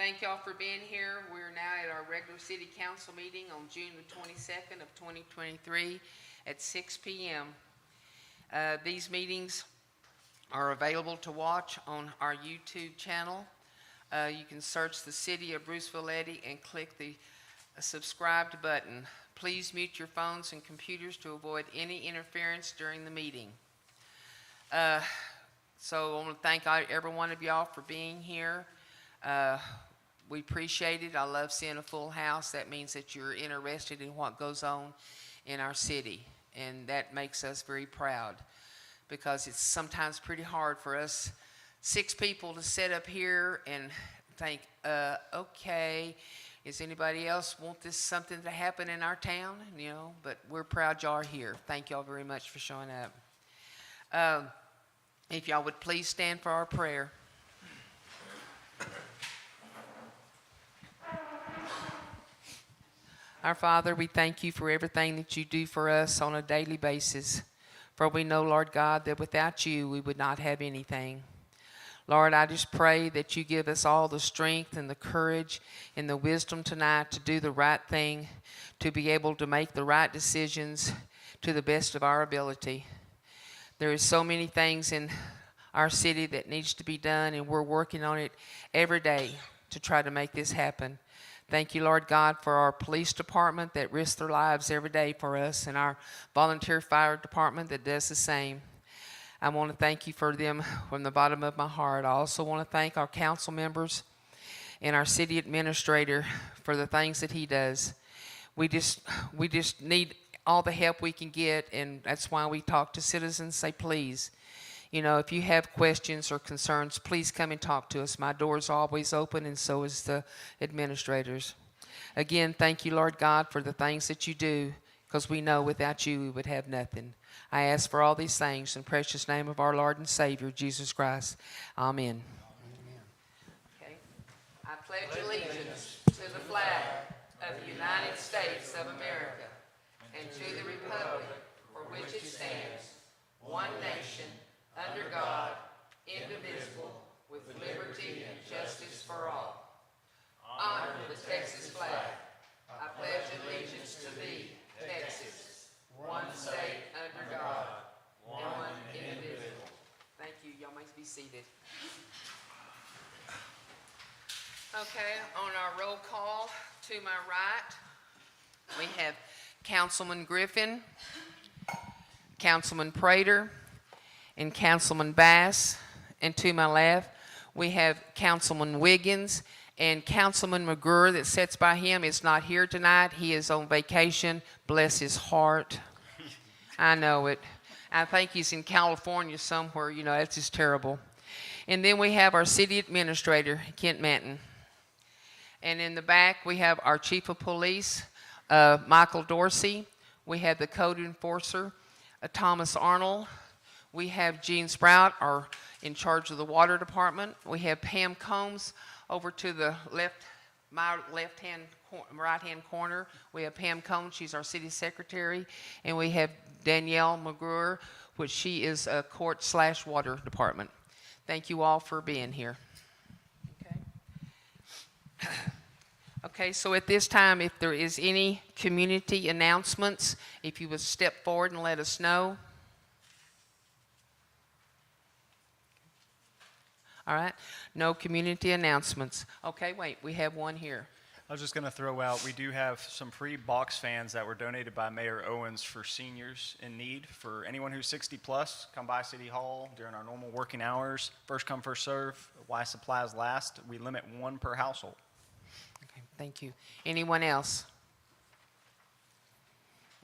Thank y'all for being here. We're now at our regular city council meeting on June the 22nd of 2023 at 6 p.m. These meetings are available to watch on our YouTube channel. You can search the city of Bruceville-Eddy and click the subscribed button. Please mute your phones and computers to avoid any interference during the meeting. So I want to thank every one of y'all for being here. We appreciate it. I love seeing a full house. That means that you're interested in what goes on in our city, and that makes us very proud, because it's sometimes pretty hard for us 6 people to sit up here and think, okay, does anybody else want something to happen in our town? You know, but we're proud y'all are here. Thank y'all very much for showing up. If y'all would please stand for our prayer. Our Father, we thank you for everything that you do for us on a daily basis. For we know, Lord God, that without you, we would not have anything. Lord, I just pray that you give us all the strength and the courage and the wisdom tonight to do the right thing, to be able to make the right decisions to the best of our ability. There is so many things in our city that needs to be done, and we're working on it every day to try to make this happen. Thank you, Lord God, for our police department that risks their lives every day for us, and our volunteer fire department that does the same. I want to thank you for them from the bottom of my heart. I also want to thank our council members and our city administrator for the things that he does. We just need all the help we can get, and that's why we talk to citizens, say please. You know, if you have questions or concerns, please come and talk to us. My door's always open, and so is the administrators. Again, thank you, Lord God, for the things that you do, because we know without you we would have nothing. I ask for all these things in the precious name of our Lord and Savior, Jesus Christ. Amen. Okay. I pledge allegiance to the flag of the United States of America and to the republic for which it stands, one nation, under God, indivisible, with liberty and justice for all. Honor the Texas flag. I pledge allegiance to thee, Texas, one state under God, one indivisible. Thank you. Y'all may be seated. Okay, on our roll call, to my right, we have Councilman Griffin, Councilman Prater, and Councilman Bass. And to my left, we have Councilman Wiggins, and Councilman McGurr that sits by him is not here tonight. He is on vacation. Bless his heart. I know it. I think he's in California somewhere. You know, that's just terrible. And then we have our city administrator, Kent Manton. And in the back, we have our chief of police, Michael Dorsey. We have the code enforcer, Thomas Arnold. We have Gene Sprout, in charge of the water department. We have Pam Combs over to the my right-hand corner. We have Pam Combs, she's our city secretary. And we have Danielle McGruer, which she is a court/water department. Thank you all for being here. Okay. Okay, so at this time, if there is any community announcements, if you would step forward and let us know. All right, no community announcements. Okay, wait, we have one here. I was just going to throw out, we do have some free box fans that were donated by Mayor Owens for seniors in need. For anyone who's 60 plus, come by City Hall during our normal working hours. First come, first serve. Why supplies last. We limit 1 per household. Okay, thank you. Anyone else?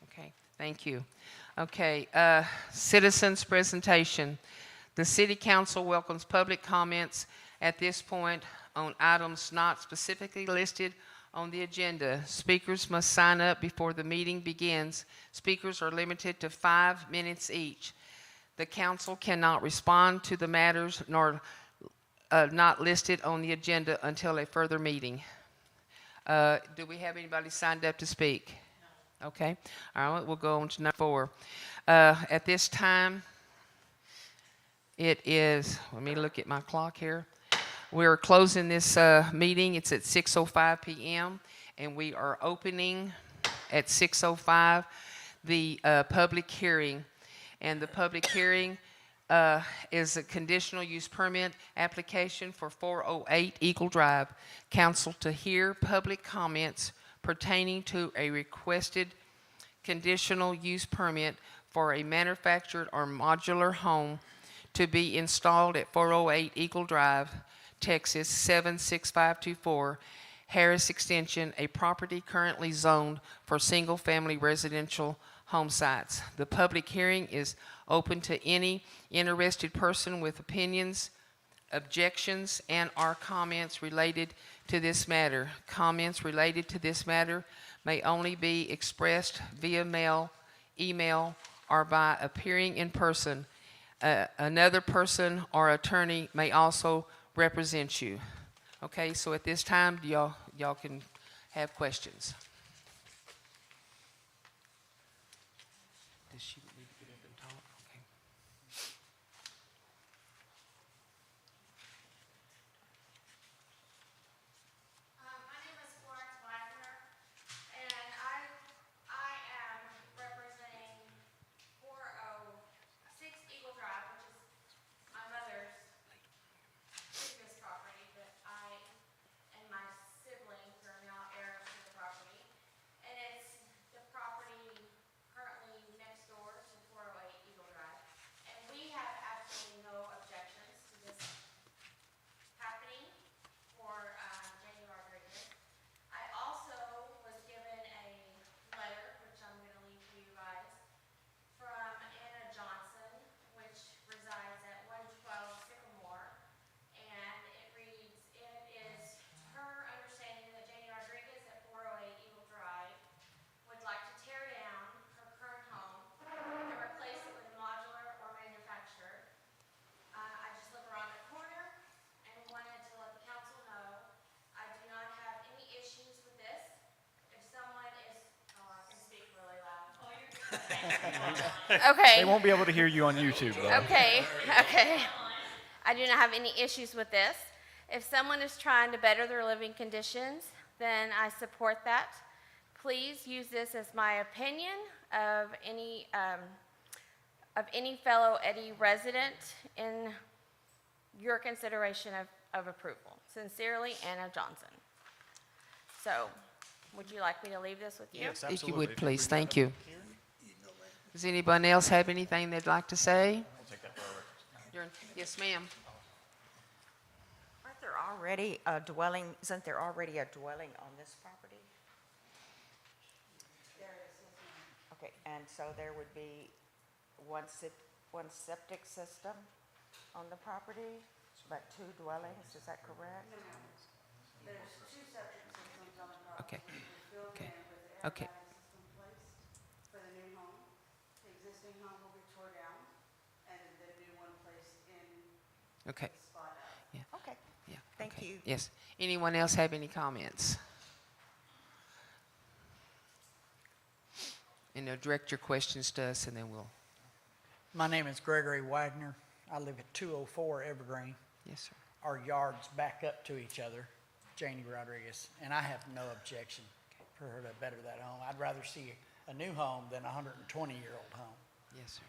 Okay, thank you. Okay, citizens presentation. The City Council welcomes public comments at this point on items not specifically listed on the agenda. Speakers must sign up before the meeting begins. Speakers are limited to 5 minutes each. The council cannot respond to the matters nor not listed on the agenda until a further meeting. Do we have anybody signed up to speak? No. Okay. All right, we'll go on to number 4. At this time, it is, let me look at my clock here. We're closing this meeting. It's at 6:05 p.m. and we are opening at 6:05 the public hearing. And the public hearing is a conditional use permit application for 408 Eagle Drive. Council to hear public comments pertaining to a requested conditional use permit for a manufactured or modular home to be installed at 408 Eagle Drive, Texas 76524, Harris Extension, a property currently zoned for single-family residential home sites. The public hearing is open to any interested person with opinions, objections, and/or comments related to this matter. Comments related to this matter may only be expressed via mail, email, or by appearing in person. Another person or attorney may also represent you. Okay, so at this time, y'all can have questions. Does she need to get up and talk? Okay. My name is Florence Wagner, and I am representing 406 Eagle Drive, which is my mother's previous property, but I and my siblings are now heirs to the property. And it's the property currently next door to 408 Eagle Drive. And we have absolutely no objections to this happening for Jenny Rodriguez. I also was given a letter, which I'm going to leave to you guys, from Anna Johnson, which resides at 112 Sycamore. And it reads, it is her understanding that Jenny Rodriguez at 408 Eagle Drive would like to tear down her current home and replace it with a modular or manufactured. I just live around the corner and wanted to let the council know I do not have any issues with this. If someone is, I can speak really loud. Okay. They won't be able to hear you on YouTube, though. Okay. I do not have any issues with this. If someone is trying to better their living conditions, then I support that. Please use this as my opinion of any fellow Eddy resident in your consideration of approval. Sincerely, Anna Johnson. So, would you like me to leave this with you? Yes, If you absolutely. would, please. Thank you. Does anybody else have anything they'd like to say? We'll take that for our records. Yes, ma'am. Aren't there already a dwelling, isn't there already a dwelling on this property? There is. Okay, and so there would be one septic system on the property, but two dwellings, is that correct? There's two septic systems on the property. Okay. We're filled Okay. in with the Okay. air system placed for the new home. The existing home will be tore down and the new one placed in Okay. the spot of. Okay, Yeah. Thank okay. you. Yes. Anyone else have any comments? And direct your questions to us, and then we'll. My name is Gregory Wagner. I live at 204 Evergreen. Yes, sir. Our yards back up to each other, Janie Rodriguez, and I have no objection for her to better that home. I'd rather see a new home than a 120-year-old home. Yes,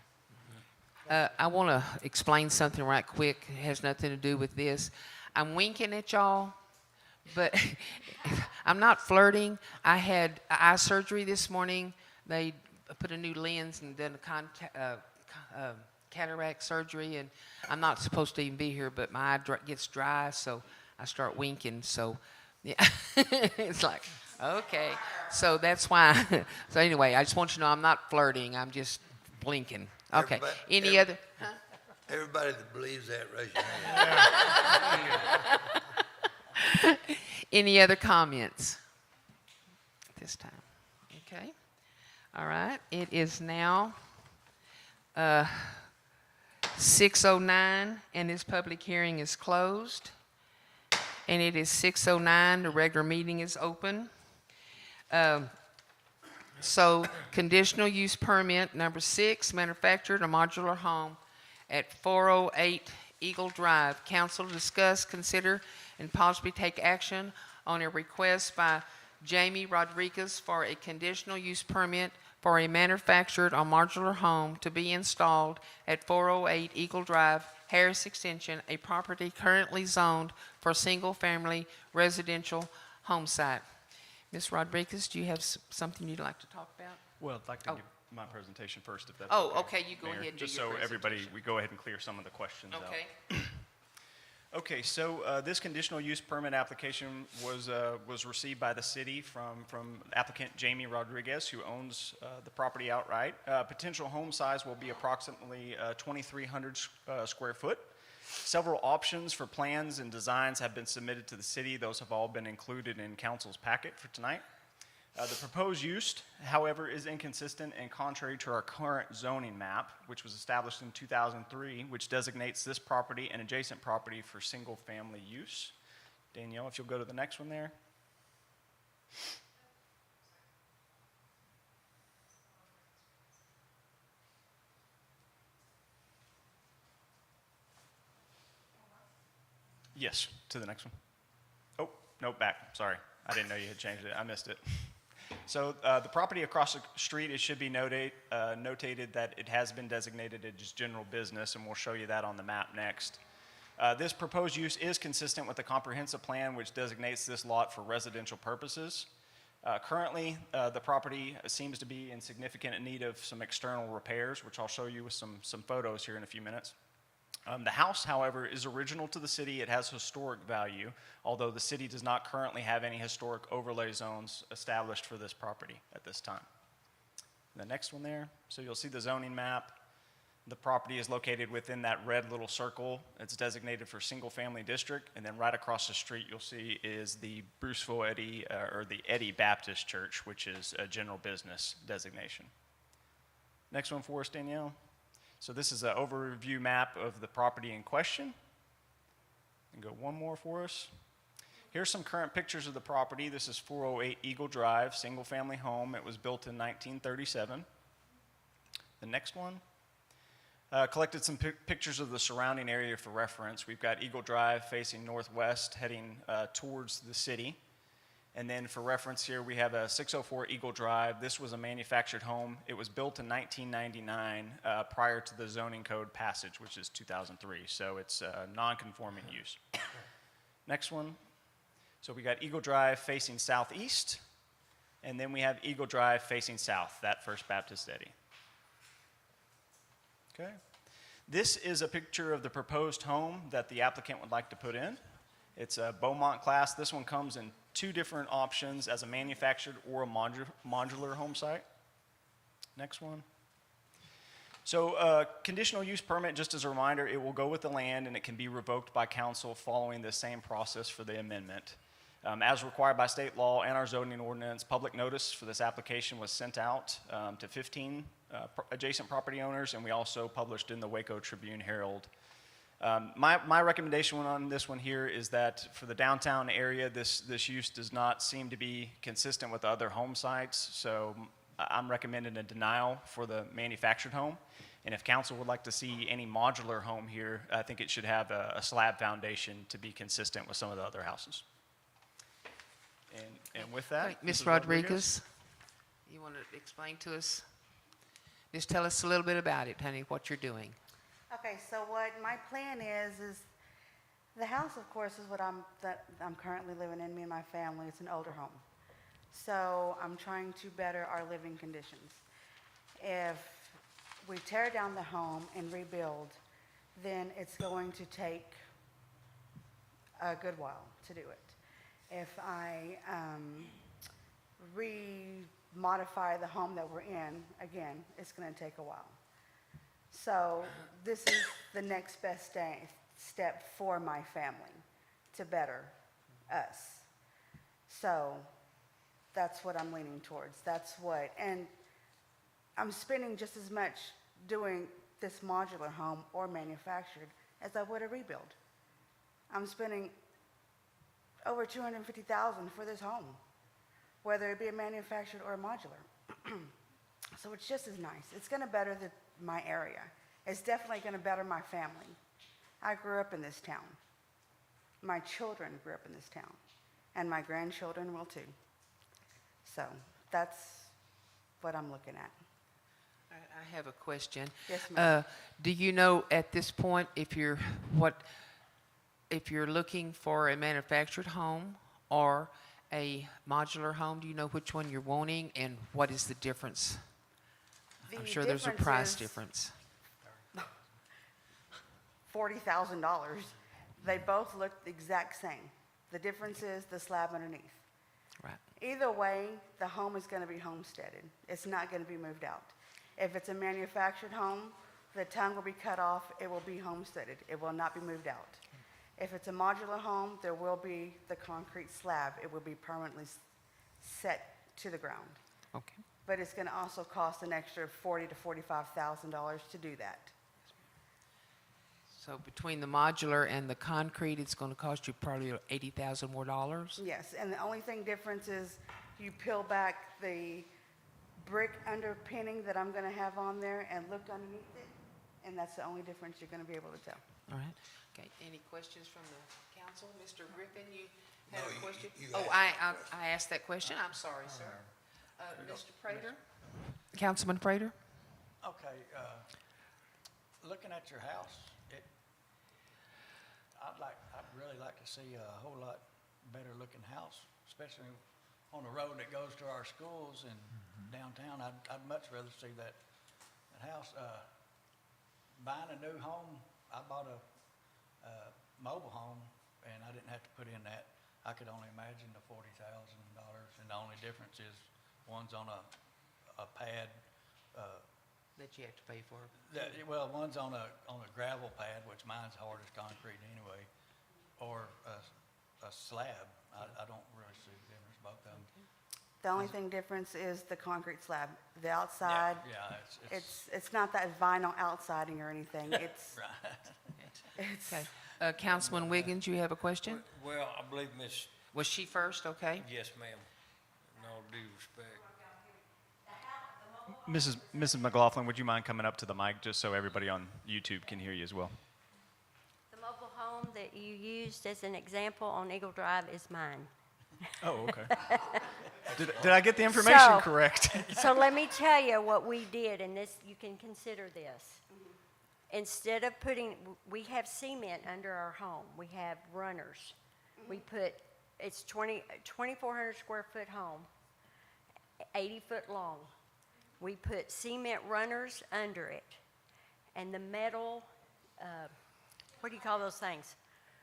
sir. I want to explain something right quick. It has nothing to do with this. I'm winking at y'all, but I'm not flirting. I had eye surgery this morning. They put a new lens and done a cataract surgery, and I'm not supposed to even be here, but my eye gets dry, so I start winking. So, yeah, it's like, okay. So that's why. So anyway, I just want you to know I'm not flirting. I'm just blinking. Okay. Any other? Huh? Everybody that believes that, raise your hand. Any other comments at this time? Okay. All right. It is now 6:09, and this public hearing is closed. And it is 6:09. The regular meeting is open. So, conditional use permit number 6, manufactured a modular home at 408 Eagle Drive. Council to discuss, consider, and possibly take action on a request by Jamie Rodriguez for a conditional use permit for a manufactured or modular home to be installed at 408 Eagle Drive, Harris Extension, a property currently zoned for single-family residential home site. Ms. Rodriguez, do you have something you'd like to talk about? Well, I'd like to Oh. give my presentation first, if that's Oh, okay, you go Mayor, ahead and do just your so everybody, presentation. we go ahead and clear some of the questions out. Okay. Okay, so this conditional use permit application was received by the city from applicant Jamie Rodriguez, who owns the property outright. Potential home size will be approximately 2,300 square foot. Several options for plans and designs have been submitted to the city. Those have all been included in council's packet for tonight. The proposed use, however, is inconsistent and contrary to our current zoning map, which was established in 2003, which designates this property and adjacent property for single-family use. Danielle, if you'll go to the next one there. Yes, to the next one. Oh, no, back. Sorry. I didn't know you had changed it. I missed it. So the property across the street, it should be notated that it has been designated as general business, and we'll show you that on the map next. This proposed use is consistent with the comprehensive plan, which designates this lot for residential purposes. Currently, the property seems to be in significant need of some external repairs, which I'll show you with some photos here in a few minutes. The house, however, is original to the city. It has historic value, although the city does not currently have any historic overlay zones established for this property at this time. The next one there, so you'll see the zoning map. The property is located within that red little circle. It's designated for single-family district, and then right across the street you'll see is the Bruceville-Eddy, or the Eddy Baptist Church, which is a general business designation. Next one for us, Danielle. So this is an overview map of the property in question. And go one more for us. Here's some current pictures of the property. This is 408 Eagle Drive, single-family home. It was built in 1937. The next one. Collected some pictures of the surrounding area for reference. We've got Eagle Drive facing northwest, heading towards the city. And then for reference here, we have a 604 Eagle Drive. This was a manufactured home. It was built in 1999 prior to the zoning code passage, which is 2003. So it's a non-conforming use. Next one. So we got Eagle Drive facing southeast. And then we have Eagle Drive facing south, that First Baptist Eddy. Okay. This is a picture of the proposed home that the applicant would like to put in. It's a Beaumont class. This one comes in two different options, as a manufactured or a modular home site. Next one. So conditional use permit, just as a reminder, it will go with the land and it can be revoked by council following the same process for the amendment. As required by state law and our zoning ordinance, public notice for this application was sent out to 15 adjacent property owners, and we also published in the Waco Tribune-Herald. My recommendation on this one here is that for the downtown area, this use does not seem to be consistent with other home sites, so I'm recommending a denial for the manufactured home. And if council would like to see any modular home here, I think it should have a slab foundation to be consistent with some of the other houses. And with that, Ms. Mrs. Rodriguez, you want to explain to us? Just tell us a little bit about it, honey, what you're doing. Okay, so what my plan is the house, of course, is what I'm currently living in, me and my family. It's an older home. So I'm trying to better our living conditions. If we tear down the home and rebuild, then it's going to take a good while to do it. If I re-modify the home that we're in, again, it's going to take a while. So this is the next best step for my family to better us. So that's what I'm leaning towards. And I'm spending just as much doing this modular home or manufactured as I would a rebuild. I'm spending over $250,000 for this home, whether it be a manufactured or a modular. So it's just as nice. It's going to better my area. It's definitely going to better my family. I grew up in this town. My children grew up in this town, and my grandchildren will too. So that's what I'm looking at. I have a question. Yes, ma'am. Do you know at this point if you're looking for a manufactured home or a modular home? Do you know which one you're wanting and what is the difference? I'm The sure there's a difference price is difference. $40,000. They both look the exact same. The difference is the slab underneath. Right. Either way, the home is going to be homesteaded. It's not going to be moved out. If it's a manufactured home, the tongue will be cut off. It will be homesteaded. It will not be moved out. If it's a modular home, there will be the concrete slab. It will be permanently set to the ground. Okay. But it's going to also cost an extra $40,000 to $45,000 to do that. So between the modular and the concrete, it's going to cost you probably $80,000 more dollars? Yes, and the only thing difference is you peel back the brick underpinning that I'm going to have on there and look underneath it, and that's the only difference you're going to be able to tell. All right. Okay. Any questions from the council? Mr. Griffin, you had No, a question? you Oh, I asked that question. I'm sorry, sir. Mr. Prater? Councilman Prater? Okay, looking at your house, I'd really like to see a whole lot better looking house, especially on the road that goes to our schools and downtown. I'd much rather see that house. Buying a new home, I bought a mobile home and I didn't have to put in that. I could only imagine the $40,000, and the only difference is one's on a pad. That you have to pay for. Well, one's on a gravel pad, which mine's hard as concrete anyway, or a slab. I don't really see the difference both of them. The only thing difference is the concrete slab. The outside, Yeah, it's not that vinyl outsiding or anything. It's, right. it's, Okay. Councilman Wiggins, you have a question? Well, I believe Miss, Was she first? Okay. yes, ma'am, in all due respect. Mrs. McLaughlin, would you mind coming up to the mic just so everybody on YouTube can hear you as well? The mobile home that you used as an example on Eagle Drive is mine. Oh, okay. Did I get the information So- correct? So let me tell you what we did, and this, you can consider this. Instead of we have cement under our home. We have runners. We put, it's 2,400 square foot home, 80 foot long. We put cement runners under it, and the metal, what do you call those things?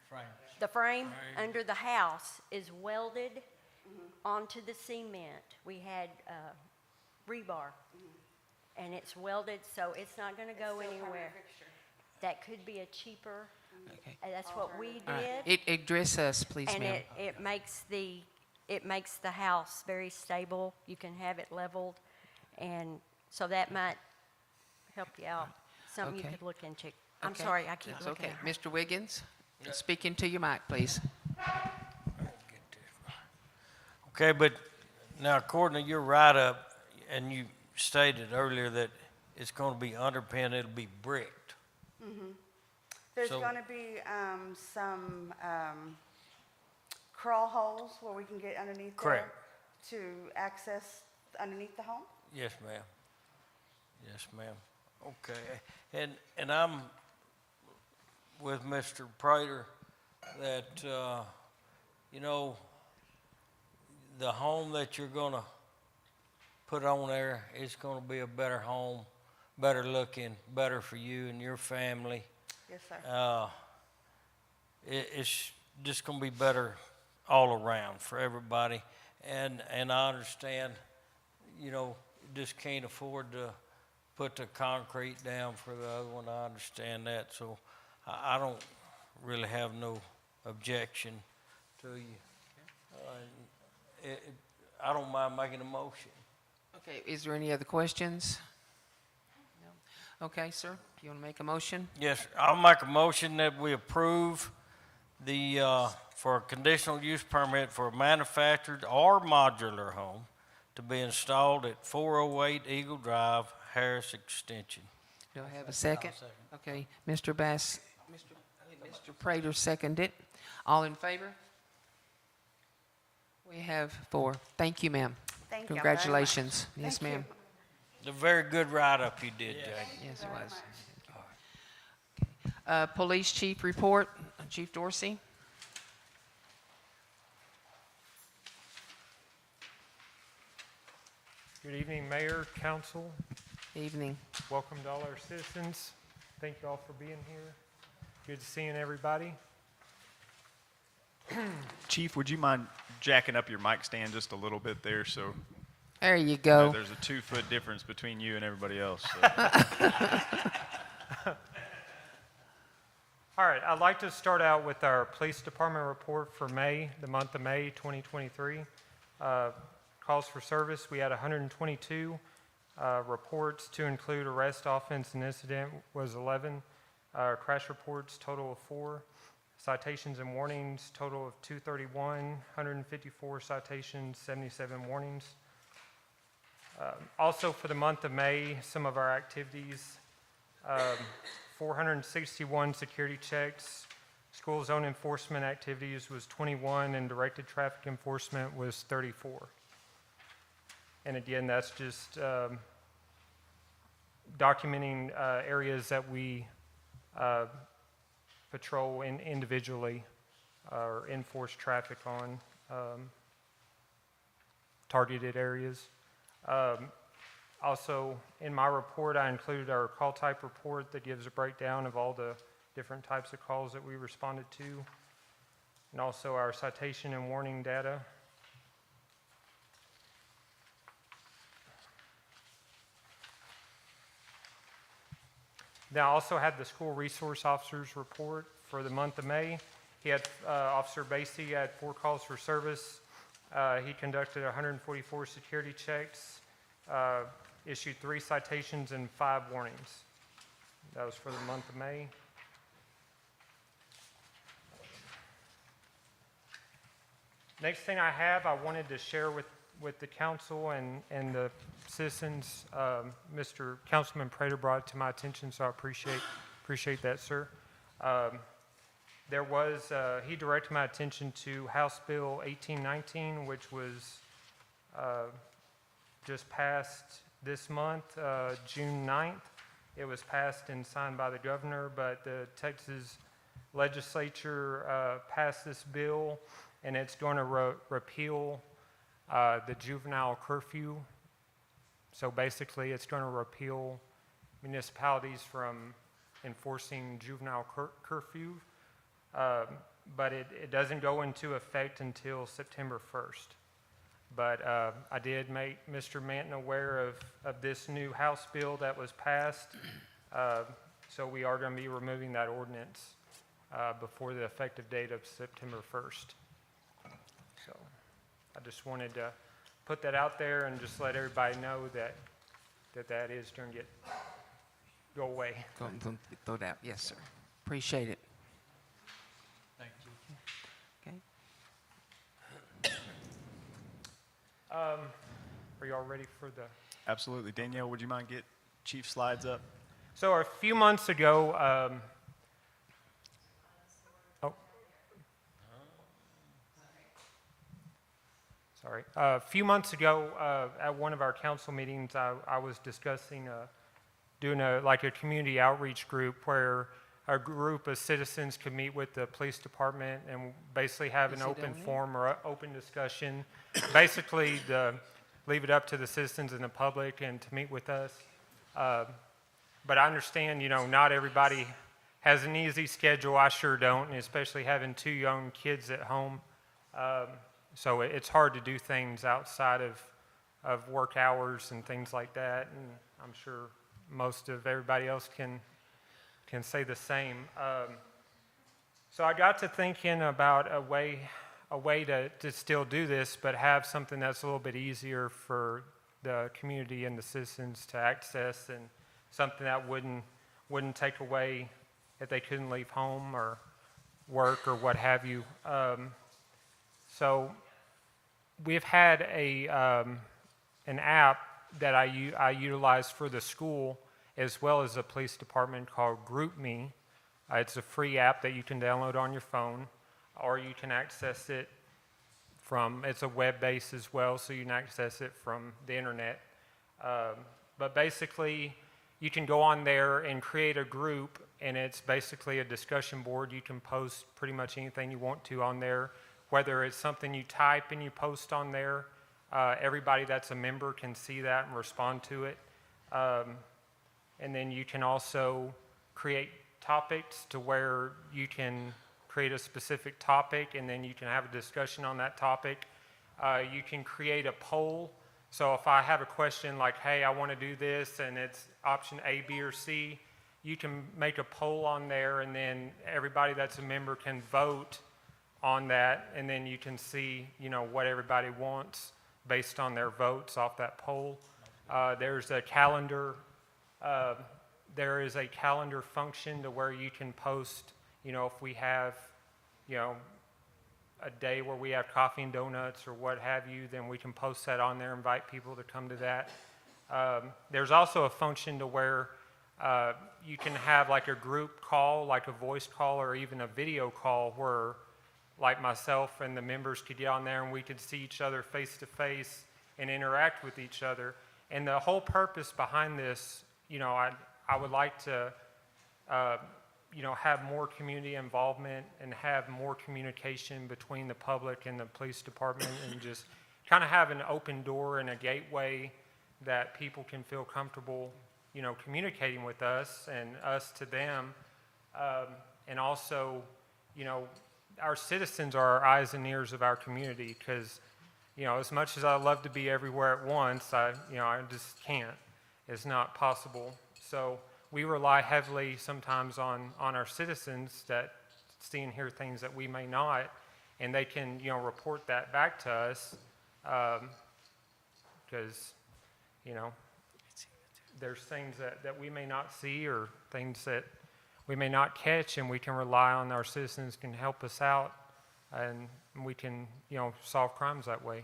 Frame. The frame under the house is welded onto the cement. We had rebar, and it's welded, so it's not going to go anywhere. That could be a cheaper, Okay. that's what we All right. did. Address us, please, And ma'am. it makes the house very stable. You can have it leveled, and so that might help you out. Something you Okay. could look into. I'm Okay. sorry, I keep That's looking okay. at her. Mr. Wiggins, speak into your mic, please. Okay, but now according to your write-up, and you stated earlier that it's going to be underpinned, it'll be bricked. there's So- going to be some crawl holes where we can get underneath Correct. there to access underneath the home. Yes, ma'am. Yes, ma'am. Okay, and I'm with Mr. Prater that, you know, the home that you're gonna put on there is gonna be a better home, better looking, better for you and your family. Yes, sir. It's just gonna be better all around for everybody. And I understand, you know, just can't afford to put the concrete down for the other one. I understand that, so I don't really have no objection to you. I don't mind making a motion. Okay, is there any other questions? No. Okay, sir, you want to make a motion? Yes, I'll make a motion that we approve for a conditional use permit for a manufactured or modular home to be installed at 408 Eagle Drive, Harris Extension. Do I have a second? second. Okay, Mr. Bass, Mr. Prater seconded. All in favor? We have 4. Thank you, ma'am. Thank you very much. Congratulations. Yes, Thank you. ma'am. A very good write-up you did, Jay. Yes, it was. Police chief report, Chief Dorsey. Good evening, Mayor, Council. Evening. Welcome to all our citizens. Thank you all for being here. Good seeing everybody. Chief, would you mind jacking up your mic stand just a little bit there so There you go. there's a 2-foot difference between you and everybody else? So. All right, I'd like to start out with our police department report for May, the month of May 2023. Calls for service, we had 122 reports to include arrest, offense, and incident was 11. Crash reports, total of 4. Citations and warnings, total of 231, 154 citations, 77 warnings. Also for the month of May, some of our activities, 461 security checks, school zone enforcement activities was 21, and directed traffic enforcement was 34. And again, that's just documenting areas that we patrol individually or enforce traffic on targeted areas. Also, in my report, I included our call type report that gives a breakdown of all the different types of calls that we responded to, and also our citation and warning data. Now, I also had the school resource officer's report for the month of May. He had, Officer Basie had 4 calls for service. He conducted 144 security checks, issued 3 citations and 5 warnings. That was for the month of May. Next thing I have, I wanted to share with the council and the citizens. Mr. Councilman Prater brought it to my attention, so I appreciate that, sir. There was, he directed my attention to House Bill 1819, which was just passed this month, June 9th. It was passed and signed by the governor, but the Texas legislature passed this bill, and it's going to repeal the juvenile curfew. So basically, it's going to repeal municipalities from enforcing juvenile curfew, but it doesn't go into effect until September 1st. But I did make Mr. Manton aware of this new House bill that was passed, so we are going to be removing that ordinance before the effective date of September 1st. So I just wanted to put that out there and just let everybody know that is going to go away. Throw that. Yes, sir. Appreciate it. Thank you. Okay. Are y'all ready for the... Absolutely. Danielle, would you mind get Chief slides up? So a few months ago, a few months ago, at one of our council meetings, I was discussing doing a community outreach group where a group of citizens could meet with the police department and basically have an open forum or open discussion. Basically, leave it up to the citizens and the public and to meet with us. But I understand, not everybody has an easy schedule. I sure don't, and especially having 2 young kids at home. So it's hard to do things outside of work hours and things like that, and I'm sure most of everybody else can say the same. So I got to thinking about a way to still do this, but have something that's a little bit easier for the community and the citizens to access, and something that wouldn't take away if they couldn't leave home or work or what have you. So we've had an app that I utilize for the school as well as the police department called GroupMe. It's a free app that you can download on your phone, or you can access it from, it's a web-based as well, so you can access it from the internet. But basically, you can go on there and create a group, and it's basically a discussion board. You can post pretty much anything you want to on there, whether it's something you type and you post on there. Everybody that's a member can see that and respond to it. And then you can also create topics to where you can create a specific topic, and then you can have a discussion on that topic. You can create a poll. So if I have a question like, hey, I want to do this, and it's option A, B, or C, you can make a poll on there, and then everybody that's a member can vote on that, and then you can see, what everybody wants based on their votes off that poll. There's a calendar. There is a calendar function to where you can post, if we have, a day where we have coffee and donuts or what have you, then we can post that on there, invite people to come to that. There's also a function to where you can have like a group call, like a voice call or even a video call where like myself and the members could get on there and we could see each other face to face and interact with each other. And the whole purpose behind this, I would like to, have more community involvement and have more communication between the public and the police department, and just kind of have an open door and a gateway that people can feel comfortable, communicating with us and us to them. And also, our citizens are our eyes and ears of our community, because, as much as I love to be everywhere at once, I just can't. It's not possible. So we rely heavily sometimes on our citizens that see and hear things that we may not, and they can, report that back to us, because, there's things that we may not see or things that we may not catch, and we can rely on our citizens can help us out, and we can, solve crimes that way.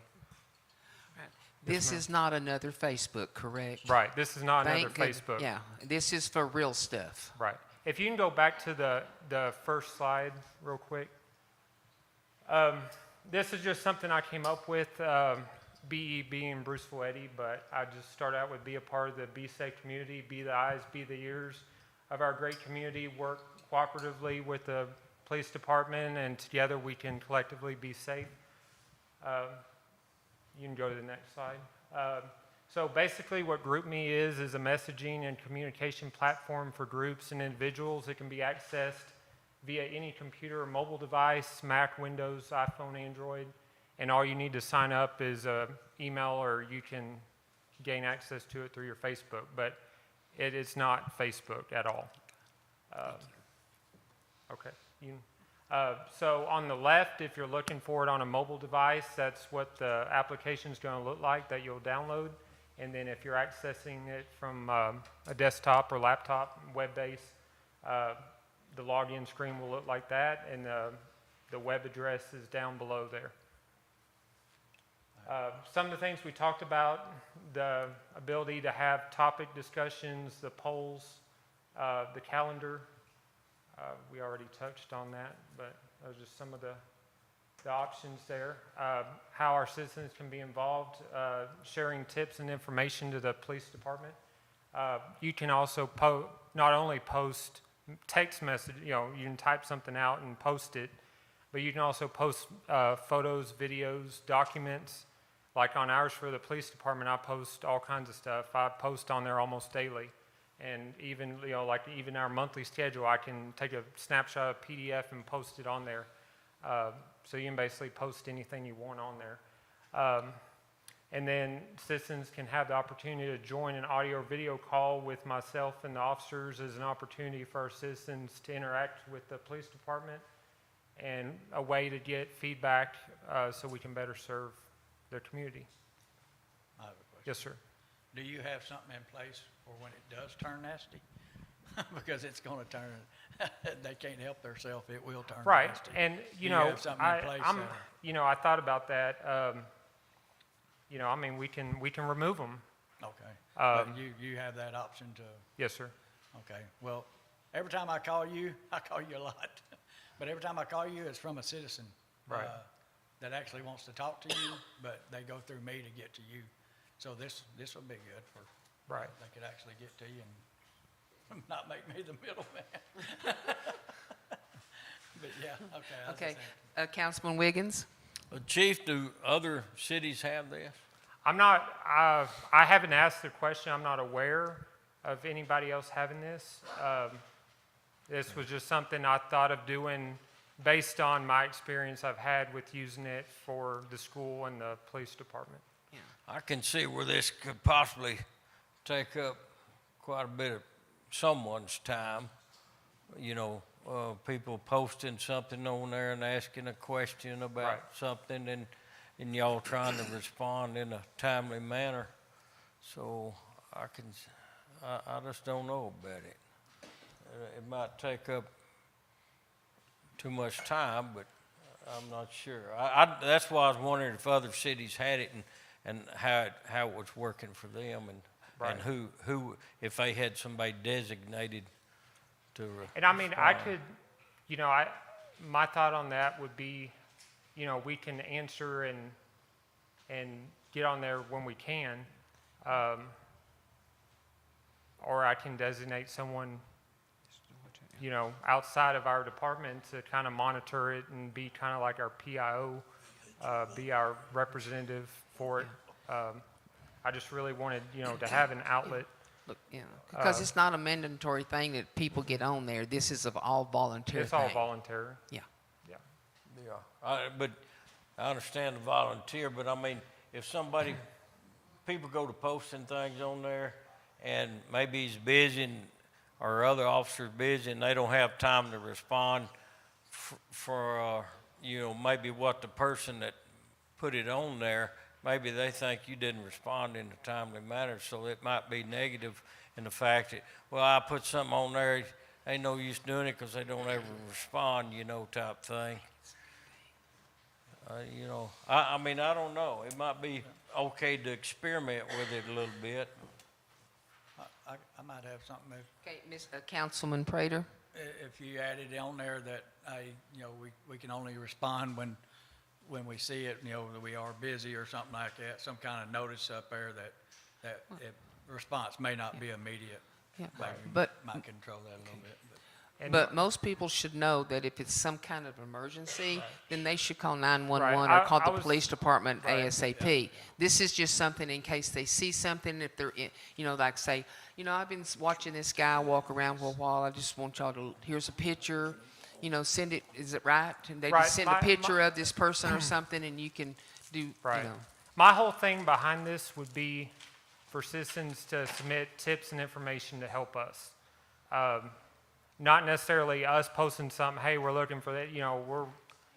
This is not another Facebook, correct? Right, this is not another Thank goodness. Facebook. Yeah, this is for real stuff. Right. If you can go back to the first slide real quick. This is just something I came up with, BEB in Bruceville-Eddy, but I just started out with be a part of the Be Safe community, be the eyes, be the ears of our great community, work cooperatively with the police department, and together we can collectively be safe. You can go to the next slide. So basically what GroupMe is a messaging and communication platform for groups and individuals. It can be accessed via any computer or mobile device, Mac, Windows, iPhone, Android, and all you need to sign up is an email, or you can gain access to it through your Facebook, but it is not Facebook at all. Okay. So on the left, if you're looking for it on a mobile device, that's what the application is going to look like that you'll download. And then if you're accessing it from a desktop or laptop, web-based, the login screen will look like that, and the web address is down below there. Some of the things we talked about, the ability to have topic discussions, the polls, the calendar. We already touched on that, but those are just some of the options there. How our citizens can be involved, sharing tips and information to the police department. You can also not only post text message, you can type something out and post it, but you can also post photos, videos, documents. Like on ours for the police department, I post all kinds of stuff. I post on there almost daily. And even, even our monthly schedule, I can take a snapshot of PDF and post it on there. So you can basically post anything you want on there. And then citizens can have the opportunity to join an audio or video call with myself and the officers as an opportunity for our citizens to interact with the police department, and a way to get feedback so we can better serve their community. I have a question. Yes, sir. Do you have something in place for when it does turn nasty? Because it's going to turn, they can't help themselves, it will turn Right, nasty. and Do you have something in place? I thought about that. We can remove them. Okay, but you have that option to, Yes, sir. okay. Well, every time I call you a lot, but every time I call you, it's from a citizen. Right. That actually wants to talk to you, but they go through me to get to you. So this will be good for, Right. they could actually get to you and not make me the middleman. But yeah, okay. I was Okay, just Councilman Wiggins? Chief, do other cities have this? I'm not, I haven't asked the question. I'm not aware of anybody else having this. This was just something I thought of doing based on my experience I've had with using it for the school and the police department. I can see where this could possibly take up quite a bit of someone's time. You know, people posting something on there and asking a question about Right. something and y'all trying to respond in a timely manner. So I just don't know about it. It might take up too much time, but I'm not sure. That's why I was wondering if other cities had it and how it was working for them and Right. who if they had somebody designated to. And I mean, I respond. could, you know, my thought on that would be, you know, we can answer and get on there when we can. Or I can designate someone, you know, outside of our department to kind of monitor it and be kind of like our PIO, be our representative for it. I just really wanted, you know, to have an outlet. Look, you know, because it's not a mandatory thing that people get on there. This is of all volunteer It's all thing. voluntary. Yeah. Yeah. Yeah, but I understand the volunteer, but I mean, if people go to posting things on there and maybe he's busy or other officers busy and they don't have time to respond for you know, maybe what the person that put it on there, maybe they think you didn't respond in a timely manner, so it might be negative in the fact that, well, I put something on there, ain't no use doing it because they don't ever respond, you know, type thing. You know, I mean, I don't know. It might be okay to experiment with it a little bit. I might have something, Okay, Councilman Prater? if you added on there that, you know, we can only respond when we see it, you know, that we are busy or something like that, some kind of notice up there that response may not be immediate. Yeah. Maybe But- might control that a little bit. And But most people should know that if it's some kind of emergency, then they should call 911 Right. or call I the was- police department Right. ASAP. This is just something in case they see something, if they're in, you know, like say, you know, I've been watching this guy walk around for a while. I just want y'all to, here's a picture, you know, send it, is it right? And they Right. just send a picture of this person or something and you can do, you Right. know. My whole thing behind this would be for citizens to submit tips and information to help us. Not necessarily us posting something, hey, we're looking for that, you know, we're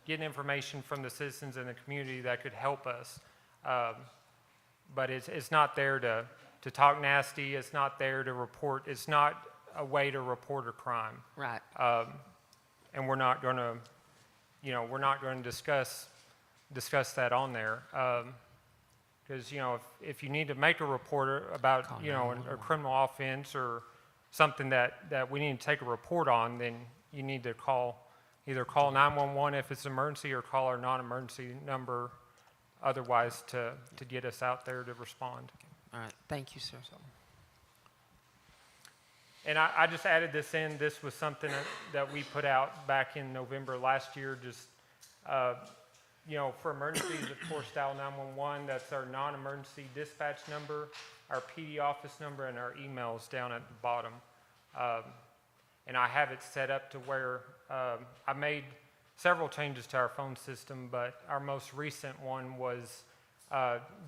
getting information from the citizens in the community that could help us. But it's not there to talk nasty, it's not there to report, it's not a way to report a crime. Right. And we're not going to, you know, we're not going to discuss that on there. Because, you know, if you need to make a report about, you know, a criminal offense or something that we need to take a report on, then you need to either call 911 if it's an emergency or call our non-emergency number otherwise to get us out there to respond. All right. Thank you, sir. And I just added this in. This was something that we put out back in November last year. Just, you know, for emergencies, of course, dial 911. That's our non-emergency dispatch number, our PD office number, and our emails down at the bottom. And I have it set up to where I made several changes to our phone system, but our most recent one was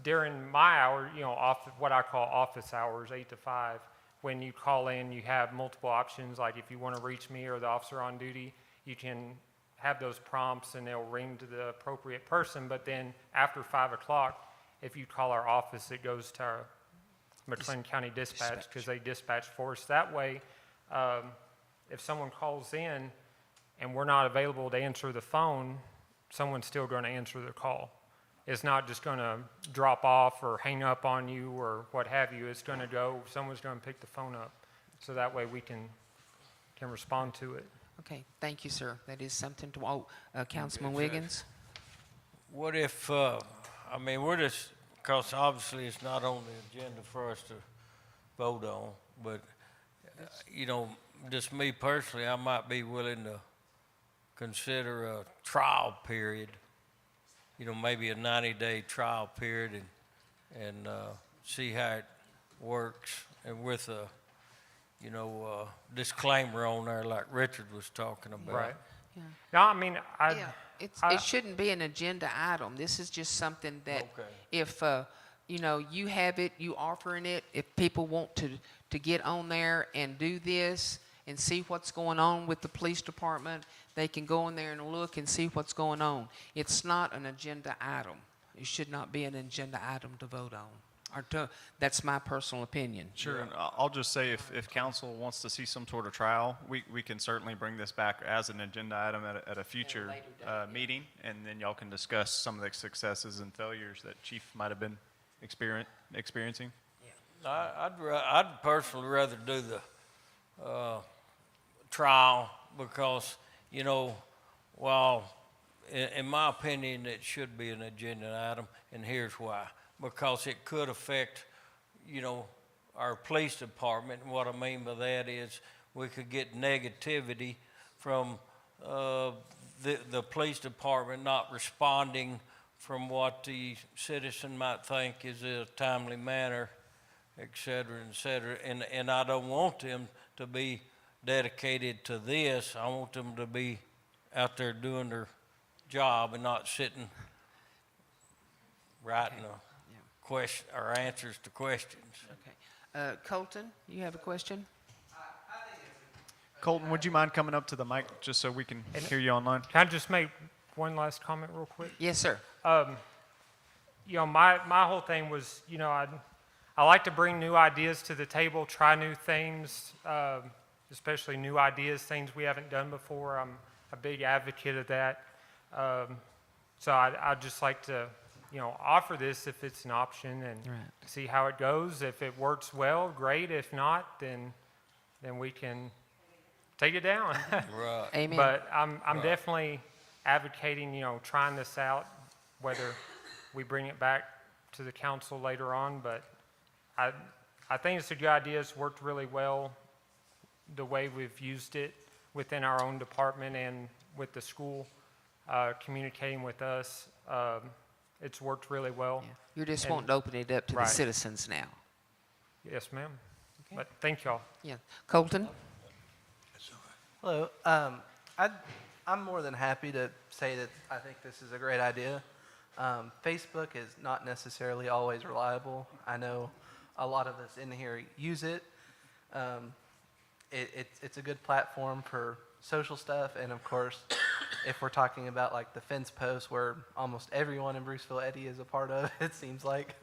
during my hour, you know, what I call office hours, 8 to 5. When you call in, you have multiple options. Like if you want to reach me or the officer on duty, you can have those prompts and they'll ring to the appropriate person. But then after 5 o'clock, if you call our office, it goes to our McLean County Dispatch because they dispatch for us. That way, if someone calls in and we're not available to answer the phone, someone's still going to answer the call. It's not just going to drop off or hang up on you or what have you. It's going to go, someone's going to pick the phone up. So that way we can can respond to it. Okay, thank you, sir. That is something to, Councilman Good, Judge. Wiggins? What if, I mean, we're just, because obviously it's not on the agenda for us to vote on, but, you know, just me personally, I might be willing to consider a trial period, you know, maybe a 90-day trial period and see how it works, and with a, you know, disclaimer on there like Richard was talking about. Right. Yeah. No, I mean, Yeah, it shouldn't be an agenda item. This is just something that Okay. if, you know, you have it, you offering it, if people want to get on there and do this and see what's going on with the police department, they can go in there and look and see what's going on. It's not an agenda item. It should not be an agenda item to vote on. That's my personal opinion. Sure, and I'll just say if council wants to see some sort of trial, we can certainly bring this back as an agenda item at a future meeting, and then y'all can discuss some of the successes and failures that Chief might have been experiencing. I'd personally rather do the trial because, you know, while in my opinion it should be an agenda item, and here's why. Because it could affect, you know, our police department. And what I mean by that is we could get negativity from the police department not responding from what the citizen might think is a timely manner, et cetera, et cetera. And I don't want them to be dedicated to this. I want them to be out there doing their job and not sitting writing question or answers to questions. Okay. Colton, you have a question? Colton, would you mind coming up to the mic just so we can hear you online? Can I just make one last comment real quick? Yes, sir. You know, my whole thing was, you know, I like to bring new ideas to the table, try new things, especially new ideas, things we haven't done before. I'm a big advocate of that. So I'd just like to, you know, offer this if it's an option and see how it goes. If it works well, great. If not, then we can take it down. Right. Amen. But I'm definitely advocating, you know, trying this out, whether we bring it back to the council later on. But I think it's a good idea. It's worked really well the way we've used it within our own department and with the school communicating with us. It's worked really well. Yeah. You're just And- wanting to open it up to the Right. citizens now. Yes, ma'am. Okay. But thank y'all. Yeah. Colton? Hello. I'm more than happy to say that I think this is a great idea. Facebook is not necessarily always reliable. I know a lot of us in here use it. It's a good platform for social stuff, and of course, if we're talking about like the fence post where almost everyone in Bruceville-Eddy is a part of, it seems like.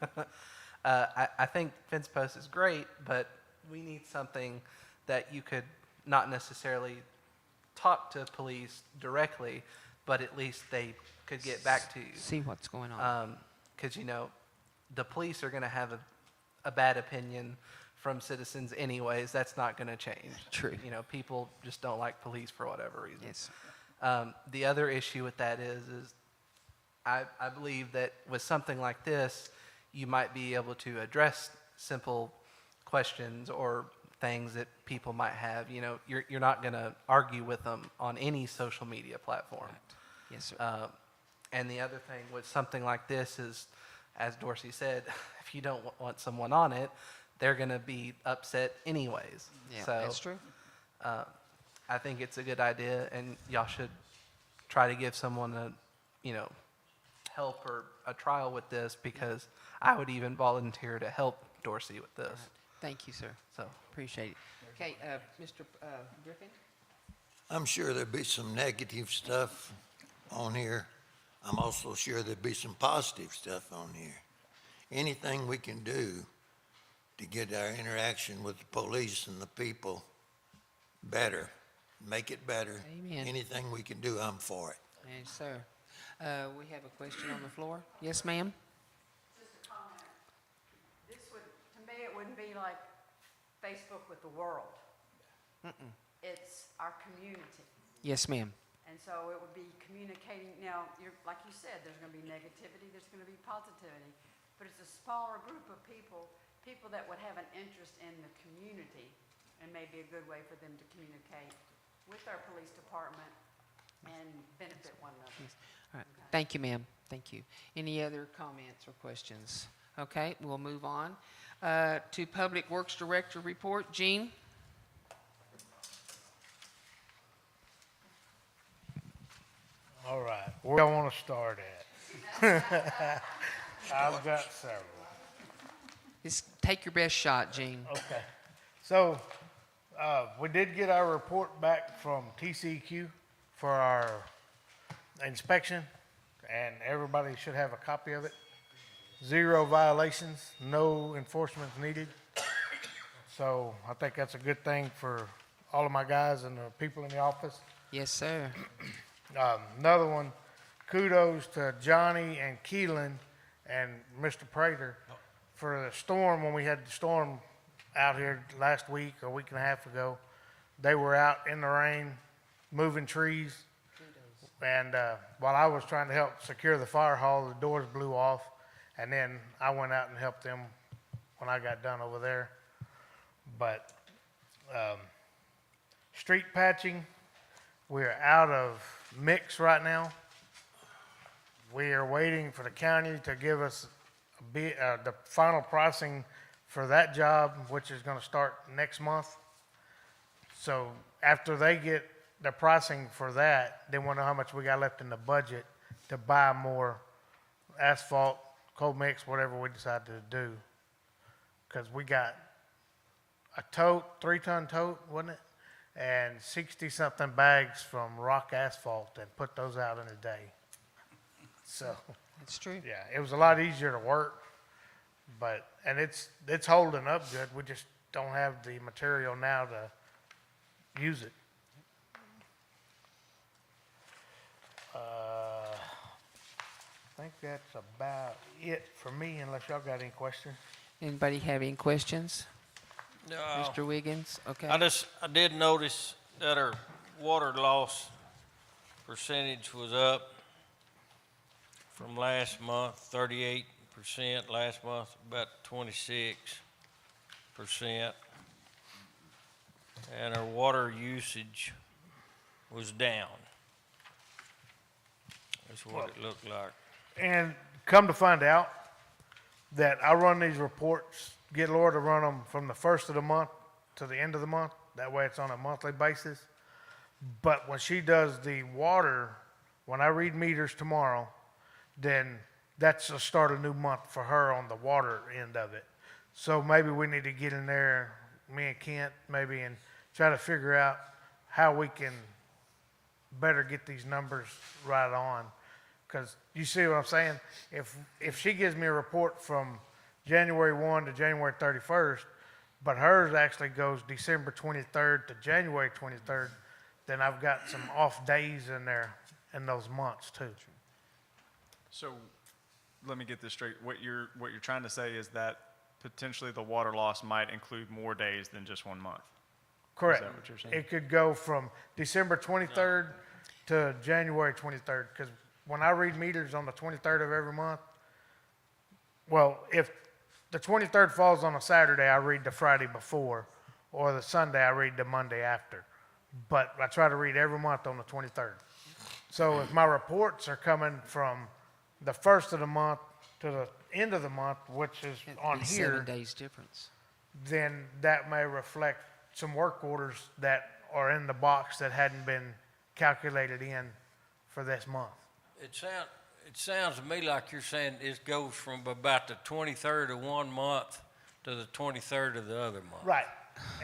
I think fence post is great, but we need something that you could not necessarily talk to police directly, but at least they could get back to you. See what's going on. Because, you know, the police are going to have a bad opinion from citizens anyways. That's not going to change. True. You know, people just don't like police for whatever reason. Yes. The other issue with that is I believe that with something like this, you might be able to address simple questions or things that people might have. You know, you're not going to argue with them on any social media platform. Yes, sir. And the other thing with something like this is, as Dorsey said, if you don't want someone on it, they're going to be upset anyways. Yeah, So, that's true. I think it's a good idea, and y'all should try to give someone a, you know, help or a trial with this, because I would even volunteer to help Dorsey with this. Thank you, sir. So, Appreciate it. Okay, Mr. Griffin? I'm sure there'd be some negative stuff on here. I'm also sure there'd be some positive stuff on here. Anything we can do to get our interaction with the police and the people better, make it better. Amen. Anything we can do, I'm for it. Yes, sir. We have a question on the floor. Yes, ma'am? Just a comment. This would, to me, it wouldn't be like Facebook with the world. it's our community. Yes, ma'am. And so it would be communicating, now, like you said, there's gonna be negativity, there's gonna be positivity, but it's a smaller group of people that would have an interest in the community, and maybe a good way for them to communicate with our police department and benefit one another. All right. Thank you, ma'am. Thank you. Any other comments or questions? Okay, we'll move on to Public Works Director report. Jean? All right, where I want to start at? I've got several. Just take your best shot, Jean. Okay, so we did get our report back from TCQ for our inspection, and everybody should have a copy of it. 0 violations, no enforcement needed. So I think that's a good thing for all of my guys and the people in the office. Yes, sir. Another one, kudos to Johnny and Keelan and Mr. Prater for the storm, when we had the storm out here last week, or a week and a half ago. They were out in the rain, moving trees. And while I was trying to help secure the fire hall, the doors blew off. And then I went out and helped them when I got done over there. But street patching, we're out of mix right now. We are waiting for the county to give us the final pricing for that job, which is going to start next month. So after they get the pricing for that, then we'll know how much we got left in the budget to buy more asphalt, cold mix, whatever we decide to do. Because we got a tote, 3-ton tote, wasn't it? And 60-something bags from Rock Asphalt, and put those out in a day. So, It's true. yeah, it was a lot easier to work, and it's holding up good. We just don't have the material now to use it. I think that's about it for me, unless y'all got any questions. Anybody have any questions? No. Mr. Wiggins? Okay. I did notice that our water loss percentage was up from last month, 38%, last month about 26%. And our water usage was down. That's what it looked like. And come to find out that I run these reports, get Laura to run them from the first of the month to the end of the month. That way it's on a monthly basis. But when she does the water, when I read meters tomorrow, then that's the start of a new month for her on the water end of it. So maybe we need to get in there, me and Kent maybe, and try to figure out how we can better get these numbers right on. Because you see what I'm saying? If she gives me a report from January 1 to January 31st, but hers actually goes December 23rd to January 23rd, then I've got some off days in there in those months too. So let me get this straight. What you're trying to say is that potentially the water loss might include more days than just 1 month. Correct. Is that what you're saying? It could go from December 23rd to January 23rd, because when I read meters on the 23rd of every month, well, if the 23rd falls on a Saturday, I read the Friday before, or the Sunday, I read the Monday after. But I try to read every month on the 23rd. So if my reports are coming from the first of the month to the end of the month, which is on It's here, 7 days difference. then that may reflect some work orders that are in the box that hadn't been calculated in for this month. It sounds to me like you're saying it goes from about the 23rd of 1 month to the 23rd of the other month. Right.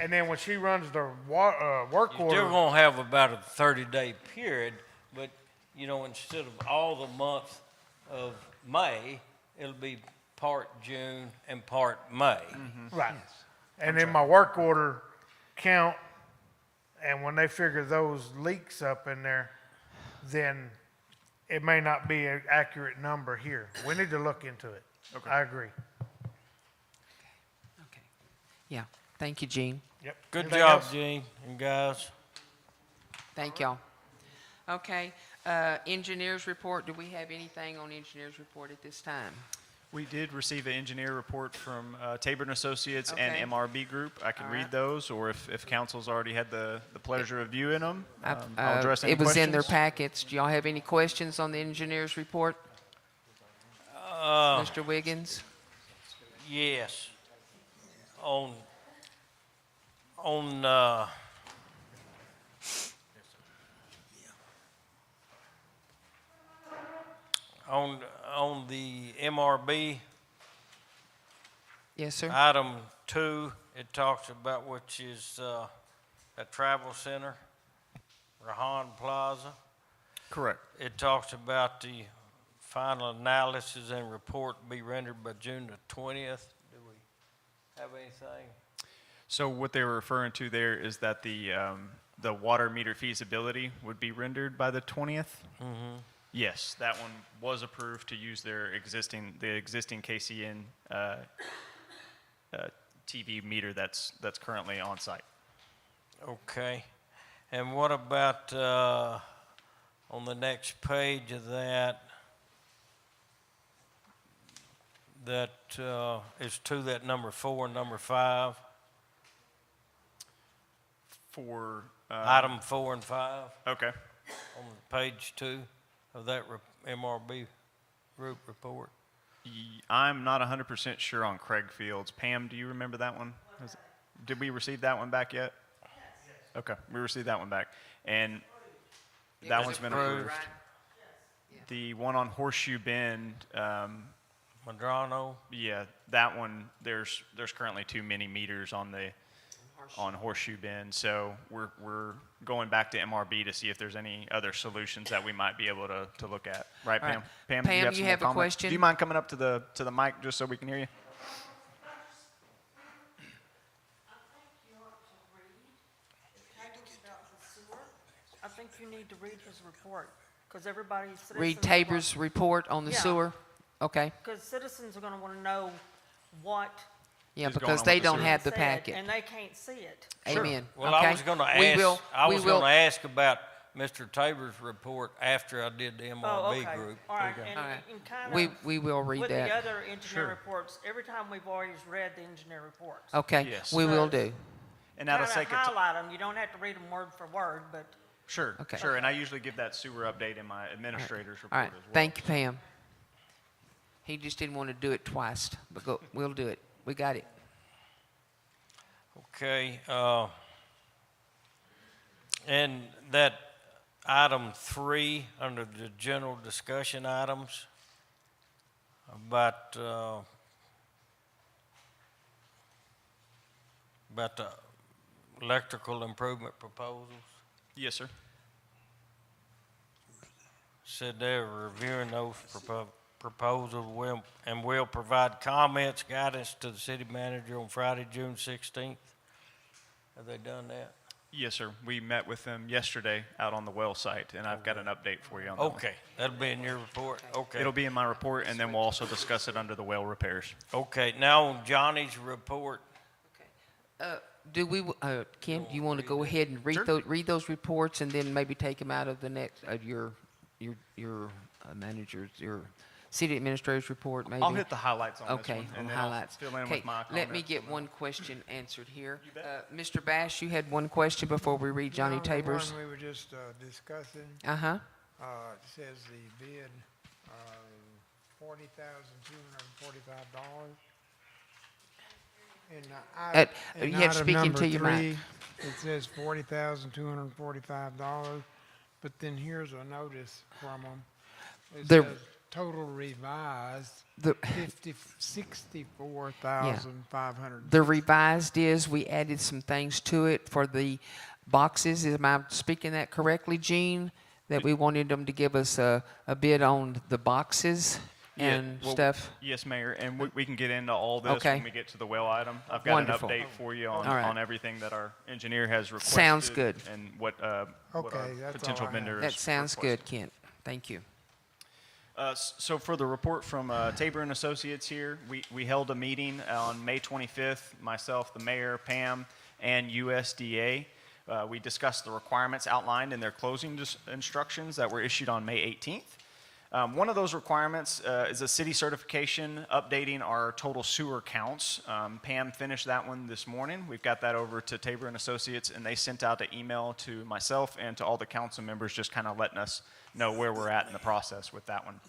And then when she runs the work You're order. still gonna have about a 30-day period, but, instead of all the month of May, it'll be part June and part May. Right. And then my work order count, and when they figure those leaks up in there, then it may not be an accurate number here. We need to look into it. Okay. I agree. Okay. Yeah. Thank you, Jean. Yep. Good Anything job, else? Gene and guys. Thank y'all. Okay, engineers report, do we have anything on engineers report at this time? We did receive an engineer report from Tabor and Associates Okay. and MRB Group. I can All read right. those, or if council's already had the pleasure of viewing them, I've- I'll address any It was in their questions. packets. Do y'all have any questions on the engineers report? Mr. Wiggins? Yes. On, on the MRB, Yes, sir. item 2, it talks about, which is a travel center, Rahan Plaza. Correct. It talks about the final analysis and report be rendered by June the 20th. Do we have anything? So what they were referring to there is that the water meter feasibility would be rendered by the 20th. Mm-hmm. Yes, that one was approved to use the existing KCN TV meter that's currently on site. Okay. And what about on the next page of that is to that number 4 and number 5? For Item 4 and 5 okay. on page 2 of that MRB group report. I'm not 100% sure on Craig Fields. Pam, do you remember that one? Did we receive that one back yet? Yes. Okay, we received that one back, and that was one's been approved. approved. The one on Horseshoe Bend, Madrano? yeah, that one. There's currently too many meters on Horseshoe Bend, so we're going back to MRB to see if there's any other solutions that we might be able to look at. Right, All Pam? right. Pam, Pam, do you you have some a more comments? question? Do you mind coming up to the mic just so we can hear you? I think you need to read his report, because everybody's. Read Tabor's report on the Yeah. sewer? Okay, Because citizens are gonna wanna know what yeah, Who's going because on they with the don't sewer? have the said, packet. And they can't see it. Amen. Well, Okay. I was going to We ask. will- I we was will- going to ask about Mr. Tabor's report after I did the Oh, MRB okay. group. All right, All right. and kind We, of, we will read with the that. other engineer reports, every time we've always read the engineer reports. Okay, Yes. we will do. And that'll Kind take of it. highlight them, you don't have to read them word for word, but Sure, Okay. sure. And I usually give that sewer update in my administrator's All report right, as well. thank you, Pam. He just didn't want to do it twice, but we'll do it. We got it. Okay. And that item 3 under the general discussion items about the electrical improvement proposals. Yes, sir. Said they're reviewing those proposals and will provide comments, guidance to the city manager on Friday, June 16th. Have they done that? Yes, sir. We met with them yesterday out on the well site, and I've got an update for you on that one. Okay, that'll be in your report. Okay. It'll be in my report, and then we'll also discuss it under the well repairs. Okay, now on Johnny's report, Do we, Ken, do you want to go ahead and read Sure. read those reports and then maybe take them out of the next, of your manager's, your city administrator's report, maybe? I'll hit the highlights on this Okay, one, on and then I'll highlights. fill in Okay, with my let me comments get on that. one question answered here. Mr. Bash, you had one question before we read Johnny No, the Tabor's? one we were just discussing, Uh-huh. it says the bid, $40,245. In you have to item speak number into your mic. 3, it says $40,245, but then here's a notice from them. It The- says total revised, The- 64,500. The revised is, we added some things to it for the boxes. Am I speaking that correctly, Gene? That we wanted them to give us a bid on the boxes Yeah, and well, stuff? Yes, Mayor, and we can get into all this Okay. when we get to the well item. I've got Wonderful. an update for you on, All right. on everything that our engineer has requested. Sounds good. And what our Okay, that's all potential I have. vendor That is sounds requesting. good, Kent. Thank you. So for the report from Tabor and Associates here, we held a meeting on May 25th, myself, the mayor, Pam, and USDA. We discussed the requirements outlined in their closing instructions that were issued on May 18th. One of those requirements is a city certification updating our total sewer counts. Pam finished that one this morning. We've got that over to Tabor and Associates, and they sent out an email to myself and to all the council members just kind of letting us know where we're at in the process with that one.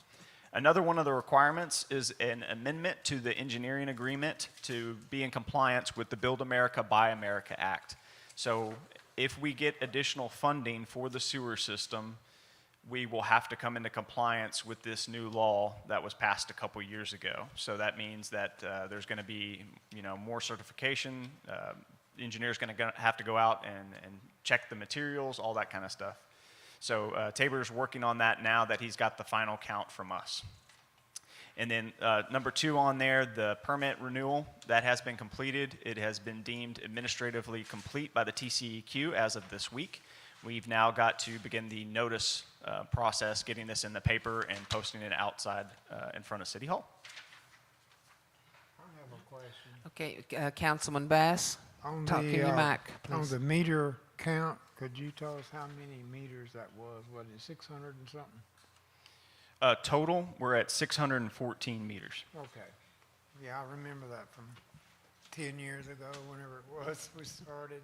Another one of the requirements is an amendment to the engineering agreement to be in compliance with the Build America, Buy America Act. So if we get additional funding for the sewer system, we will have to come into compliance with this new law that was passed a couple years ago. So that means that there's going to be, more certification. Engineers going to have to go out and check the materials, all that kind of stuff. So Tabor's working on that now that he's got the final count from us. And then number 2 on there, the permit renewal, that has been completed. It has been deemed administratively complete by the TCEQ as of this week. We've now got to begin the notice process, getting this in the paper and posting it outside in front of City Hall. I have a question. Okay, Councilman Bass, talk in your mic, On please. the meter count, could you tell us how many meters that was? Was it 600 and something? Total, we're at 614 meters. Okay. Yeah, I remember that from 10 years ago, whenever it was we started.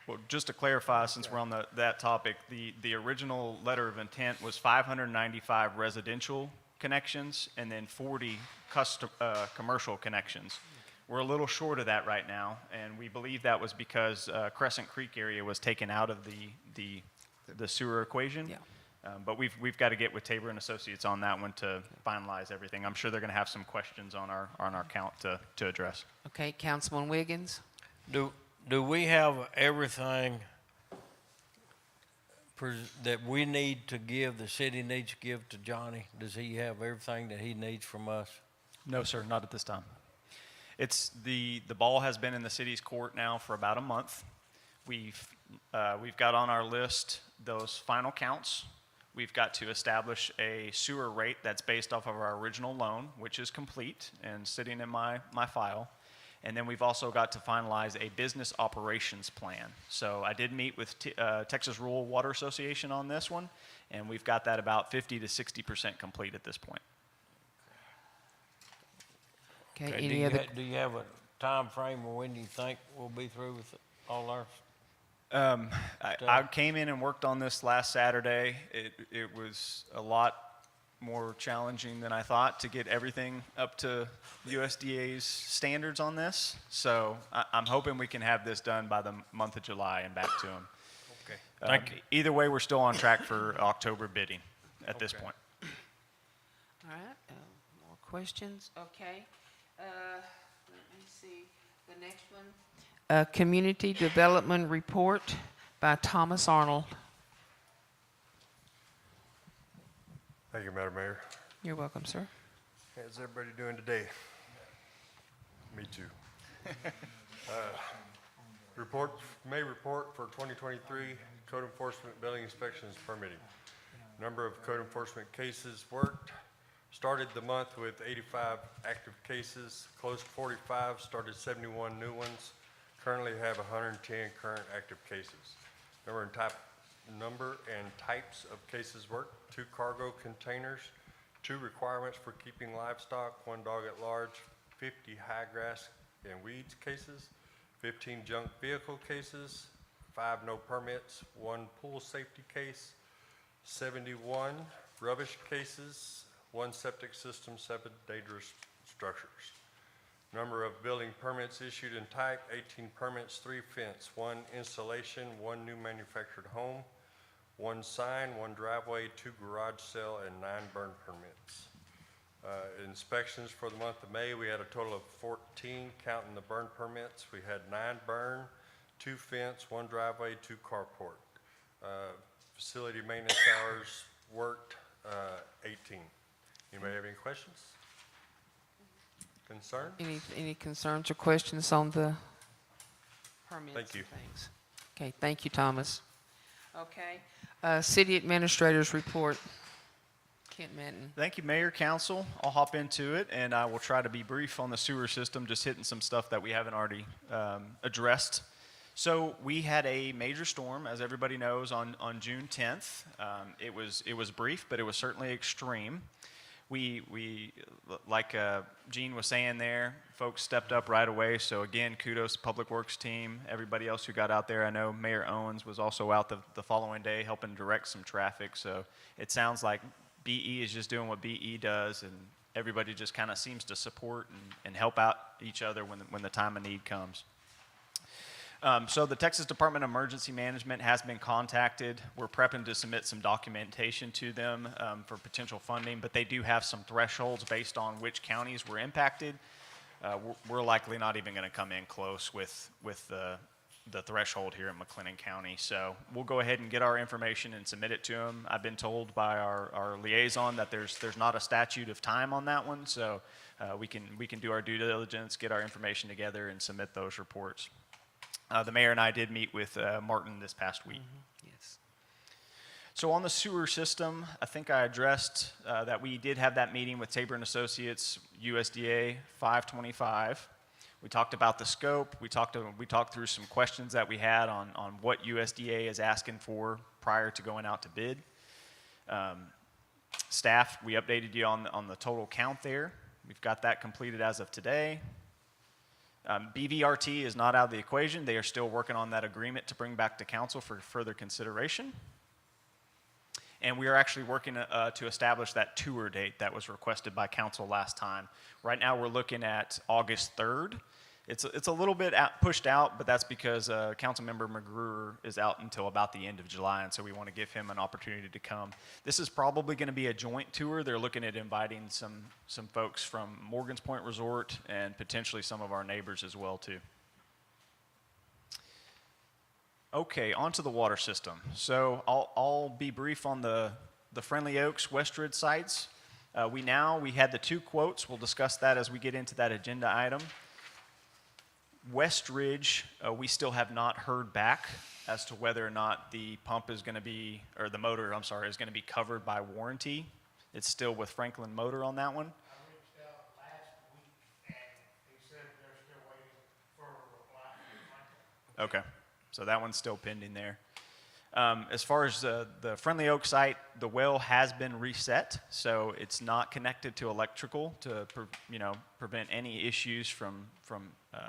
Well, just to clarify, since we're on that topic, the original letter of intent was 595 residential connections and then 40 commercial connections. We're a little short of that right now, and we believe that was because Crescent Creek area was taken out of the sewer equation. Yeah. But we've got to get with Tabor and Associates on that one to finalize everything. I'm sure they're going to have some questions on our count to address. Okay, Councilman Wiggins. Do we have everything that we need to give, the city needs to give to Johnny? Does he have everything that he needs from us? No, sir, not at this time. It's the ball has been in the city's court now for about a month. We've got on our list those final counts. We've got to establish a sewer rate that's based off of our original loan, which is complete and sitting in my file. And then we've also got to finalize a business operations plan. So I did meet with Texas Rural Water Association on this one, and we've got that about 50 to 60% complete at this point. Okay, Okay, any other? do you have a time frame or when you think we'll be through with all our? I came in and worked on this last Saturday. It was a lot more challenging than I thought to get everything up to USDA's standards on this. So I'm hoping we can have this done by the month of July and back to them. Okay. Thank you. Either way, we're still on track for October bidding at this point. All right, more questions? Okay. Let me see, the next one. Community Development Report by Thomas Arnold. Thank you, Madam Mayor. You're welcome, sir. How's everybody doing today? Me too. May report for 2023 code enforcement building inspections permitting. Number of code enforcement cases worked. Started the month with 85 active cases, closed 45, started 71 new ones. Currently have 110 current active cases. Number and types of cases worked: 2 cargo containers, 2 requirements for keeping livestock, 1 dog at large, 50 high grass and weeds cases, 15 junk vehicle cases, 5 no permits, 1 pool safety case, 71 rubbish cases, 1 septic system, 7 dangerous structures. Number of building permits issued and type: 18 permits, 3 fence, 1 installation, 1 new manufactured home, 1 sign, 1 driveway, 2 garage sale, and 9 burn permits. Inspections for the month of May, we had a total of 14, counting the burn permits. We had 9 burn, 2 fence, 1 driveway, 2 carport. Facility maintenance hours worked, 18. Anybody have any questions? Concerns? Any concerns or questions on the permits? Thank you. And things? Okay, thank you, Thomas. Okay, City Administrator's Report. Kent Manton. Thank you, Mayor, Council. I'll hop into it, and I will try to be brief on the sewer system, just hitting some stuff that we haven't already addressed. So we had a major storm, as everybody knows, on June 10th. It was brief, but it was certainly extreme. We like Gene was saying there, folks stepped up right away. So again, kudos to Public Works team, everybody else who got out there. I know Mayor Owens was also out the following day helping direct some traffic. So it sounds like BE is just doing what BE does, and everybody just kind of seems to support and help out each other when the time of need comes. So the Texas Department of Emergency Management has been contacted. We're prepping to submit some documentation to them for potential funding, but they do have some thresholds based on which counties were impacted. We're likely not even going to come in close with the threshold here in McLennan County. So we'll go ahead and get our information and submit it to them. I've been told by our liaison that there's not a statute of time on that one, so we can do our due diligence, get our information together, and submit those reports. The mayor and I did meet with Martin this past week. Yes. So on the sewer system, I think I addressed that we did have that meeting with Tabor and Associates, USDA 525. We talked about the scope. We talked through some questions that we had on what USDA is asking for prior to going out to bid. Staff, we updated you on the total count there. We've got that completed as of today. BVRT is not out of the equation. They are still working on that agreement to bring back to council for further consideration. And we are actually working to establish that tour date that was requested by council last time. Right now we're looking at August 3rd. It's a little bit pushed out, but that's because Councilmember McGruer is out until about the end of July, and so we want to give him an opportunity to come. This is probably going to be a joint tour. They're looking at inviting some folks from Morgan's Point Resort and potentially some of our neighbors as well too. Okay, on to the water system. So I'll be brief on the Friendly Oaks Westridge sites. We had the 2 quotes. We'll discuss that as we get into that agenda item. Westridge, we still have not heard back as to whether or not the pump is going to be, or the motor, I'm sorry, is going to be covered by warranty. It's still with Franklin Motor on that one. I reached out last week, and he said they're still waiting for a reply from Franklin. Okay, so that one's still pending there. As far as the Friendly Oak site, the well has been reset, so it's not connected to electrical to prevent any issues from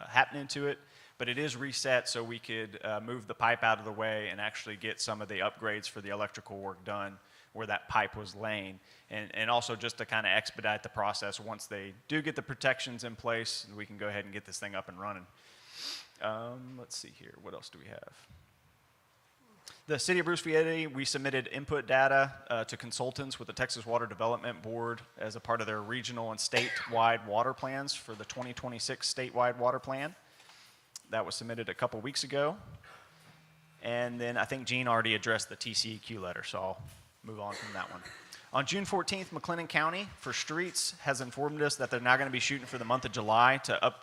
happening to it. But it is reset, so we could move the pipe out of the way and actually get some of the upgrades for the electrical work done where that pipe was laying, and also just to kind of expedite the process. Once they do get the protections in place, we can go ahead and get this thing up and running. Let's see here. What else do we have? The City of Bruceville-Eddy, we submitted input data to consultants with the Texas Water Development Board as a part of their regional and statewide water plans for the 2026 statewide water plan. That was submitted a couple weeks ago. And then I think Gene already addressed the TCEQ letter, so I'll move on from that one. On June 14th, McLennan County for streets has informed us that they're now going to be shooting for the month of July to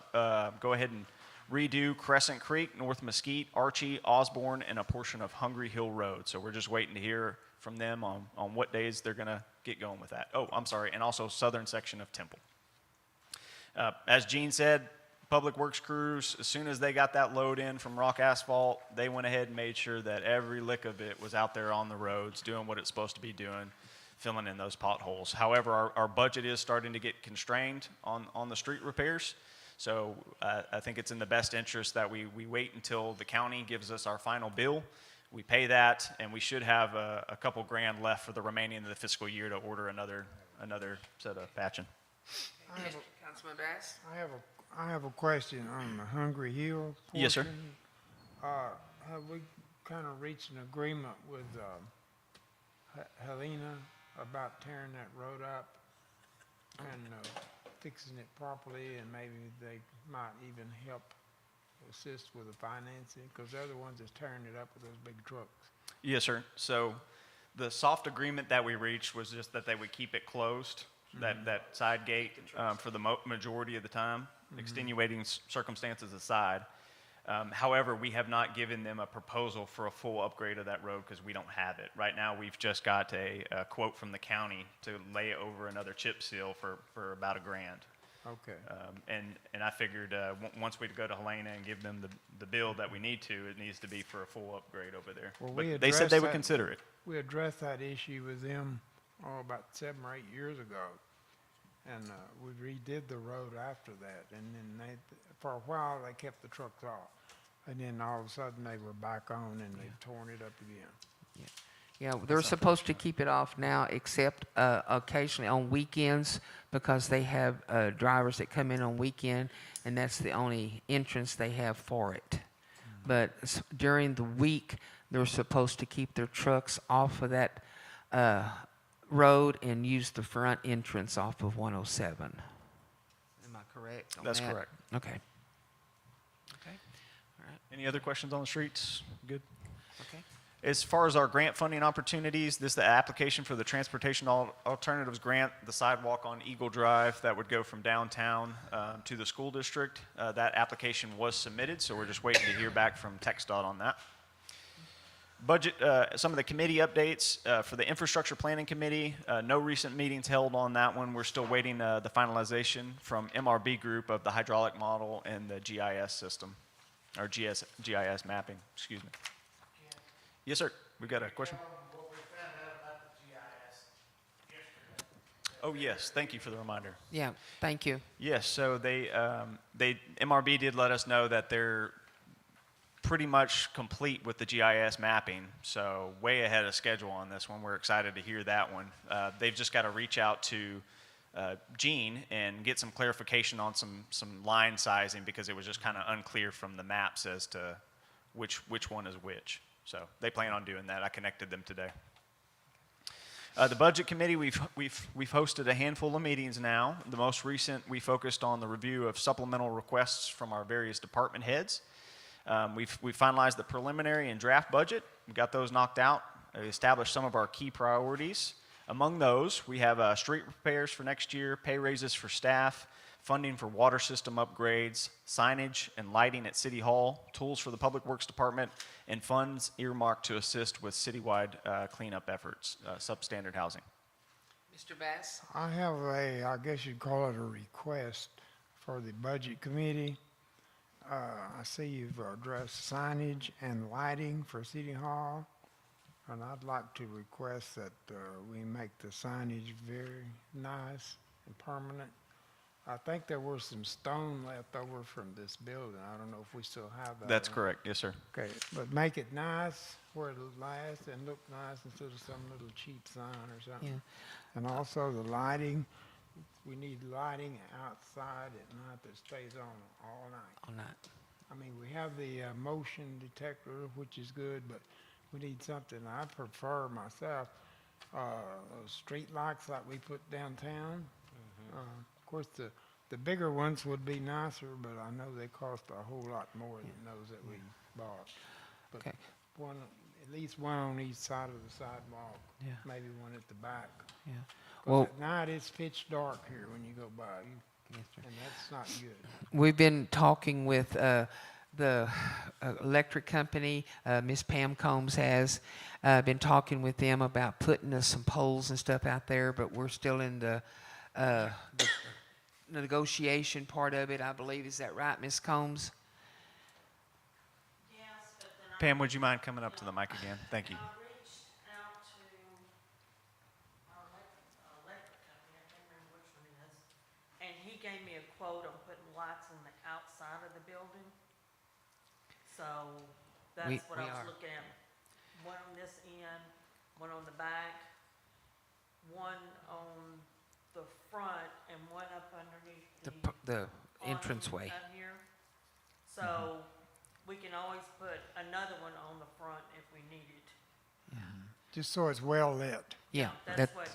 go ahead and redo Crescent Creek, North Mesquite, Archie, Osborne, and a portion of Hungry Hill Road. So we're just waiting to hear from them on what days they're going to get going with that. Oh, I'm sorry, and also southern section of Temple. As Gene said, Public Works crews, as soon as they got that load in from rock asphalt, they went ahead and made sure that every lick of it was out there on the roads, doing what it's supposed to be doing, filling in those potholes. However, our budget is starting to get constrained on the street repairs. So I think it's in the best interest that we wait until the county gives us our final bill. We pay that, and we should have a couple grand left for the remaining of the fiscal year to order another set of patching. Councilman Bass? I have a question on the Hungry Hill portion. Yes, sir. Have we kind of reached an agreement with Helena about tearing that road up and fixing it properly, and maybe they might even help assist with the financing, because they're the ones that's tearing it up with those big trucks. Yes, sir. So the soft agreement that we reached was just that they would keep it closed, that side gate, for the majority of the time, extenuating circumstances aside. However, we have not given them a proposal for a full upgrade of that road because we don't have it. Right now, we've just got a quote from the county to lay over another chip seal for about $1,000. Okay. And I figured once we go to Helena and give them the build that we need to, it needs to be for a full upgrade over there. Well, But we they said they would addressed consider it. We addressed that issue with them, about 7 or 8 years ago. And we redid the road after that. And then for a while, they kept the trucks off. And then all of a sudden, they were back on and they've torn it up again. Yeah, they're supposed to keep it off now, except occasionally on weekends, because they have drivers that come in on weekend, and that's the only entrance they have for it. But during the week, they're supposed to keep their trucks off of that road and use the front entrance off of 107. Am I correct on That's that? correct. Okay. Okay. All right. Any other questions on the streets? Good. Okay. As far as our grant funding opportunities, this is the application for the Transportation Alternatives Grant, the sidewalk on Eagle Drive that would go from downtown to the school district. That application was submitted, so we're just waiting to hear back from TxDOT on that. Budget, some of the committee updates for the Infrastructure Planning Committee. No recent meetings held on that one. We're still waiting the finalization from MRB Group of the hydraulic model and the GIS system, or GIS mapping, excuse me. Yes, sir. We've got a question. Oh, yes. Thank you for the reminder. Yeah, thank you. Yes, so MRB did let us know that they're pretty much complete with the GIS mapping, so way ahead of schedule on this one. We're excited to hear that one. They've just got to reach out to Gene and get some clarification on some line sizing, because it was just kind of unclear from the maps as to which one is which. So they plan on doing that. I connected them today. The Budget Committee, we've hosted a handful of meetings now. The most recent, we focused on the review of supplemental requests from our various department heads. We've finalized the preliminary and draft budget. We got those knocked out. We established some of our key priorities. Among those, we have street repairs for next year, pay raises for staff, funding for water system upgrades, signage and lighting at City Hall, tools for the Public Works Department, and funds earmarked to assist with citywide cleanup efforts, substandard housing. Mr. Bass? I have I guess you'd call it a request for the Budget Committee. I see you've addressed signage and lighting for City Hall, and I'd like to request that we make the signage very nice and permanent. I think there was some stone left over from this building. I don't know if we still have that. That's correct. Yes, sir. Okay, but make it nice where it'll last and look nice instead of some little cheap sign or something. Yeah. And also the lighting, we need lighting outside at night that stays on all night. All night. I mean, we have the motion detector, which is good, but we need something. I prefer myself, street lights like we put downtown. Of course, the bigger ones would be nicer, but I know they cost a whole lot more than those that we bought. But Okay. one, at least one on each side of the sidewalk. Yeah. Maybe one at the back. Yeah. 'Cause Well, at night it's pitch dark here when you go by, yes, sir. and that's not good. We've been talking with the electric company. Miss Pam Combs has been talking with them about putting some poles and stuff out there, but we're still in the negotiation part of it, I believe. Is that right, Miss Combs? Yes, but then Pam, would you mind coming up to the mic again? Thank you. I reached out to our electric company, I can't remember which one it is, and he gave me a quote on putting lights on the outside of the building. So that's what we I are. was looking at. One on this end, one on the back, one on the front, and one up underneath The awning entranceway. up here. So we can always put another one on the front if we need it. Just so it's well lit. Yeah. That's what,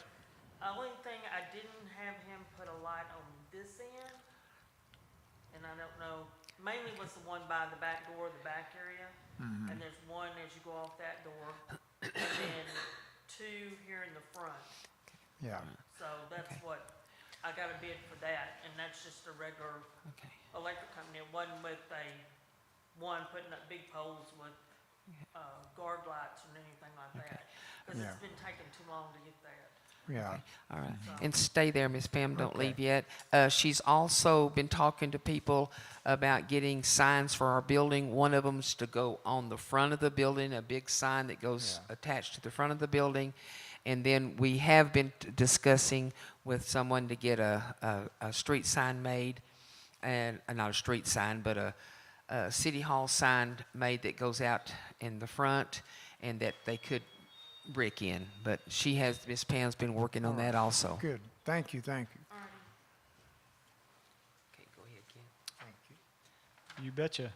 only thing, I didn't have him put a light on this end, and I don't know, mainly was the one by the back door, the back area, and there's one as you go off that door, and then two here in the front. Yeah. So that's what, I got a bid for that, and that's just a regular Okay. electric company. It wasn't with one putting up big poles with guard lights and anything like that. Because Yeah. it's been taking too long to get that. Yeah. All right. And stay there, Miss Pam, don't Okay. leave yet. She's also been talking to people about getting signs for our building. One of them's to go on the front of the building, a big sign that goes attached to the front of the building. And then we have been discussing with someone to get a street sign made, and not a street sign, but a city hall sign made that goes out in the front, and that they could brick in. But Miss Pam's been working on that also. Good. Thank you, thank you. Okay, go ahead, Ken. Thank you. You betcha.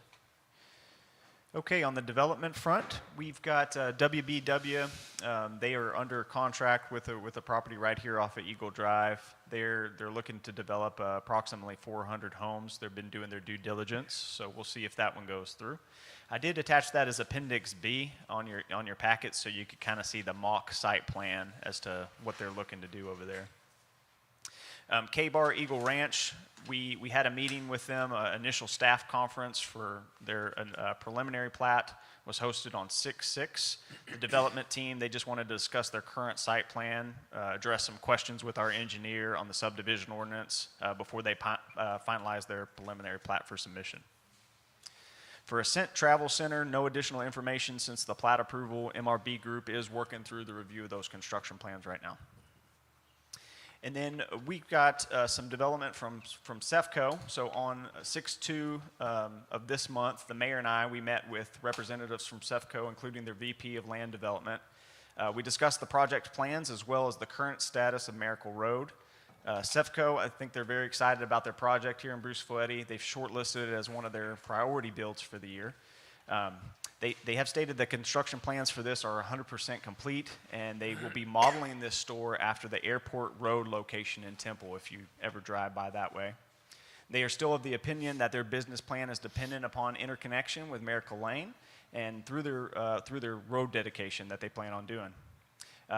Okay, on the development front, we've got WBW. They are under contract with a property right here off of Eagle Drive. They're looking to develop approximately 400 homes. They've been doing their due diligence, so we'll see if that one goes through. I did attach that as Appendix B on your packet, so you could kind of see the mock site plan as to what they're looking to do over there. K-Bar Eagle Ranch, we had a meeting with them, initial staff conference for their preliminary plat was hosted on 6/6. The development team, they just wanted to discuss their current site plan, address some questions with our engineer on the subdivision ordinance before they finalize their preliminary plat for submission. For Ascent Travel Center, no additional information since the plat approval. MRB Group is working through the review of those construction plans right now. And then we've got some development from CEFCO. So on 6/2 of this month, the mayor and I, we met with representatives from CEFCO, including their VP of Land Development. We discussed the project plans as well as the current status of Miracle Road. CEFCO, I think they're very excited about their project here in Bruceville-Eddy. They've shortlisted it as one of their priority builds for the year. They have stated that construction plans for this are 100% complete, and they will be modeling this store after the Airport Road location in Temple, if you ever drive by that way. They are still of the opinion that their business plan is dependent upon interconnection with Miracle Lane and through their road dedication that they plan on doing.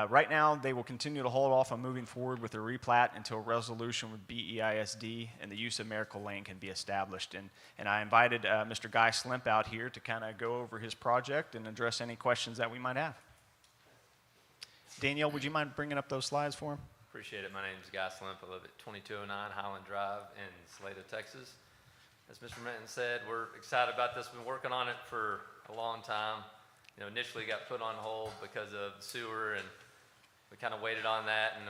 Right now, they will continue to hold off on moving forward with their replat until resolution with BEISD and the use of Miracle Lane can be established. And I invited Mr. Guy Slimp out here to kind of go over his project and address any questions that we might have. Danielle, would you mind bringing up those slides for him? Appreciate it. My name is Guy Slimp. I live at 2209 Highland Drive in Salado, Texas. As Mr. Minton said, we're excited about this. We've been working on it for a long time. You know, initially got put on hold because of sewer, and we kind of waited on that. And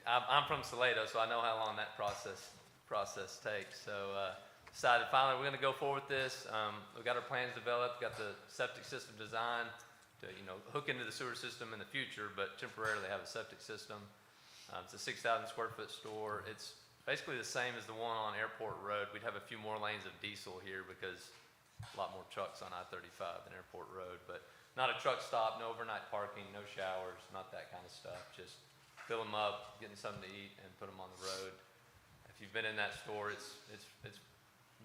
I'm from Salado, so I know how long that process takes. So decided finally we're going to go forward with this. We've got our plans developed, got the septic system designed to hook into the sewer system in the future, but temporarily have a septic system. It's a 6,000 square foot store. It's basically the same as the one on Airport Road. We'd have a few more lanes of diesel here because a lot more trucks on I-35 than Airport Road, but not a truck stop, no overnight parking, no showers, not that kind of stuff. Just fill them up, getting something to eat, and put them on the road. If you've been in that store, it's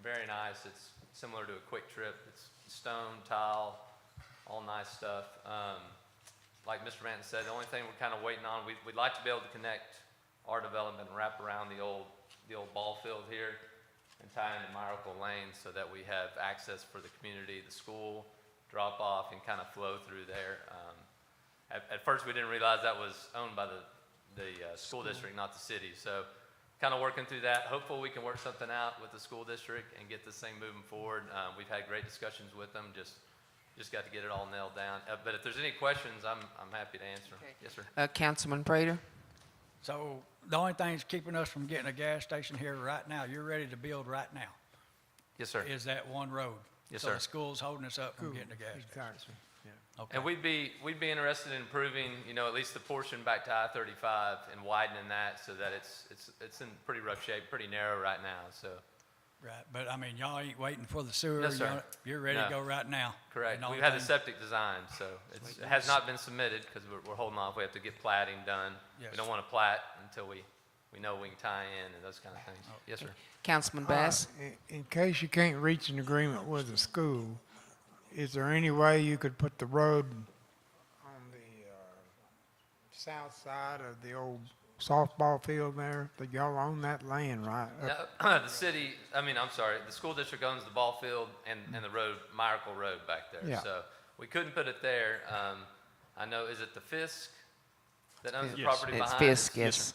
very nice. It's similar to a Quick Trip. It's stone, tile, all nice stuff. Like Mr. Manton said, the only thing we're kind of waiting on, we'd like to be able to connect our development and wrap around the old ball field here and tie into Miracle Lane so that we have access for the community, the school, drop off, and kind of flow through there. At first, we didn't realize that was owned by the school district, not the city. So kind of working through that. Hopefully, we can work something out with the school district and get this thing moving forward. We've had great discussions with them. Just got to get it all nailed down. But if there's any questions, I'm happy to answer. Okay. Yes, sir. Councilman Prater? So the only thing that's keeping us from getting a gas station here right now, you're ready to build right now, Yes, sir. is that one road. Yes, So sir. the school's holding us up from getting a gas station. Exactly. Yeah. Okay. And we'd be interested in improving, at least the portion back to I-35 and widening that so that it's in pretty rough shape, pretty narrow right now. So Right, but I mean, y'all ain't waiting for the sewer. No, sir. You're ready No. to go right now. correct. And the We've only had the thing- septic designed, so it has not been submitted because we're holding off. We have to get platting done. Yes. We don't want to plat until we know we can tie in and those kind of things. Yes, sir. Councilman Bass? In case you can't reach an agreement with the school, is there any way you could put the road on the south side of the old softball field there? That y'all own that land, right? No, the city, the school district owns the ball field and the road, Miracle Road back there. Yeah. So we couldn't put it there. I know, is it the Fisk? that owns the Yes. property It's behind. Fisk, yes.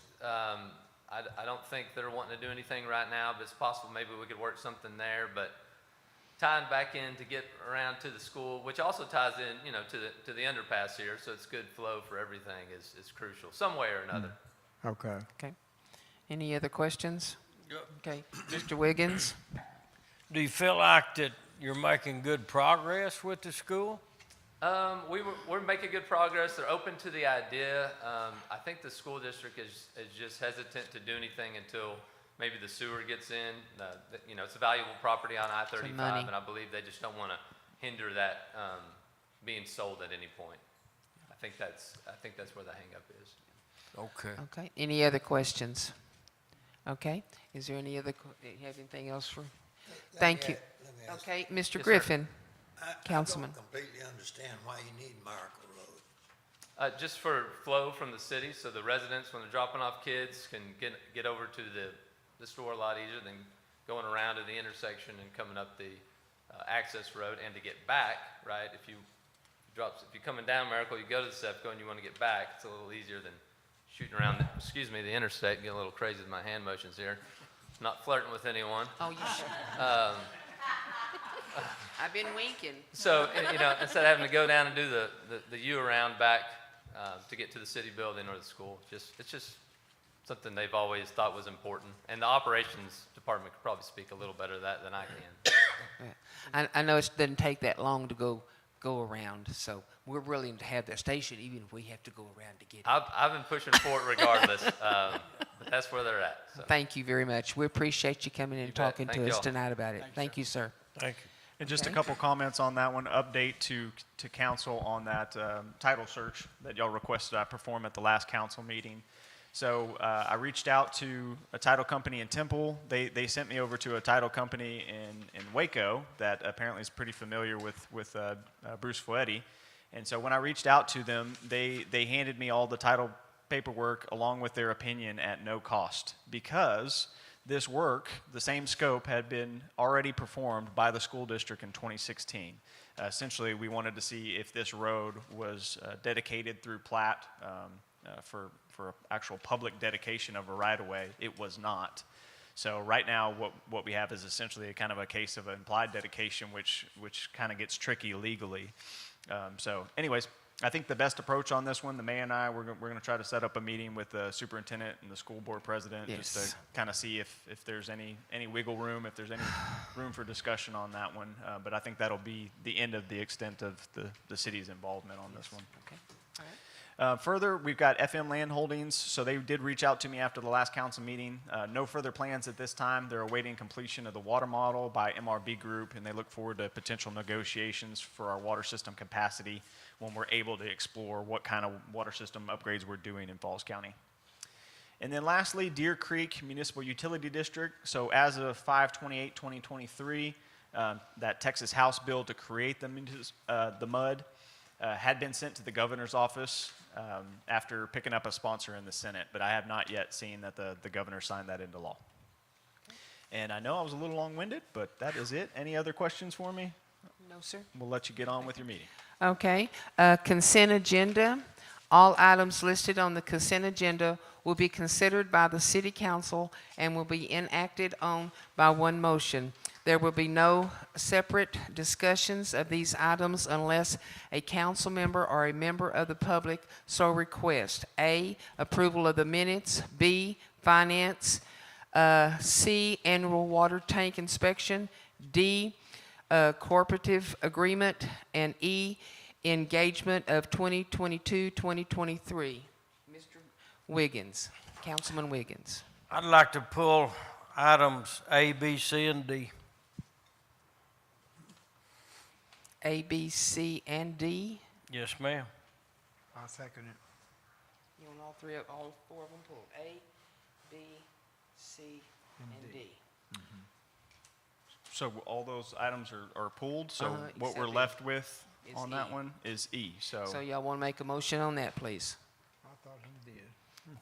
I don't think they're wanting to do anything right now, but it's possible maybe we could work something there. But tying back in to get around to the school, which also ties in, you know, to the underpass here, so it's good flow for everything is crucial, some way or another. Okay. Okay. Any other questions? Yep. Okay. Mr. Wiggins? Do you feel like that you're making good progress with the school? We're making good progress. They're open to the idea. I think the school district is just hesitant to do anything until maybe the sewer gets in. You know, it's a valuable property on money. I-35, and I believe they just don't want to hinder that being sold at any point. I think that's where the hangup is. Okay. Okay. Any other questions? Okay. Is there any other, do you have anything else for? Thank you. Let me ask Okay, Mr. Yes, sir. Griffin, I Councilman. don't completely understand why you need Miracle Road. Just for flow from the city, so the residents, when they're dropping off kids, can get over to the store a lot easier than going around to the intersection and coming up the access road, and to get back, right? If you're coming down Miracle, you go to the CEFCO and you want to get back, it's a little easier than shooting around the interstate, getting a little crazy with my hand motions here. Not flirting with anyone. Oh, you should. I've been winking. So, you know, instead of having to go down and do the U-around back to get to the city building or the school, it's just something they've always thought was important. And the operations department could probably speak a little better to that than I can. I know it doesn't take that long to go around, so we're willing to have that station even if we have to go around to get it. I've been pushing for it regardless, but that's where they're at. So. Thank you very much. We appreciate you coming in and bet. talking Thank to us y'all. tonight about it. Thank you, sir. Thank you. And just a Okay. couple comments on that one, update to council on that title search that y'all requested I perform at the last council meeting. So I reached out to a title company in Temple. They sent me over to a title company in Waco that apparently is pretty familiar with Bruceville-Eddy. And so when I reached out to them, they handed me all the title paperwork along with their opinion at no cost, because this work, the same scope, had been already performed by the school district in 2016. Essentially, we wanted to see if this road was dedicated through plat for actual public dedication of a right-of-way. It was not. So right now, what we have is essentially a kind of a case of an implied dedication, which kind of gets tricky legally. So anyways, I think the best approach on this one, the mayor and I, we're going to try to set up a meeting with the superintendent and the school board president, just Yes. to kind of see if there's any wiggle room, if there's any room for discussion on that one. But I think that'll be the end of the extent of the city's involvement on this one. Okay. All right. Further, we've got FM Land Holdings, so they did reach out to me after the last council meeting. No further plans at this time. They're awaiting completion of the water model by MRB Group, and they look forward to potential negotiations for our water system capacity when we're able to explore what kind of water system upgrades we're doing in Falls County. And then lastly, Deer Creek Municipal Utility District. So as of 5/28/2023, that Texas House bill to create the MUD had been sent to the governor's office after picking up a sponsor in the Senate, but I have not yet seen that the governor signed that into law. And I know I was a little long-winded, but that is it. Any other questions for me? No, sir. We'll let you get on with your meeting. Okay. Consent agenda. All items listed on the consent agenda will be considered by the city council and will be enacted on by one motion. There will be no separate discussions of these items unless a council member or a member of the public so requests. A, approval of the minutes. B, finance. C, annual water tank inspection. D, cooperative agreement. And E, engagement of 2022-2023. Mr. Wiggins, Councilman Wiggins. I'd like to pull items A, B, C, and D. A, B, C, and D. Yes, ma'am. I'll second it. You want all four of them pulled? A, B, C, and D. So all those items are pulled, so what we're except left with is on that E. one is E. So y'all want to make a motion on that, please? I thought he did.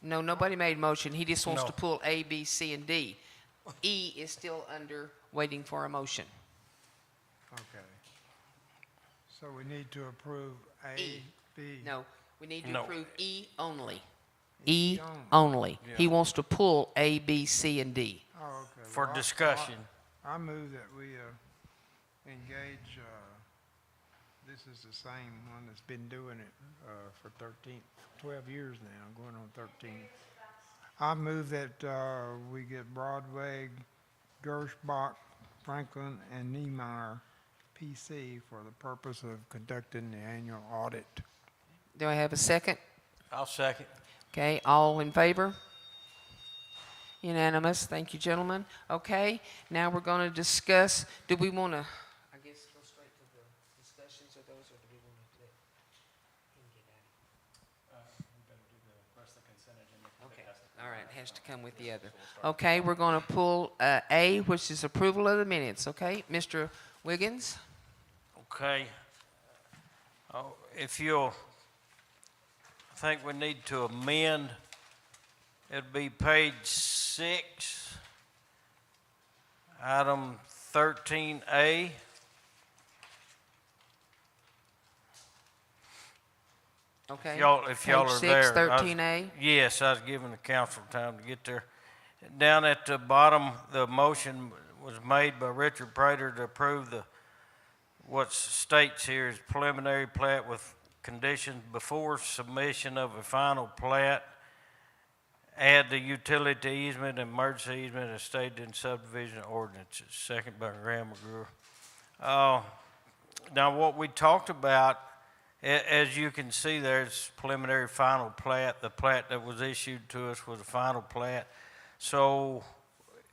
No, nobody made a motion. He just wants No. to pull A, B, C, and D. E is still under waiting for a motion. Okay. So we need to approve A, E. B. No, we need to No. approve E only. E only. He wants to pull A, B, C, and D. Oh, okay. For discussion. I move that we engage, this is the same one that's been doing it for 12 years now, going on 13. I move that we get Broadway, Gershbach, Franklin, and Niemeyer PC for the purpose of conducting the annual audit. Do I have a second? I'll second. Okay, all in favor? Unanimous. Thank you, gentlemen. Okay, now we're going to discuss, do we want to, I guess, go straight to the discussions of those, or do we want to let him get at it? We better do the rest of the consent agenda. Okay, all right, it has to come with the other. Okay, we're going to pull A, which is approval of the minutes, okay? Mr. Wiggins? Okay. Oh, if you'll, I think we need to amend, it'd be page 6, item 13A. Okay. If y'all are Page there. 6, 13A? Yes, I was giving the council time to get there. Down at the bottom, the motion was made by Richard Prater to approve what states here is preliminary plat with conditions before submission of a final plat. Add the utility easement and emergency easement as stated in subdivision ordinances. Second by Graham McGrew. Now, what we talked about, as you can see, there's preliminary final plat. The plat that was issued to us was a final plat. So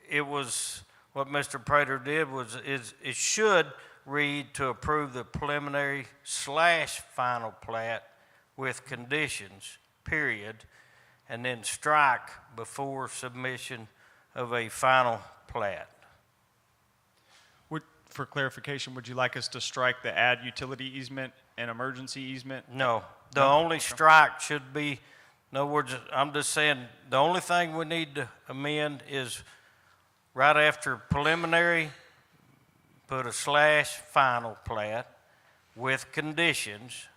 it was, what Mr. Prater did was, it should read to approve the preliminary / final plat with conditions, period, and then strike before submission of a final plat. For clarification, would you like us to strike the add utility easement and emergency easement? No, the only strike should be, in other words, I'm just saying, the only thing we need to amend is right after preliminary, put a / final plat with conditions,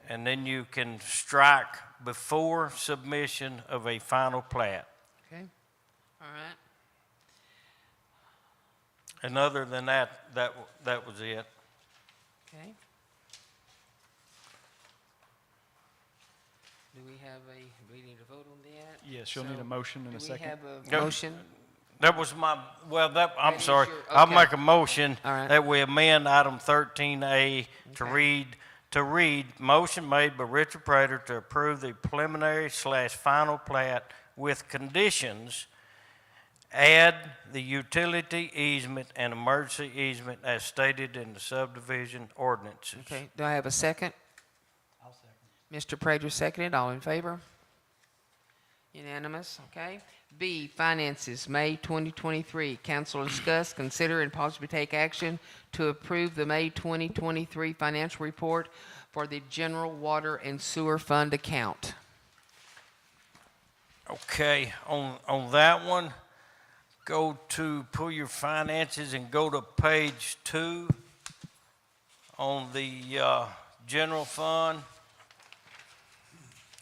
and then you can strike before submission of a final plat. Okay, all right. And other than that, that was it. Okay. Do we have we need to vote on that? Yes, you'll need a motion in a second. Do we have a motion? That was I'm That is sorry. your- I'll okay. make a motion All right. that we amend item 13A to Okay. read, motion made by Richard Prater to approve the preliminary / final plat with conditions, add the utility easement and emergency easement as stated in the subdivision ordinances. Okay, do I have a second? I'll second. Mr. Prater seconded, all in favor? Unanimous, okay. B, finances, May 2023. Council discuss, consider, and possibly take action to approve the May 2023 financial report for the general water and sewer fund account. Okay, on that one, pull your finances and go to page 2 on the general fund,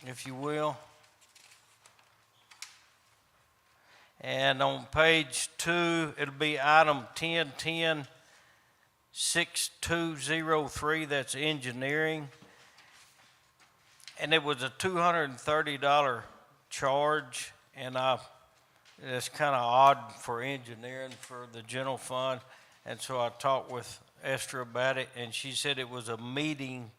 if you will. And on page 2, it'll be item 1010 6203, that's engineering. And it was a $230 charge, and it's kind of odd for engineering for the general fund. And so I talked with Esther about it, and she said it was a meeting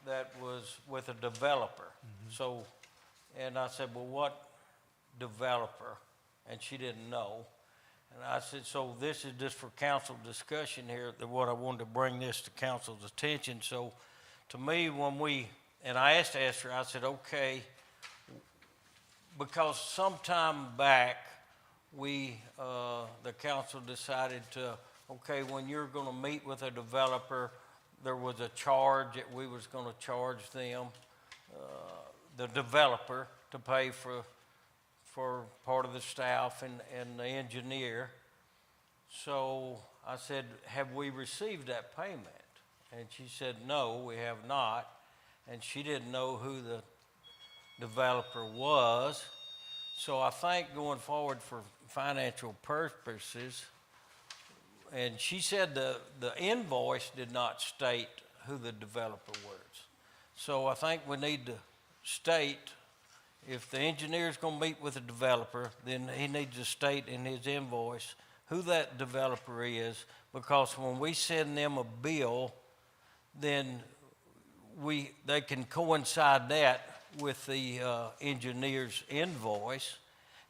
that was with a developer. So, and I said, well, what developer? And she didn't know. And I said, so this is just for council discussion here, that what I wanted to bring this to council's attention. So to me, and I asked Esther, I said, okay, because sometime back, the council decided to, okay, when you're gonna meet with a developer, there was a charge that we was gonna charge them, the developer, to pay for part of the staff and the engineer. So I said, have we received that payment? And she said, no, we have not. and she didn't know who the developer was. So I think going forward for financial purposes, and she said the invoice did not state who the developer was. So I think we need to state, if the engineer's gonna meet with the developer, then he needs to state in his invoice who that developer is, because when we send them a bill, then they can coincide that with the engineer's invoice.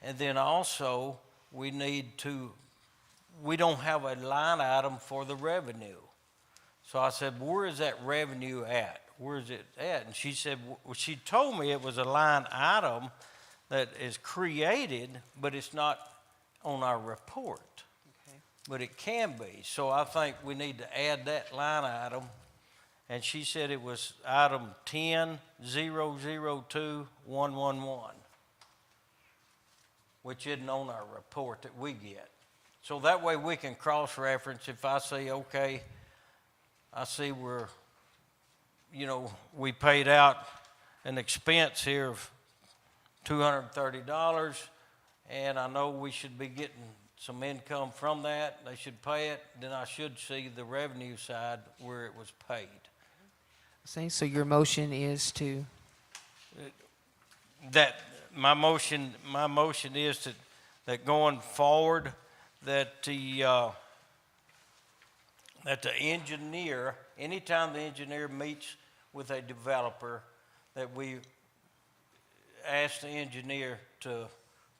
And then also, we don't have a line item for the revenue. So I said, where is that revenue at? Where is it at? And she said, well, she told me it was a line item that is created, but it's not on our report. Okay. But it can be. So I think we need to add that line item. And she said it was item 10-002-111, which isn't on our report that we get. So that way we can cross-reference. If I say, okay, I see we paid out an expense here of $230, and I know we should be getting some income from that, they should pay it, then I should see the revenue side where it was paid. See, so your motion is to, That, my motion is that going forward, that the engineer, anytime the engineer meets with a developer, that we ask the engineer to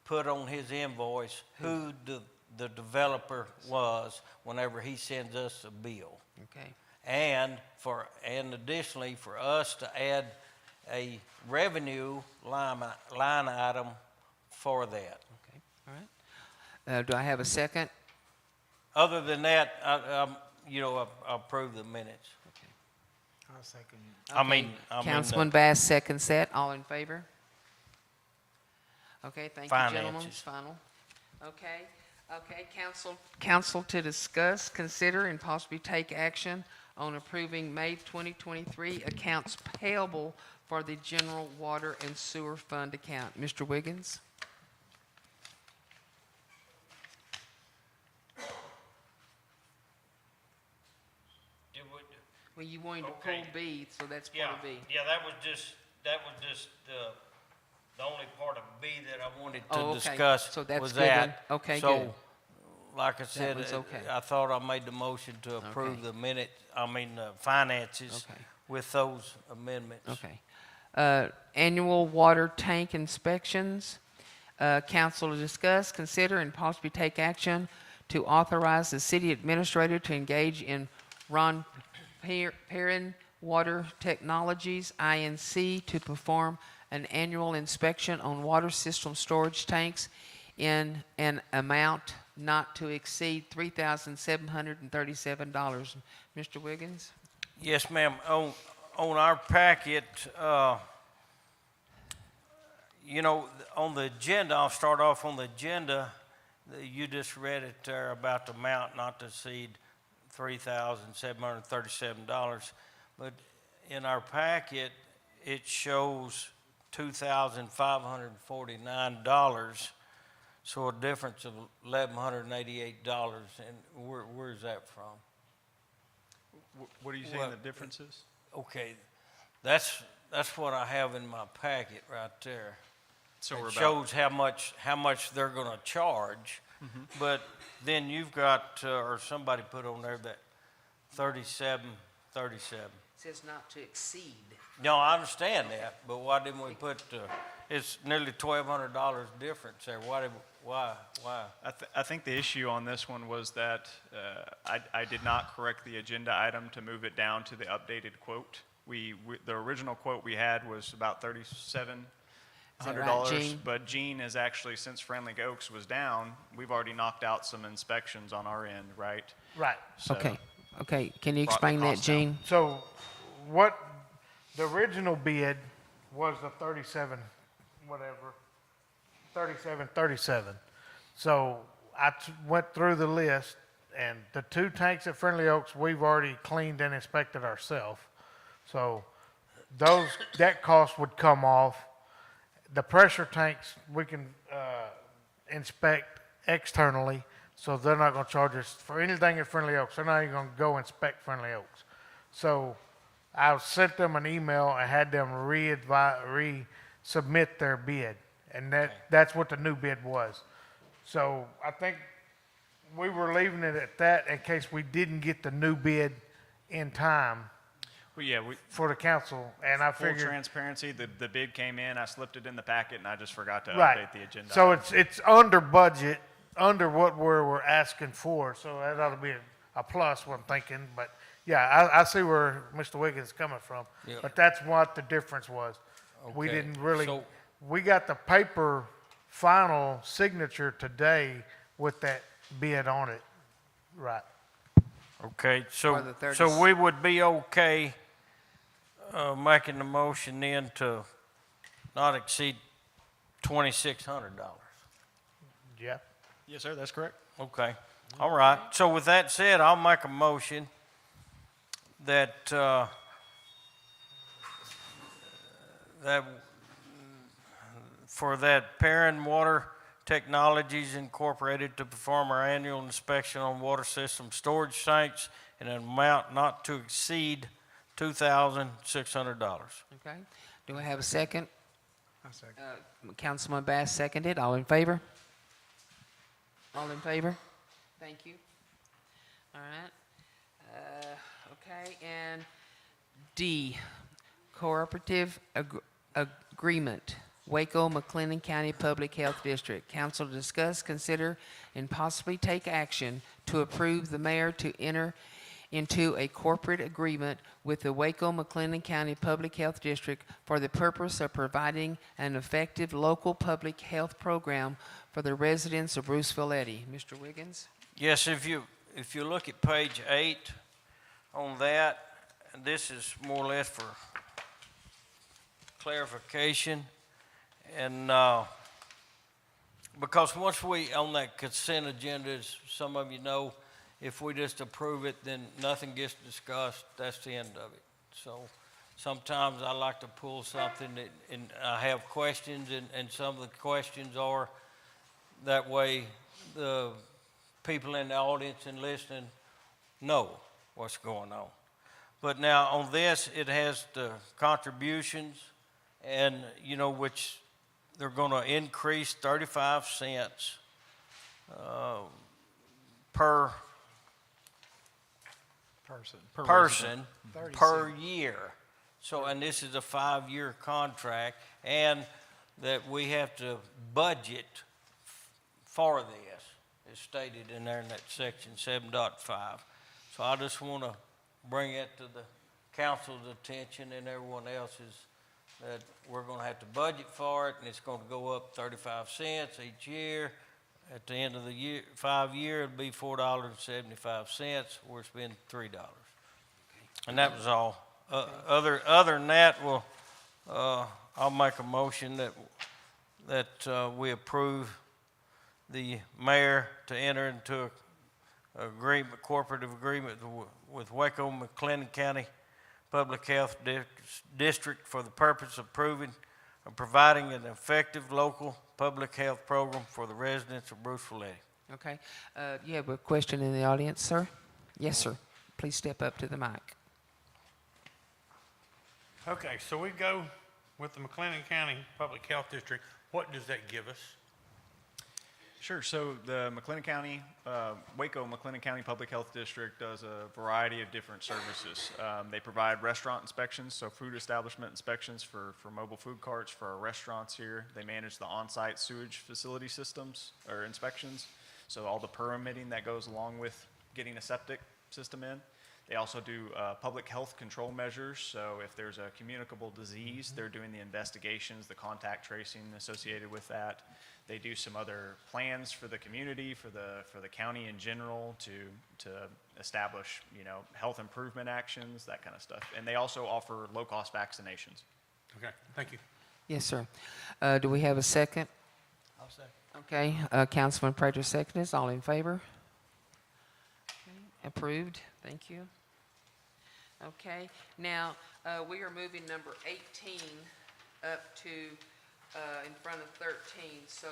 put on his invoice who the developer was whenever he sends us a bill. okay, And additionally, for us to add a revenue line item for that. okay, all right. Do I have a second? Other than that, I'll approve the minutes. I'll second it. Councilman Bass seconds that. All in favor? Okay, thank you, gentlemen. Finances. Final. Okay, council to discuss, consider, and possibly take action on approving May 2023 accounts payable for the general water and sewer fund account. Mr. Wiggins? Well, you wanted to pull Okay. B, so that's part of B. Yeah, that was just the only part of B that I wanted Oh, to okay. discuss So that's was good then. that. Okay, So, good. like I said, was okay. I thought I made the motion to approve Okay. the finances Okay. with those amendments. Okay. Annual water tank inspections. Council to discuss, consider, and possibly take action to authorize the city administrator to engage in Ron Perrin Water Technologies, INC, to perform an annual inspection on water system storage tanks in an amount not to exceed $3,737. Mr. Wiggins? Yes, ma'am. On our packet, on the agenda, I'll start off on the agenda. You just read it there about the amount not to exceed $3,737. But in our packet, it shows $2,549. So a difference of $1,188. And where's that from? What are you saying the difference is? Okay, that's what I have in my packet right there. So It we're shows how much they're gonna charge, but then you've got, or somebody put on there that 37. Says not to exceed. No, I understand that, but why didn't we put, it's nearly $1,200 difference there. Why? I think the issue on this one was that I did not correct the agenda item to move it down to the updated quote. The original quote we had was about $3,700, Gene? but Gene is actually, since Friendly Oaks was down, we've already knocked out some inspections on our end, right? Right. So Okay, can you brought the explain that, cost down. Gene? So what the original bid was the 3737. So I went through the list, and the two tanks at Friendly Oaks, we've already cleaned and inspected ourselves. So that cost would come off. The pressure tanks, we can, inspect externally, so they're not gonna charge us for anything at Friendly Oaks. They're not even gonna go inspect Friendly Oaks. So I sent them an email and had them resubmit their bid, and that's what the new bid was. So I think we were leaving it at that in case we didn't get the new bid in time Well, yeah, for the council, and I full figured. transparency, the bid came in, I slipped it in the packet, and I just forgot to Right. update the agenda. So item. it's under budget, under what we're asking for, so that ought to be a plus, what I'm thinking, but yeah, I see where Mr. Wiggins is coming from. Yeah. But that's what the difference was. We Okay, didn't really, so- we got the paper final signature today with that bid on it, right? Okay, For the 30 so we would be okay, making the motion then to not exceed $2,600. Yeah. Yes, sir, that's correct. Okay, all right. So with that said, I'll make a motion that, that, for that Perrin Water Technologies Incorporated to perform our annual inspection on water system storage tanks in an amount not to exceed $2,600. Okay. Do I have a second? I second. Councilman Bass seconded. All in favor? All in favor? Thank you. All right. Okay, and D, cooperative agreement, Waco McLennan County Public Health District. Council to discuss, consider, and possibly take action to approve the mayor to enter into a corporate agreement with the Waco McLennan County Public Health District for the purpose of providing an effective local public health program for the residents of Bruceville-Eddy. Mr. Wiggins? Yes, if you look at page 8 on that, and this is more or less for clarification, and because once we, on that consent agenda, as some of you know, if we just approve it, then nothing gets discussed, that's the end of it. So sometimes I like to pull something that, and I have questions, and some of the questions are, that way the people in the audience and listening know what's going on. But now on this, it has the contributions, and which they're going to increase 35 cents per person per year. So, and this is a 5-year contract, and that we have to budget for this, is stated in there in that section 7.5. So I just want to bring it to the council's attention and everyone else's, that we're going to have to budget for it, and it's going to go up 35 cents each year. At the end of the year, 5 year, it'll be $4.75, where it's been $3. And that was all. Other than that, I'll make a motion that we approve the mayor to enter into a cooperative agreement with Waco McLennan County Public Health District for the purpose of providing an effective local public health program for the residents of Bruceville-Eddy. Okay. You have a question in the audience, sir? Yes, sir. Please step up to the mic. Okay, so we go with the McLennan County Public Health District. What does that give us? Sure. So the Waco McLennan County Public Health District does a variety of different services. They provide restaurant inspections, so food establishment inspections for mobile food carts for our restaurants here. They manage the on-site sewage facility systems or inspections, so all the permitting that goes along with getting a septic system in. They also do public health control measures, so if there's a communicable disease, they're doing the investigations, the contact tracing associated with that. They do some other plans for the community, for the county in general, to establish health improvement actions, that kind of stuff. And they also offer low-cost vaccinations. Okay, thank you. Yes, sir. Do we have a second? I'll second. Okay. Councilman Prater seconds. All in favor? Okay. Approved. Thank you. Okay, now, we are moving number 18 up to, in front of 13. So,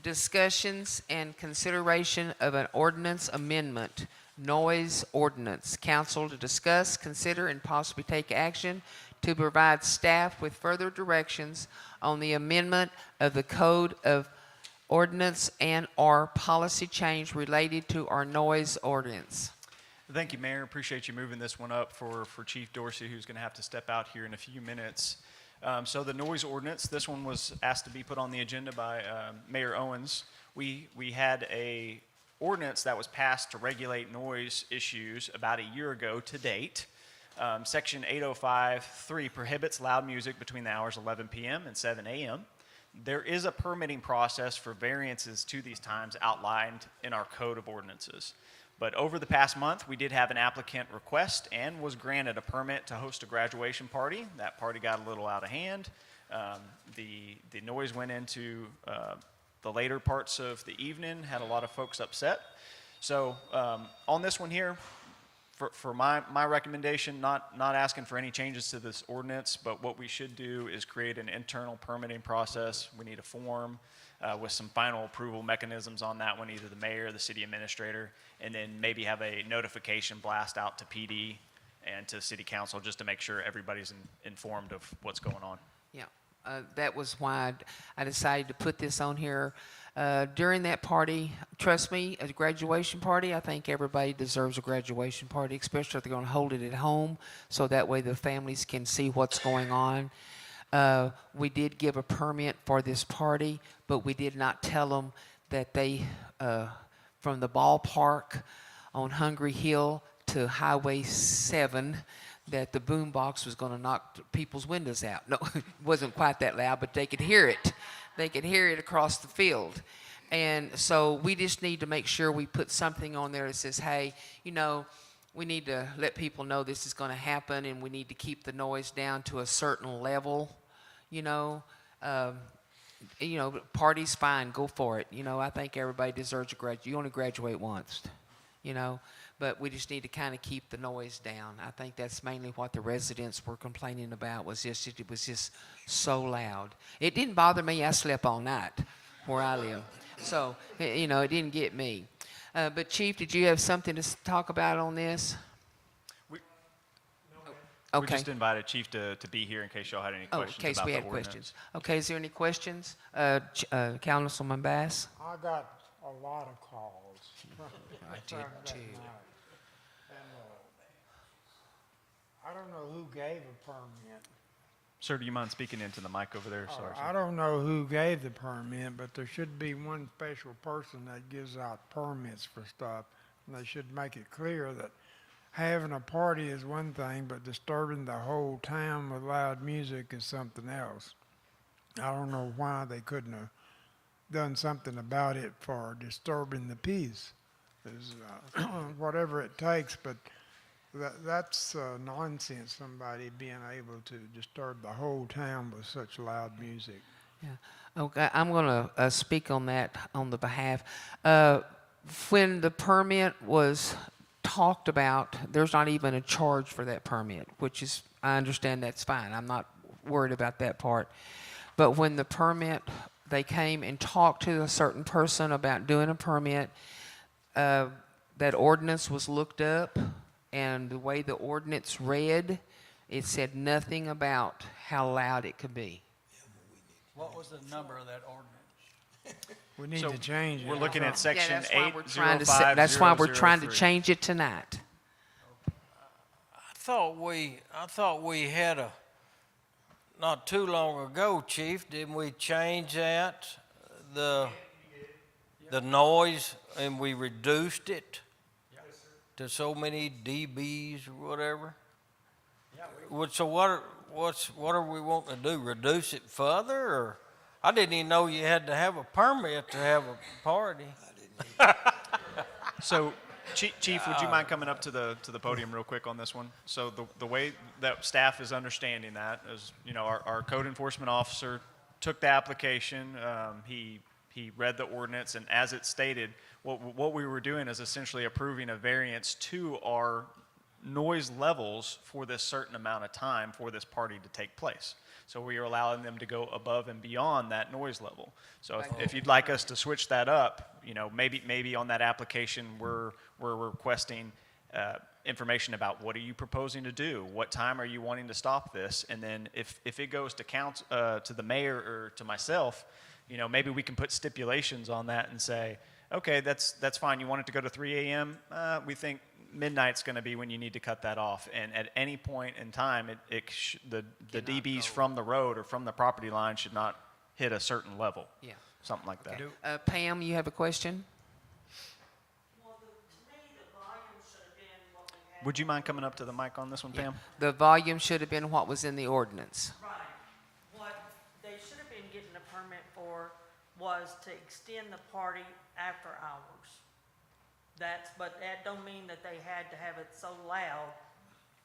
discussions and consideration of an ordinance amendment, noise ordinance. Council to discuss, consider, and possibly take action to provide staff with further directions on the amendment of the code of ordinance and/or policy change related to our noise ordinance. Thank you, Mayor. Appreciate you moving this one up for Chief Dorsey, who's going to have to step out here in a few minutes. So the noise ordinance, this one was asked to be put on the agenda by Mayor Owens. We had a ordinance that was passed to regulate noise issues about a year ago to date. Section 805.3 prohibits loud music between the hours 11 p.m. and 7 a.m. There is a permitting process for variances to these times outlined in our code of ordinances. But over the past month, we did have an applicant request and was granted a permit to host a graduation party. That party got a little out of hand. The noise went into the later parts of the evening, had a lot of folks upset. So on this one here, for my recommendation, not asking for any changes to this ordinance, but what we should do is create an internal permitting process. We need a form with some final approval mechanisms on that one, either the mayor or the city administrator, and then maybe have a notification blast out to PD and to city council just to make sure everybody's informed of what's going on. Yeah, that was why I decided to put this on here. During that party, trust me, a graduation party, I think everybody deserves a graduation party, especially if they're going to hold it at home, so that way the families can see what's going on. We did give a permit for this party, but we did not tell them that they, from the ballpark on Hungry Hill to Highway 7, that the boom box was going to knock people's windows out. No, it wasn't quite that loud, but they could hear it. They could hear it across the field. And so we just need to make sure we put something on there that says, hey, you know, we need to let people know this is going to happen, and we need to keep the noise down to a certain level, you know. Party's fine, go for it. You know, I think everybody deserves a graduate. You only graduate once, you know. But we just need to kind of keep the noise down. I think that's mainly what the residents were complaining about, was just it was just so loud. It didn't bother me. I slept all night where I live. So, you know, it didn't get me. But Chief, did you have something to talk about on this? We Okay. just invited Chief to be here in case y'all had any questions in case about we the had ordinance. questions. Okay, is there any questions? Councilman Bass? I got a lot of calls. I did too. I don't know who gave a permit. Sir, do you mind speaking into the mic over there? Sorry, sir. I don't know who gave the permit, but there should be one special person that gives out permits for stuff. And they should make it clear that having a party is one thing, but disturbing the whole town with loud music is something else. I don't know why they couldn't have done something about it for disturbing the peace. Whatever it takes, but that's nonsense, somebody being able to disturb the whole town with such loud music. Yeah. Okay, I'm going to speak on that on the behalf. When the permit was talked about, there's not even a charge for that permit, which is, I understand that's fine. I'm not worried about that part. But when the permit, they came and talked to a certain person about doing a permit, that ordinance was looked up, and the way the ordinance read, it said nothing about how loud it could be. What was the number of that ordinance? We need to change it. We're looking at section that's why we're trying to 805. that's why we're trying to change it tonight. I thought we had not too long ago, Chief, didn't we change that? The noise, and we reduced it to so many dBs or whatever? So what are we wanting to do, reduce it further, or? I didn't even know you had to have a permit to have a party. So, Chief, would you mind coming up to the podium real quick on this one? So the way that staff is understanding that is, you know, our code enforcement officer took the application, he read the ordinance, and as it stated, what we were doing is essentially approving a variance to our noise levels for this certain amount of time for this party to take place. So we are allowing them to go above and beyond that noise level. So if you'd like us to switch that up, you know, maybe on that application we're requesting information about what are you proposing to do, what time are you wanting to stop this, and then if it goes to to the mayor or to myself, you know, maybe we can put stipulations on that and say, okay, that's fine. You want it to go to 3 a.m. We think midnight's going to be when you need to cut that off. And at any point in time, the dBs from the road or from the property line should not hit a certain level. Yeah. Something like that. Okay. Pam, you have a question? Would you mind coming up to the mic on this one, Pam? The volume should have been what was in the ordinance. Right. What they should have been getting a permit for was to extend the party after hours. But that don't mean that they had to have it so loud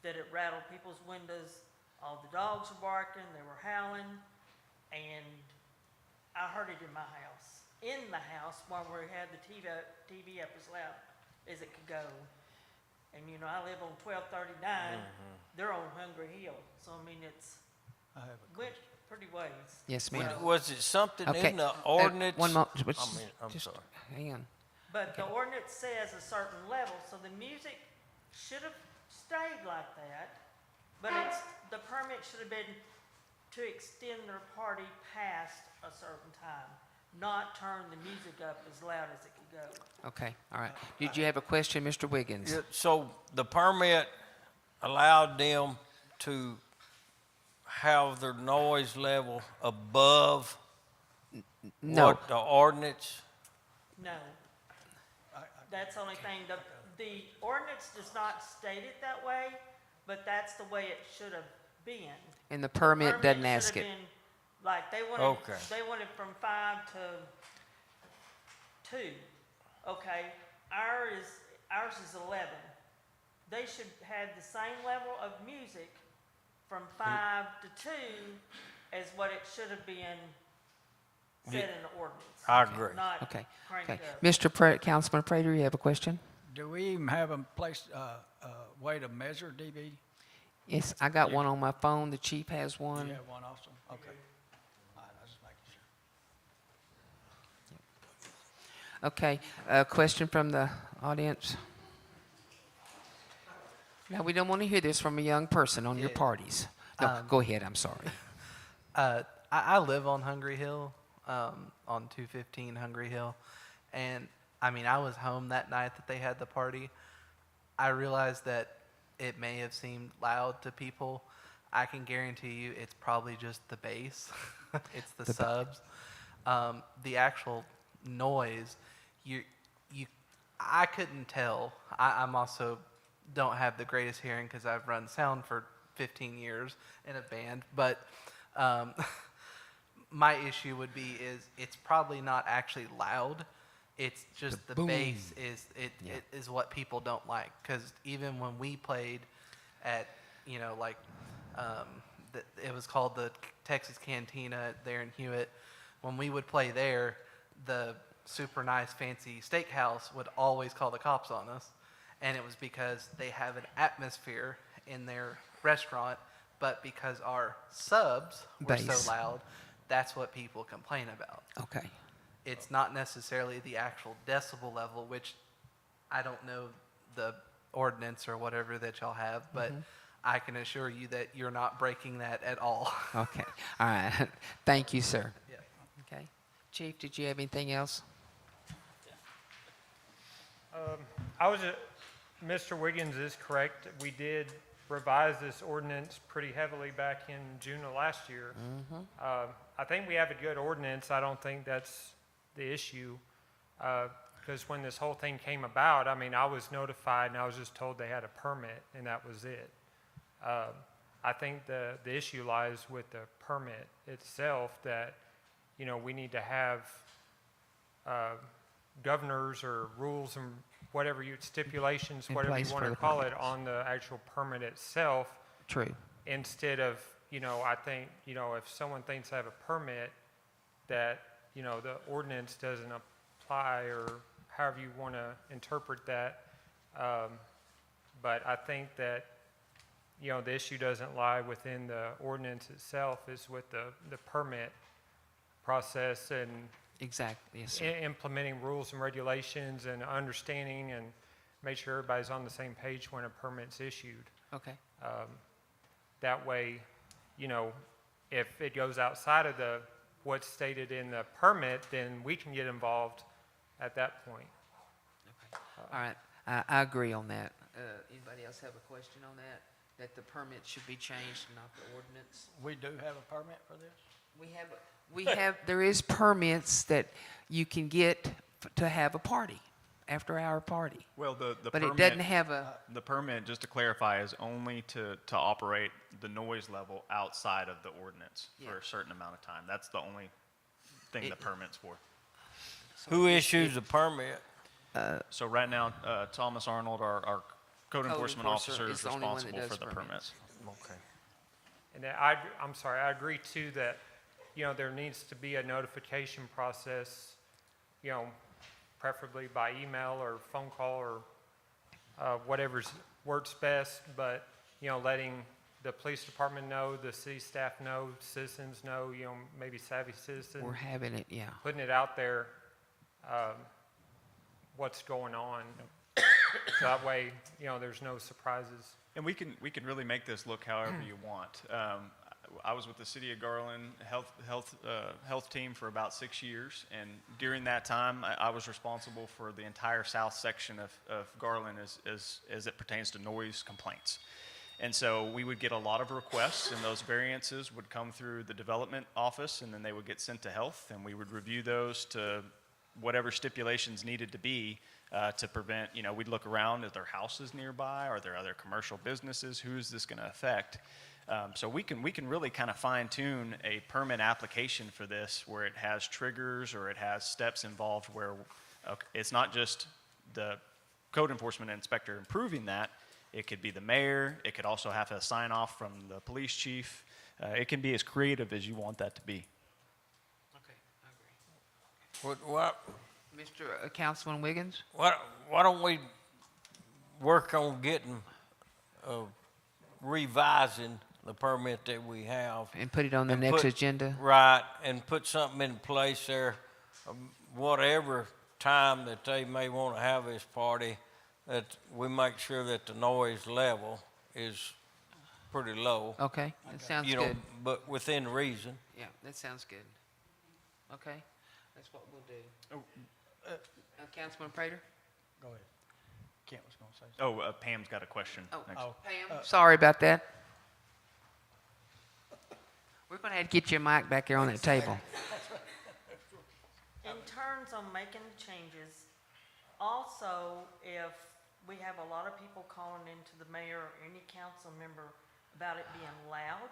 that it rattled people's windows. All the dogs were barking, they were howling, and I heard it in my house. In the house, while we had the TV up as loud as it could go. And you know, I live on 1239, they're on Hungry Hill, so I mean, went pretty ways. Yes, ma'am. Was it something Okay. in the ordinance? One moment. I'm Just sorry. hang on. But the ordinance says a certain level, so the music should have stayed like that, but the permit should have been to extend their party past a certain time, not turn the music up as loud as it could go. Okay, all right. Did you have a question, Mr. Wiggins? Yeah, so the permit allowed them to have their noise level above No. what the ordinance? No. That's the only thing. The ordinance does not state it that way, but that's the way it should have been. And the permit doesn't should ask have it. been, like, they wanted from 5 to 2. Okay, ours is 11. They should have the same level of music from 5 to 2 as what it should have been said in the ordinance. I agree. Not Okay, cranked okay. up. Mr. Councilman Prater, you have a question? Do we even have a place, a way to measure dB? Yes, I got one on my phone. The chief has one. You have one also? Okay. All right, I was just making sure. Okay, a question from the audience? Now, we don't want to hear this from a young person on your parties. No, go ahead, I'm sorry. I live on Hungry Hill, on 215 Hungry Hill, and I mean, I was home that night that they had the party. I realized that it may have seemed loud to people. I can guarantee you it's probably just the bass. It's the subs. The actual noise, I couldn't tell. I'm also don't have the greatest hearing because I've run sound for 15 years in a band, but my issue would be it's probably not actually loud. It's just the bass is what people don't like. Because even when we played at, you know, like, it was called the Texas Cantina there in Hewitt. When we would play there, the super nice fancy steakhouse would always call the cops on us. And it was because they have an atmosphere in their restaurant, but because our subs were Bass. so loud, that's what people complain about. Okay. It's not necessarily the actual decibel level, which I don't know the ordinance or whatever that y'all have, but I can assure you that you're not breaking that at all. Okay, all right. Thank you, sir. Yeah. Okay. Chief, did you have anything else? Mr. Wiggins is correct. We did revise this ordinance pretty heavily back in June of last year. I think we have a good ordinance. I don't think that's the issue. Because when this whole thing came about, I mean, I was notified and I was just told they had a permit and that was it. I think the issue lies with the permit itself that, you know, we need to have governors or rules and whatever stipulations, In whatever you place want for to the call it, permits. on the actual permit itself. True. Instead of, you know, I think, you know, if someone thinks they have a permit that, you know, the ordinance doesn't apply or however you want to interpret that, But I think that, you know, the issue doesn't lie within the ordinance itself, it's with the permit process and Exactly, yes, sir. implementing rules and regulations and understanding and make sure everybody's on the same page when a permit's issued. Okay, That way, you know, if it goes outside of what's stated in the permit, then we can get involved at that point. all right, I agree on that. Anybody else have a question on that? That the permit should be changed, not the ordinance? We do have a permit for this? There is permits that you can get to have a party, after-hour party. Well, the But permit, it doesn't have the permit, just to clarify, is only to operate the noise level outside of the ordinance for Yeah. a certain amount of time. That's the only thing the permit's for. Who issues the permit? So right now, Thomas Arnold, our code enforcement enforcer officer, is is the only one that responsible does for the permits. permits. Okay. And I'm sorry, I agree too that, you know, there needs to be a notification process, you know, preferably by email or phone call or whatever's works best, but, you know, letting the police department know, the city staff know, citizens know, you know, maybe savvy citizens. We're having it, yeah. Putting it out there, what's going on. So that way, you know, there's no surprises. And we can really make this look however you want. I was with the City of Garland health team for about 6 years, and during that time, I was responsible for the entire south section of Garland as it pertains to noise complaints. And so we would get a lot of requests, and those variances would come through the development office, and then they would get sent to health, and we would review those to whatever stipulations needed to be to prevent, you know, we'd look around, are there houses nearby? Are there other commercial businesses? Who is this going to affect? So we can really kind of fine tune a permit application for this where it has triggers or it has steps involved where it's not just the code enforcement inspector approving that. It could be the mayor. It could also have a sign off from the police chief. It can be as creative as you want that to be. Okay, I agree. What, Mr. Councilman Wiggins? why don't we work on getting, revising the permit that we have? And put it on the and next put- agenda? Right, and put something in place there, whatever time that they may want to have this party, that we make sure that the noise level is pretty low. Okay, that sounds You know, good. but within reason. Yeah, that sounds good. Okay, that's what we'll do. Councilman Prater? Go ahead. Kent was going to say something. Oh, Pam's got a question. next. Pam, sorry about that. We're going to have to get your mic back there on that table. In terms of making changes, also, if we have a lot of people calling into the mayor or any council member about it being loud,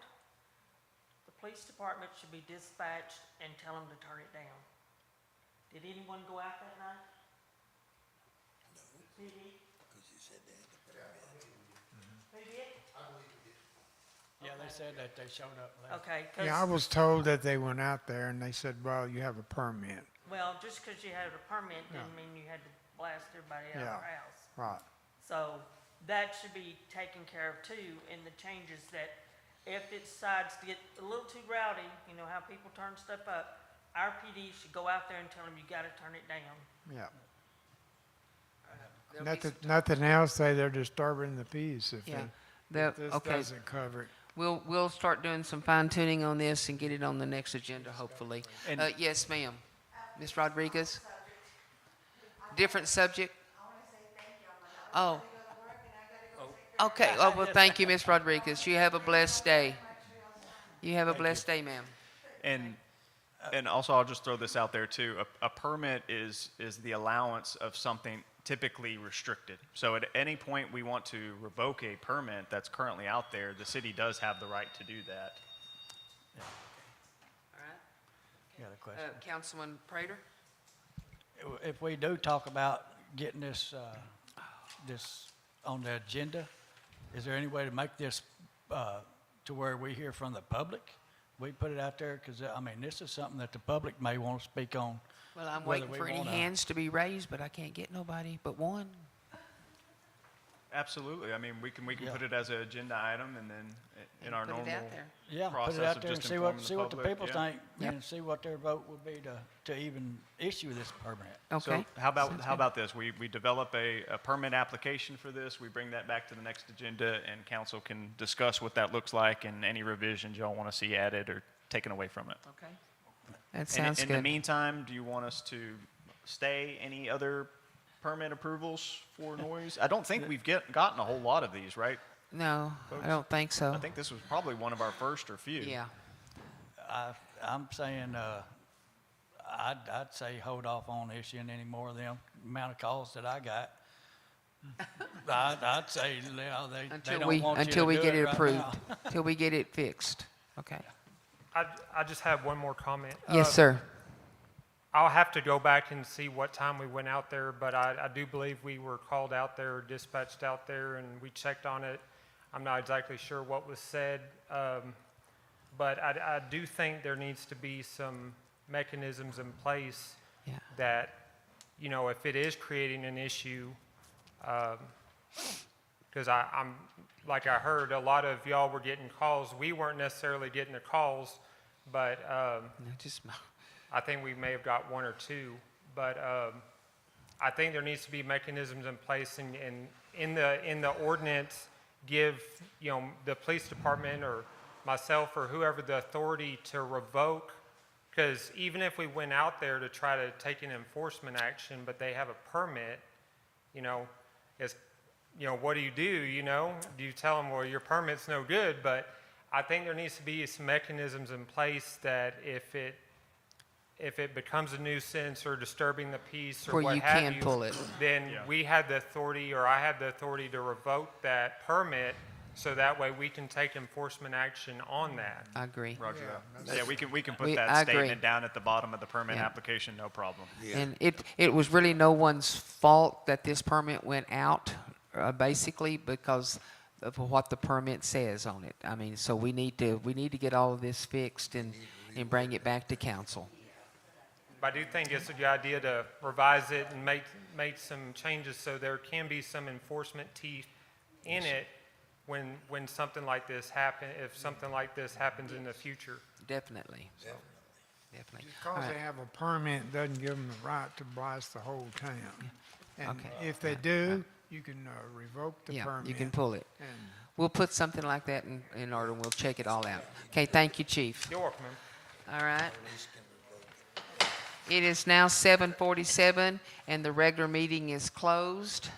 the police department should be dispatched and tell them to turn it down. Did anyone go out that night? No. Did he? Because you said they had the permit. Who did? Yeah, they said that they showed up late. Okay, Yeah, I was told that they went out there and they said, well, you have a permit. well, just because you had a permit didn't mean you had to blast everybody out of Yeah. their house. Right. So that should be taken care of too in the changes that if it decides to get a little too rowdy, you know how people turn stuff up, our PD should go out there and tell them you gotta turn it down. Yeah. There'll be Nothing else, say they're disturbing the peace if Yeah. if this Okay. doesn't cover it. We'll start doing some fine tuning on this and get it on the next agenda, hopefully. And- Yes, ma'am. Ms. Rodriguez? Different subject? Oh. Okay, oh, well, thank you, Ms. Rodriguez. You have a blessed day. You have a blessed day, ma'am. And also, I'll just throw this out there too. A permit is the allowance of something typically restricted. So at any point we want to revoke a permit that's currently out there, the city does have the right to do that. All right. You got a question? Councilman Prater? If we do talk about getting this, this on the agenda, is there any way to make this to where we hear from the public? We put it out there because, I mean, this is something that the public may want to speak on. Well, I'm whether waiting we for any wanna- hands to be raised, but I can't get nobody but one. Absolutely. I mean, we can Yeah. put it as an agenda item and then in our Put it normal out there. Yeah, put process it out of there and just see informing what, the the public, people yeah. think, Yep. and see what their vote would be to even issue this permit. Okay. So how Sounds good. about this? We develop a permit application for this. We bring that back to the next agenda, and council can discuss what that looks like and any revisions y'all want to see added or taken away from it. Okay. That And sounds in good. the meantime, do you want us to stay any other permit approvals for noise? I don't think we've gotten a whole lot of these, right? No, folks? I don't think so. I think this was probably one of our first or few. Yeah. I'm saying, I'd say hold off on issuing any more of them, amount of calls that I got. I'd say, you know, they don't want you to Until we do get it right approved, now. till we get it fixed. Okay. I just have one more comment. Yes, sir. I'll have to go back and see what time we went out there, but I do believe we were called out there, dispatched out there, and we checked on it. I'm not exactly sure what was said, but I do think there needs to be some mechanisms in place Yeah. that, you know, if it is creating an issue, because I'm, like I heard, a lot of y'all were getting calls. We weren't necessarily getting the calls, but I think we may have got one or two, but I think there needs to be mechanisms in place, and in the ordinance, give, you know, the police department or myself or whoever the authority to revoke, because even if we went out there to try to take an enforcement action, but they have a permit, you know, it's, you know, what do? You know, do you tell them, well, your permit's no good? But I think there needs to be some mechanisms in place that if it becomes a nuisance or disturbing the peace or Where what you have can you, pull it. then we have the authority, or I have the authority to revoke that permit, so that way we can take enforcement action on that. I agree. Roger that. Yeah, we can put I that agree. statement down at the bottom of the permit Yeah. application, no problem. And it was really no one's fault that this permit went out, basically, because of what the permit says on it. I mean, so we need to get all of this fixed and bring it back to council. But I do think it's a good idea to revise it and make some changes so there can be some enforcement teeth in it when something like this if something like this happens in the future. Definitely. Definitely. Just All because right. they have a permit doesn't give them the right to blast the whole town. And Okay. if they do, you can revoke the Yeah, permit. you can pull it. And We'll put something like that in order, and we'll check it all out. Okay, thank you, Chief. You're welcome, ma'am. All right. It is now 7:47, and the regular meeting is closed.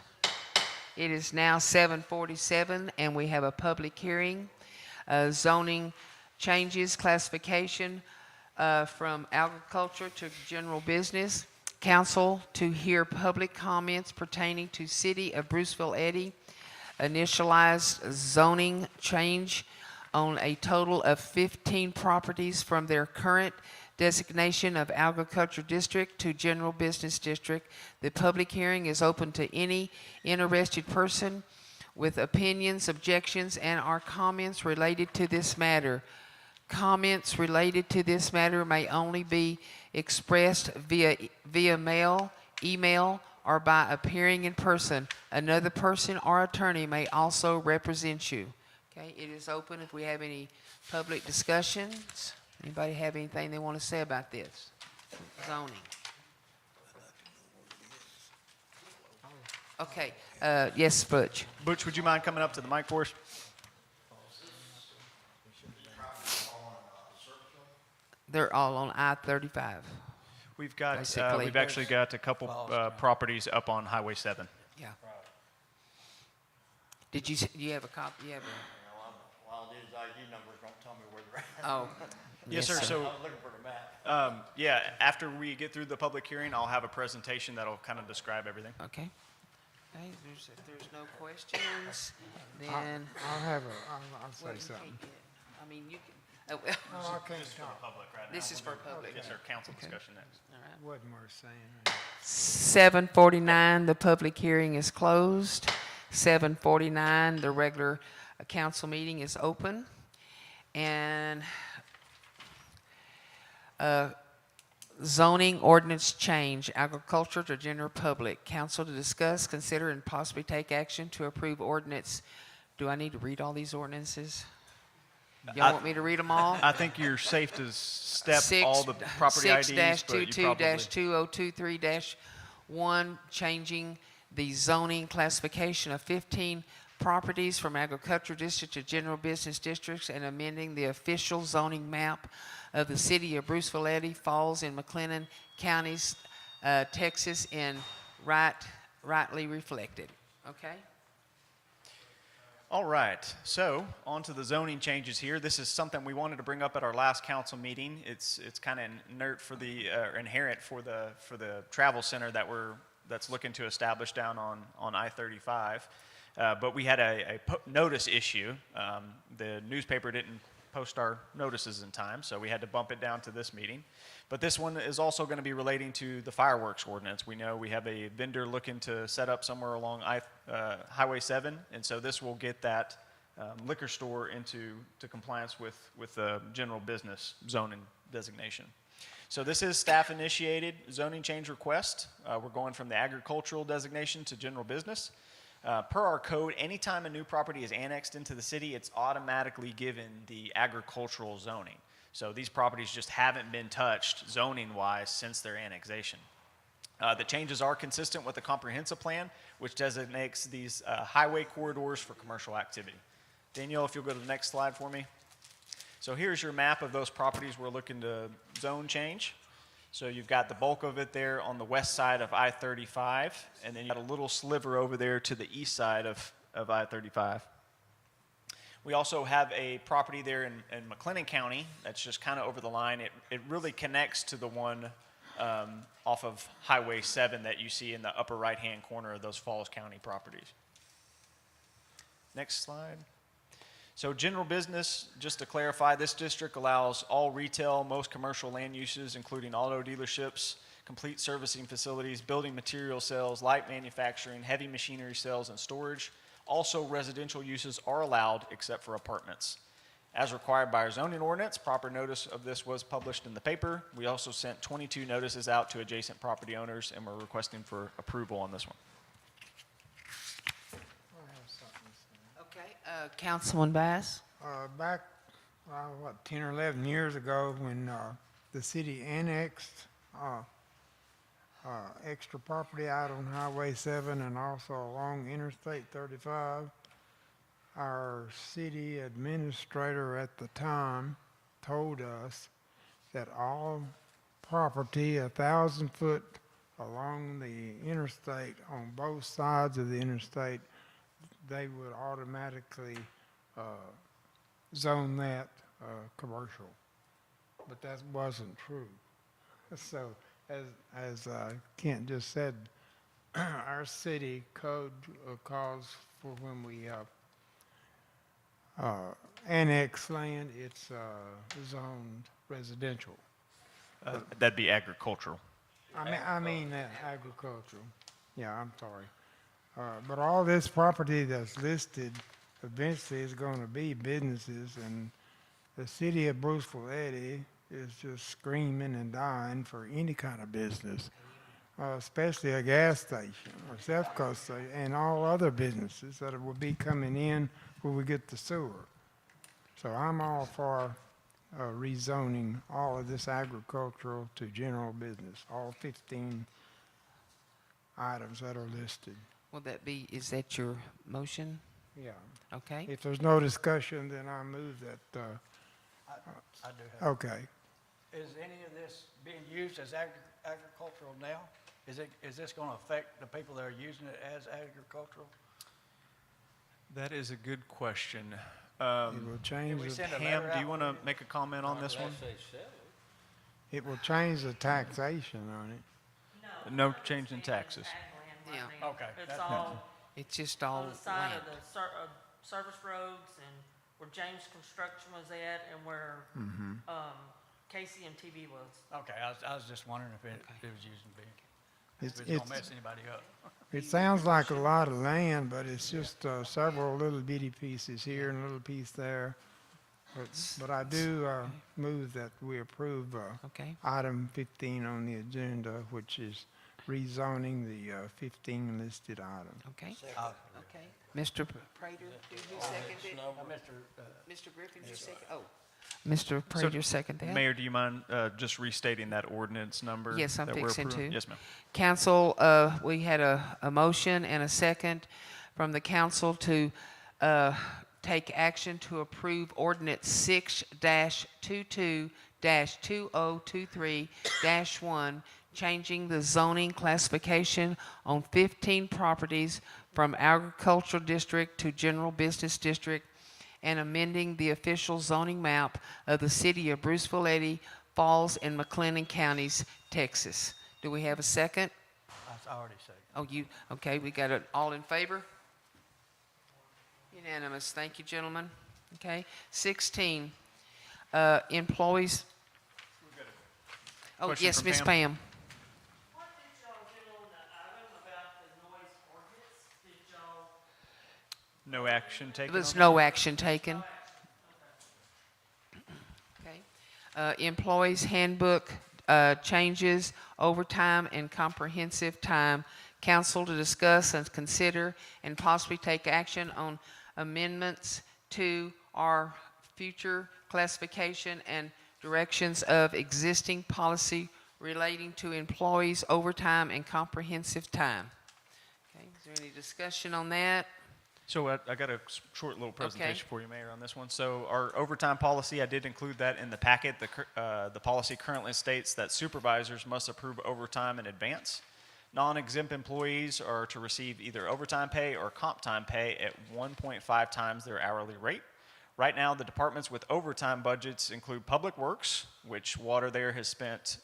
It is now 7:47, and we have a public hearing, zoning changes, classification from agriculture to general business. Council to hear public comments pertaining to City of Bruceville-Eddy, initialized zoning change on a total of 15 properties from their current designation of agriculture district to general business district. The public hearing is open to any interested person with opinions, objections, and/or comments related to this matter. Comments related to this matter may only be expressed via mail, email, or by appearing in person. Another person or attorney may also represent you. Okay, it is open if we have any public discussions. Anybody have anything they want to say about this? Zoning. Okay, yes, Butch. Butch, would you mind coming up to the mic for us? They're all on I-35. We've got, Basically. we've actually got a couple properties up on Highway 7. Yeah. Did you have a copy? You have a, While these ID numbers don't tell me where they're at. oh. Yes, sir. So, I was looking for the map. yeah, after we get through the public hearing, I'll have a presentation that'll kind of describe everything. Okay. Okay, if there's no questions, then. I'll have I'll say Well, you something. can't get- I mean, you can, oh, No, I can't This is for talk. public right now. This is for public. Yes, sir. Council discussion next. all right. Wasn't worth saying. 7:49, the public hearing is closed. 7:49, the regular council meeting is open. And zoning ordinance change, agriculture to general public. Council to discuss, consider, and possibly take action to approve ordinance. Do I need to read all these ordinances? Y'all want me to read them all? I think you're safe to step all the property IDs, but you probably. 6-22-2023-1, changing the zoning classification of 15 properties from agricultural district to general business districts and amending the official zoning map of the city of Bruceville-Eddy, Falls, and McLennan counties, Texas, and rightly reflected. Okay? All right, so on to the zoning changes here. This is something we wanted to bring up at our last council meeting. It's kind of inherent for the travel center that's looking to establish down on I-35. But we had a notice issue. The newspaper didn't post our notices in time, so we had to bump it down to this meeting. But this one is also going to be relating to the fireworks ordinance. We know we have a vendor looking to set up somewhere along Highway 7, and so this will get that liquor store into compliance with the general business zoning designation. So this is staff-initiated zoning change request. We're going from the agricultural designation to general business. Per our code, anytime a new property is annexed into the city, it's automatically given the agricultural zoning. So these properties just haven't been touched zoning-wise since their annexation. The changes are consistent with the comprehensive plan, which designates these highway corridors for commercial activity. Danielle, if you'll go to the next slide for me. So here's your map of those properties we're looking to zone change. So you've got the bulk of it there on the west side of I-35, and then you've got a little sliver over there to the east side of I-35. We also have a property there in McLennan County that's just kind of over the line. It really connects to the one off of Highway 7 that you see in the upper right-hand corner of those Falls County properties. Next slide. So general business, just to clarify, this district allows all retail, most commercial land uses, including auto dealerships, complete servicing facilities, building material sales, light manufacturing, heavy machinery sales, and storage. Also, residential uses are allowed except for apartments. As required by our zoning ordinance, proper notice of this was published in the paper. We also sent 22 notices out to adjacent property owners, and we're requesting for approval on this one. Okay, Councilman Bass? Back, 10 or 11 years ago when the city annexed extra property out on Highway 7 and also along Interstate 35, our city administrator at the time told us that all property 1,000 foot along the interstate on both sides of the interstate, they would automatically zone that commercial. But that wasn't true. So as Kent just said, our city code calls for when we annex land, it's zoned residential. That'd be agricultural. I mean agricultural. Yeah, I'm sorry. But all this property that's listed eventually is going to be businesses, and the city of Bruceville-Eddy is just screaming and dying for any kind of business, especially a gas station or self-cost station and all other businesses that will be coming in when we get the sewer. So I'm all for rezoning all of this agricultural to general business, all 15 items that are listed. Will that be, is that your motion? Yeah. Okay. If there's no discussion, then I move that, I do have. okay. Is any of this being used as agricultural now? Is this going to affect the people that are using it as agricultural? That is a good question. It will change. Pam, do you want to make a comment on this one? It will change the taxation on it. No change in taxes. Yeah. Okay. It's all It's just all on the side land. of the service roads and where James Construction was at and where Casey and TV was. Okay, I was just wondering if it was using big. It's, If it's going to mess anybody up. it sounds like a lot of land, but it's just several little bitty pieces here and a little piece there. But I do move that we approve Okay. item 15 on the agenda, which is rezoning the 15 listed items. Okay. Okay. Mr. Prater, who seconded it? Mr. Griffin, you second, oh. Mr. Prater, second that. Mayor, do you mind just restating that ordinance number? Yes, I'm that we're fixing approving? to. Yes, ma'am. Council, we had a motion and a second from the council to take action to approve ordinance 6-22-2023-1, changing the zoning classification on 15 properties from agricultural district to general business district, and amending the official zoning map of the city of Bruceville-Eddy, Falls, and McLennan counties, Texas. Do we have a second? I already said. Oh, okay, we got it. All in favor? Unanimous. Thank you, gentlemen. Okay. 16, employees. Oh, Question yes, from Miss Pam. Pam. What did y'all do on the item about the noise ordinance? Did y'all? No action taken? There was on no action taken. Okay. Employees handbook changes, overtime and comprehensive time. Council to discuss and consider and possibly take action on amendments to our future classification and directions of existing policy relating to employees' overtime and comprehensive time. Okay, is there any discussion on that? So I got a short little presentation for you, Mayor, on this one. So our overtime policy, I did include that in the packet. The policy currently states that supervisors must approve overtime in advance. Non-exempt employees are to receive either overtime pay or comp time pay at 1.5 times their hourly rate. Right now, the departments with overtime budgets include Public Works, which water there has spent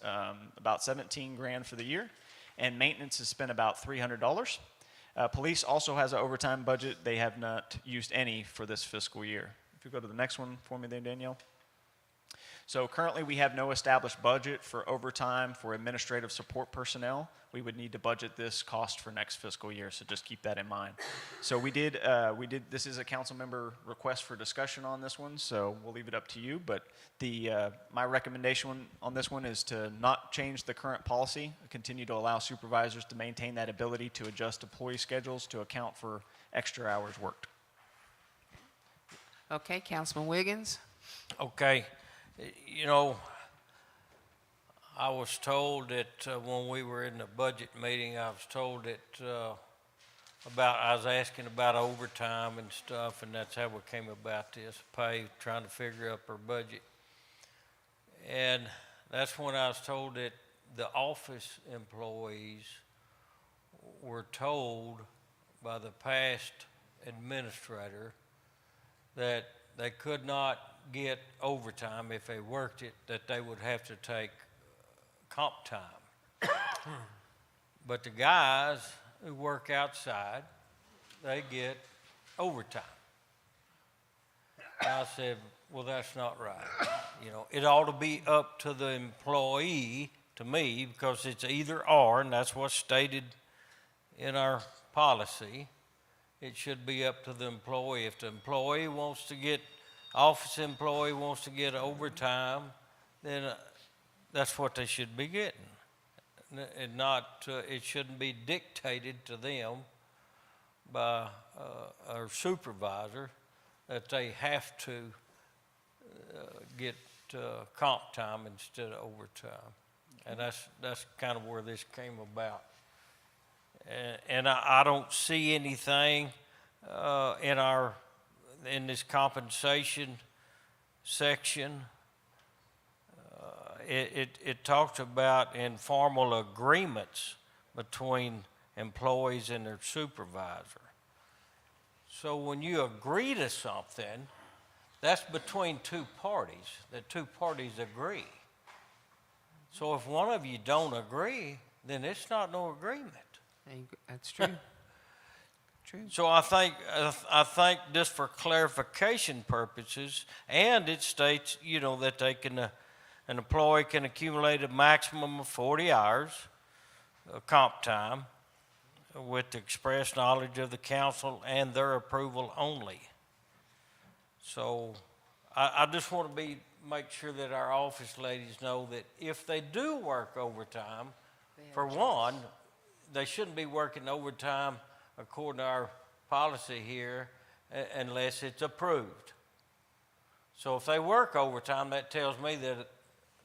about 17 grand for the year, and maintenance has spent about $300. Police also has an overtime budget. They have not used any for this fiscal year. If you go to the next one for me there, Danielle. So currently we have no established budget for overtime for administrative support personnel. We would need to budget this cost for next fiscal year, so just keep that in mind. So we did, this is a council member request for discussion on this one, so we'll leave it up to you. But my recommendation on this one is to not change the current policy, continue to allow supervisors to maintain that ability to adjust employee schedules to account for extra hours worked. Okay, Councilman Wiggins. Okay, you know, I was told that when we were in the budget meeting, I was told that I was asking about overtime and stuff, and that's how we came about this pay, trying to figure up our budget. And that's when I was told that the office employees were told by the past administrator that they could not get overtime if they worked it, that they would have to take comp time. But the guys who work outside, they get overtime. And I said, well, that's not right. You know, it ought to be up to the employee, to me, because it's either or, and that's what's stated in our policy. It should be up to the employee. If the employee wants to get, office employee wants to get overtime, then that's what they should be getting. And not, it shouldn't be dictated to them by our supervisor that they have to get comp time instead of overtime. And that's kind of where this came about. And I don't see anything in this compensation section. It talks about informal agreements between employees and their supervisor. So when you agree to something, that's between two parties. The two parties agree. So if one of you don't agree, then it's not no agreement. That's true. True. So I think just for clarification purposes, and it states, you know, that they can, an employee can accumulate a maximum of 40 hours of comp time with the express knowledge of the council and their approval only. So I just want to make sure that our office ladies know that if they do work overtime, for one, they shouldn't be working overtime according to our policy here unless it's approved. So if they work overtime, that tells me that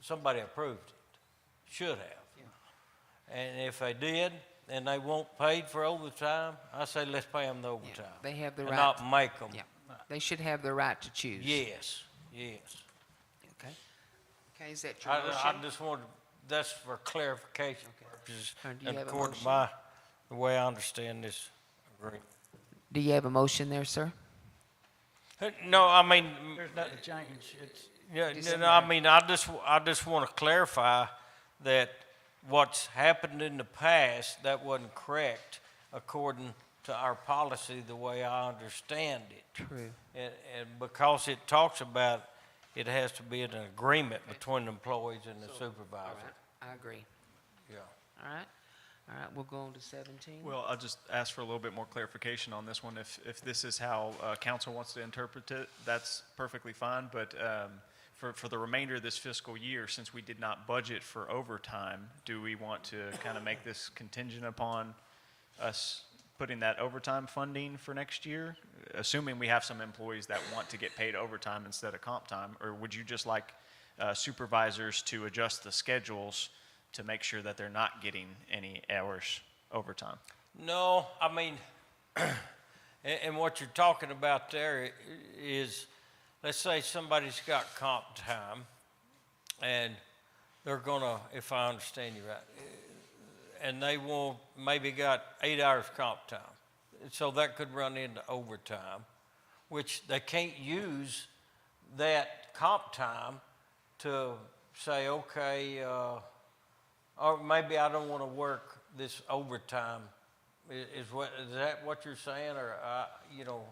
somebody approved it, should have. And if they did, and they won't paid for overtime, I say let's pay them the overtime. They have the and right. not make them. Yeah, they should have the right to choose. Yes, yes. Okay. Okay, is that your I motion? just wanted, that's for clarification purposes, Do you and have a according to motion? the way I understand this agreement. Do you have a motion there, sir? No, I mean, There's nothing to change. It's, yeah, December. no, I mean, I just want to clarify that what's happened in the past, that wasn't correct according to our policy, the way I understand it. True. And because it talks about it has to be an agreement between the employees and the All supervisor. right, I agree. Yeah. All right. All right, we'll go on to 17. Well, I'll just ask for a little bit more clarification on this one. If this is how council wants to interpret it, that's perfectly fine. But for the remainder of this fiscal year, since we did not budget for overtime, do we want to kind of make this contingent upon us putting that overtime funding for next year, assuming we have some employees that want to get paid overtime instead of comp time? Or would you just like supervisors to adjust the schedules to make sure that they're not getting any hours overtime? No, I mean, and what you're talking about there is, let's say somebody's got comp time, and they're gonna, if I understand you right, and they maybe got 8 hours comp time. So that could run into overtime, which they can't use that comp time to say, okay, or maybe I don't want to work this overtime. Is that what you're saying, or you know?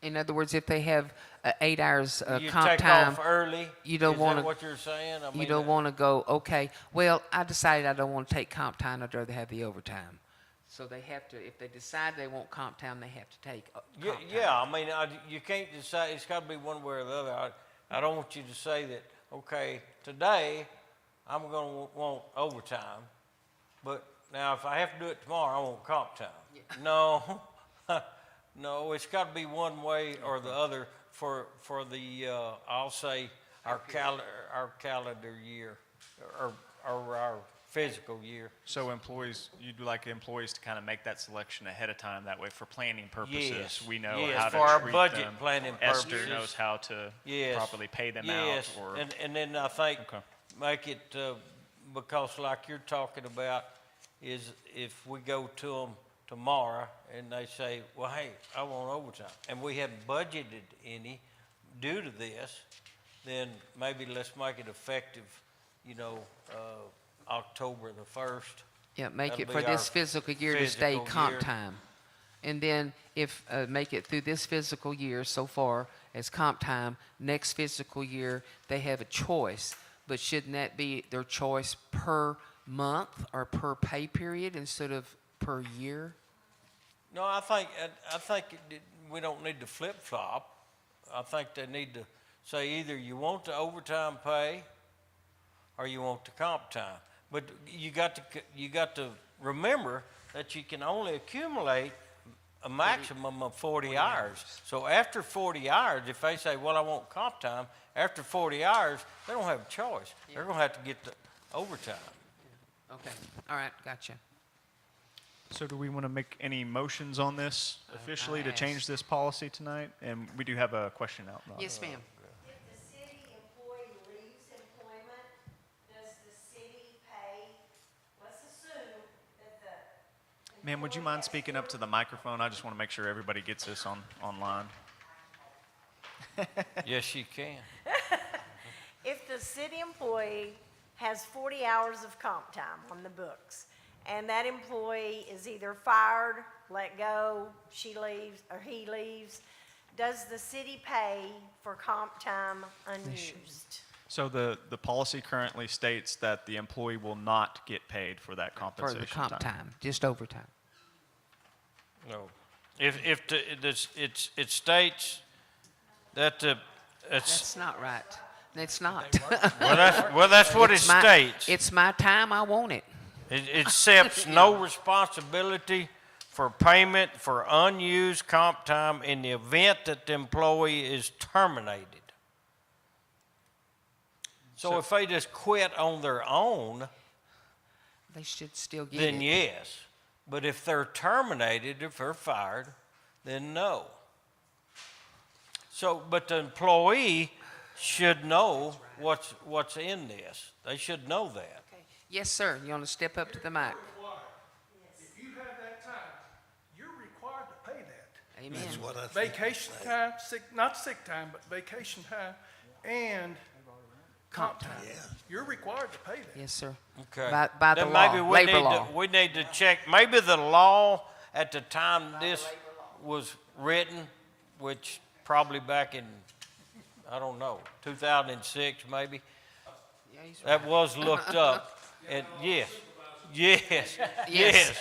In other words, if they have 8 hours You comp take time, off early? you don't Is want that to. what you're saying? I You mean, don't want to go. Okay, well, I decided I don't want to take comp time. I'd rather have the overtime. So they have to. If they decide they want comp time, they have to take comp time. Yeah, I mean, you can't decide, it's got to be one way or the other. I don't want you to say that, okay, today I'm going to want overtime, but now if I have to do it tomorrow, I want comp time. Yeah. No, no, it's got to be one way or the other for the, I'll say, our calendar year, or our physical year. So employees, you'd like employees to kind of make that selection ahead of time, that way for planning purposes, Yes, we know yes, how to for our treat budget them. planning Esther purposes. knows how to Yes. properly pay them Yes, out, or. and then I think Okay. make it, because like you're talking about, is if we go to them tomorrow and they say, well, hey, I want overtime, and we haven't budgeted any due to this, then maybe let's make it effective, you know, October the 1st. Yeah, make That'll it for be this our physical year to stay physical comp year. time. And then if, make it through this physical year so far as comp time, next physical year, they have a choice. But shouldn't that be their choice per month or per pay period instead of per year? No, I think we don't need to flip-flop. I think they need to say either you want the overtime pay or you want the comp time. But you got to remember that you can only accumulate a maximum of 40 hours. So after 40 hours, if they say, well, I want comp time, after 40 hours, they don't have a choice. They're going to have to get the overtime. Okay, all right, gotcha. So do we want to make any motions on this officially to change this policy tonight? And we do have a question out loud. Yes, ma'am. If the city employee leaves employment, does the city pay, let's assume that the. Ma'am, would you mind speaking up to the microphone? I just want to make sure everybody gets this online. Yes, you can. If the city employee has 40 hours of comp time on the books, and that employee is either fired, let go, she leaves, or he leaves, does the city pay for comp time unused? So the policy currently states that the employee will not get paid for that For compensation the comp time, just overtime. No. It states that That's not right. It's not. well, that's what it states. It's my time, I want it. It accepts no responsibility for payment for unused comp time in the event that the employee is terminated. So if they just quit on their own, They should still get then it. yes. But if they're terminated, if they're fired, then no. So, but the employee should know what's in this. They should know that. Yes, sir. You want to step up to the mic? If you have that time, you're required to pay that. Amen. That's what I think. Vacation time, not sick time, but vacation time and comp time. Yeah. You're required to pay that. Yes, sir. Okay. By the Then law, maybe labor law. we need to check, maybe the law at the time this was written, which probably back in, I don't know, 2006 maybe, that was looked up. And yes,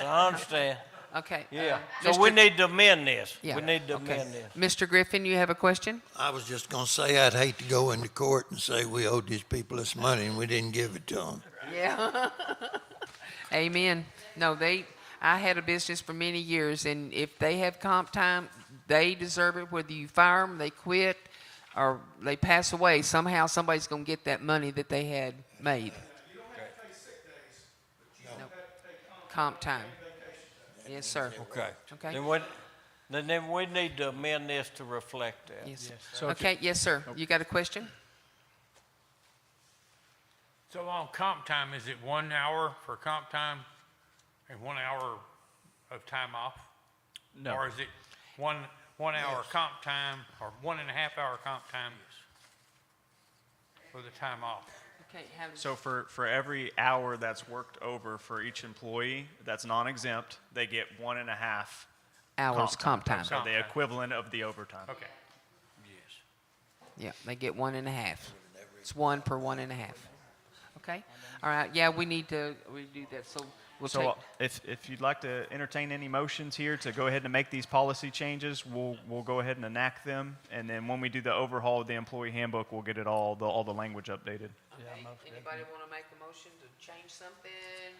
I understand. Okay. Yeah, so we need to amend this. Yeah. We need to Okay. amend this. Mr. Griffin, you have a question? I was just gonna say, I'd hate to go into court and say we owed these people this money and we didn't give it to them. Yeah. Amen. No, I had a business for many years, and if they have comp time, they deserve it, whether you fire them, they quit, or they pass away. Somehow somebody's going to get that money that they had made. You don't have to pay sick days, but you Nope. have to take Comp time. Yes, sir. Okay. Okay. Then we need to amend this to reflect that. Yes. So Okay, yes, sir. You got a question? So on comp time, is it 1 hour for comp time and 1 hour of time off? No. Or is it one hour comp time or 1.5 hour comp time for the time off? Okay. So for every hour that's worked over for each employee that's non-exempt, they get 1.5 Hours comp time. So the equivalent of the overtime. Okay. Yes. Yeah, they get 1.5. It's 1 per 1.5. Okay. All right. Yeah, we need to redo that. So we'll So take. if you'd like to entertain any motions here to go ahead and make these policy changes, we'll go ahead and enact them, and then when we do the overhaul of the employee handbook, we'll get it all the language updated. Okay. Anybody want to make a motion to change something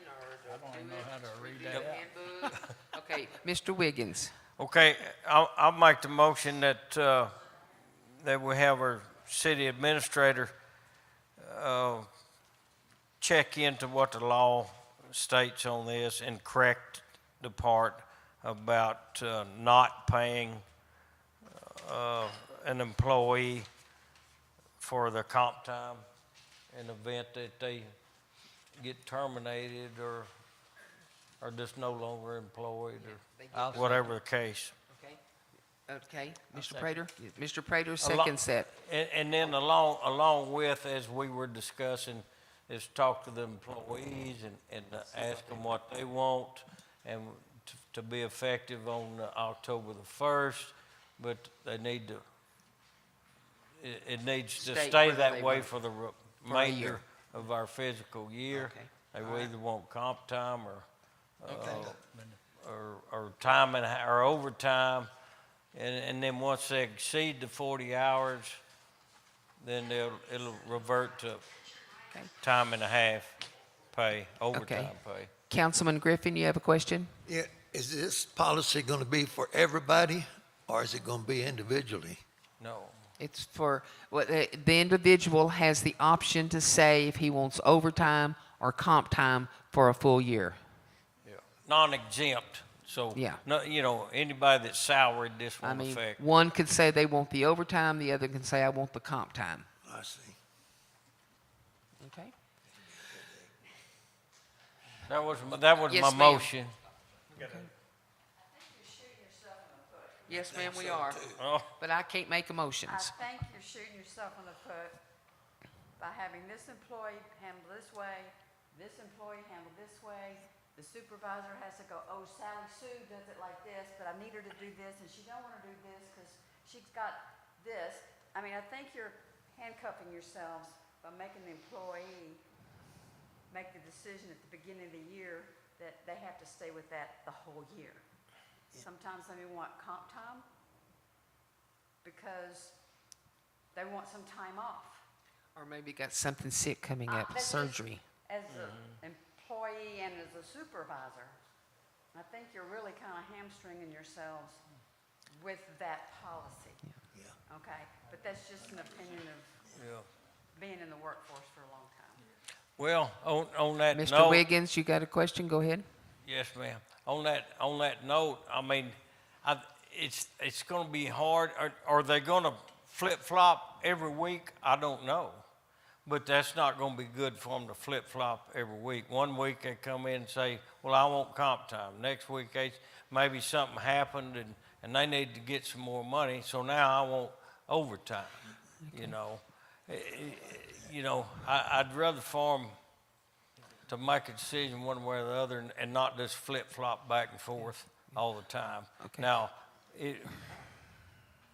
or I don't do even know it? how to read redo that the out. handbook? Okay, Mr. Wiggins. Okay, I'll make the motion that we have our city administrator check into what the law states on this and correct the part about not paying an employee for the comp time in the event that they get terminated or just no longer employed or whatever the case. Okay, Mr. Prater? Mr. Prater seconds that. And then along with, as we were discussing, is talk to the employees and ask them what they want and to be effective on October the 1st, but they need to, it needs to State stay whether that they way want for the year. remainder of our physical year. Okay. They All will right. either want comp time or time or overtime. And then once they exceed the 40 hours, then it'll revert to time and a half pay, overtime pay. Councilman Griffin, you have a question? Yeah, is this policy gonna be for everybody or is it gonna be individually? No. It's for, the individual has the option to say if he wants overtime or comp time for a full year. Yeah. Non-exempt, so, Yeah. no, anybody that's salaried, this I won't mean, affect. one could say they want the overtime, the other can say I want the comp time. I see. Okay. That was Yes, my ma'am. motion. Yes, ma'am, we are. Oh. But I can't make motions. I think you're shooting yourself in the foot by having this employee handle this way, this employee handle this way. The supervisor has to go, oh, Sally Sue does it like this, but I need her to do this, and she don't want to do this because she's got this. I mean, I think you're handcuffing yourselves by making the employee make the decision at the beginning of the year that they have to stay with that the whole year. Sometimes they may want comp time because they want some time off. Or maybe got something sick coming up, That's just surgery. As an employee and as a supervisor, I think you're really kind of hamstringing yourselves with that policy. Yeah. Okay, but that's just an opinion of Yeah. being in the workforce for a long time. Well, on that Mr. note. Wiggins, you got a question? Go ahead. Yes, ma'am. On that note, I mean, it's going to be hard. Are they going to flip-flop every week? I don't know. But that's not going to be good for them to flip-flop every week. One week they come in and say, well, I want comp time. Next week, maybe something happened and they need to get some more money, so now I want overtime, you know. I'd rather for them to make a decision one way or the other and not just flip-flop back and forth all the time. Okay. Now,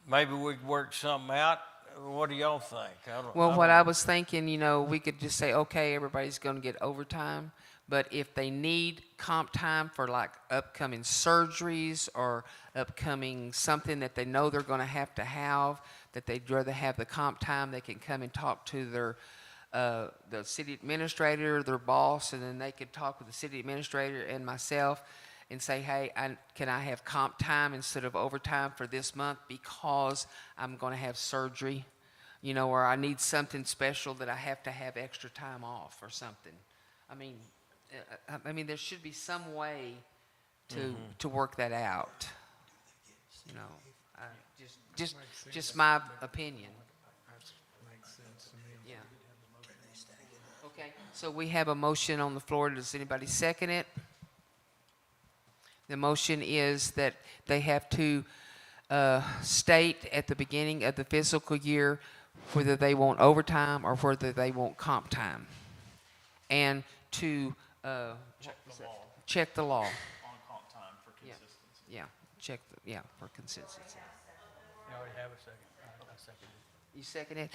maybe we could work something out. What do y'all think? I was thinking, we could just say, okay, everybody's going to get overtime, but if they need comp time for like upcoming surgeries or upcoming something that they know they're going to have, that they'd rather have the comp time, they can come and talk to their the city administrator, their boss, and then they could talk with the city administrator and myself and say, hey, can I have comp time instead of overtime for this month because I'm going to have surgery, or I need something special that I have to have extra time off or something. I mean, there should be some way to work that out. Just my opinion. Makes sense to me. Yeah. Okay, so we have a motion on the floor. Does anybody second it? The motion is that they have to state at the beginning of the fiscal year whether they want overtime or whether they want comp time. And to check the law. On comp time for consistency. Yeah, for consistency. You already have a second. I second it. You second it?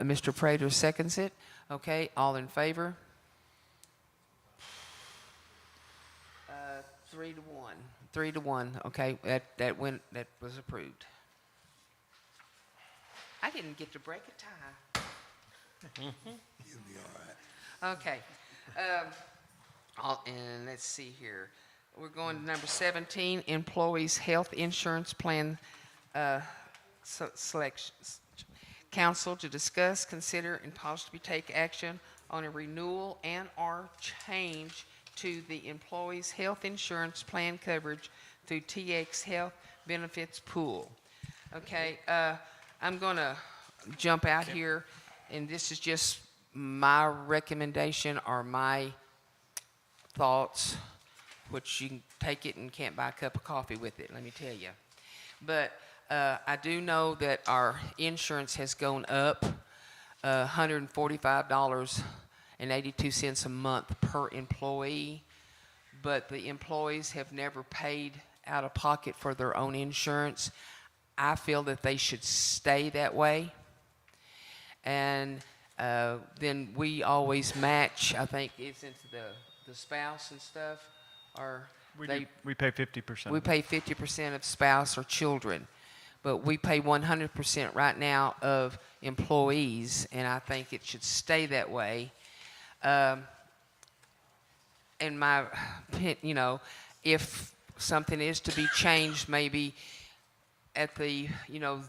Mr. Prater seconds it. Okay, all in favor? 3 to 1. 3 to 1. Okay, that was approved. I didn't get to break a tie. You'll be all right. Okay. And let's see here. We're going to number 17, employees' health insurance plan selections. Council to discuss, consider, and possibly take action on a renewal and/or change to the employees' health insurance plan coverage through TX Health Benefits Pool. Okay, I'm going to jump out here, and this is just my recommendation or my thoughts, which you can take it and can't buy a cup of coffee with it, let me tell you. But I do know that our insurance has gone up $145.82 a month per employee, but the employees have never paid out of pocket for their own insurance. I feel that they should stay that way. And then we always match, I think it's into the spouse and stuff, or We pay 50%. we pay 50% of spouse or children, but we pay 100% right now of employees, and I think it should stay that way. In my opinion, if something is to be changed, maybe at the,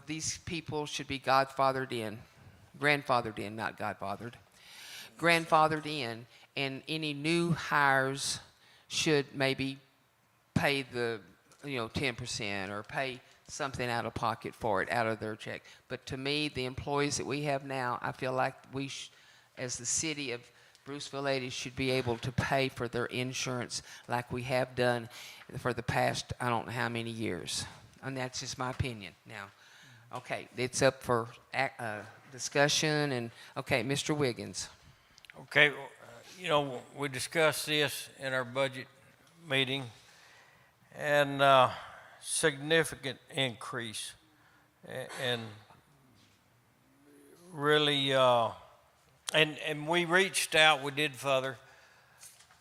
these people should be grandfathered in, not godfathered, grandfathered in, and any new hires should maybe pay the, 10% or pay something out of pocket for it, out of their check. But to me, the employees that we have now, I feel like we, as the city of Bruceville-Eddy, should be able to pay for their insurance like we have done for the past, I don't know how many years. And that's just my opinion now. Okay, it's up for discussion, and, okay, Mr. Wiggins. Okay, we discussed this in our budget meeting, and significant increase, and really, and we reached out, we did further,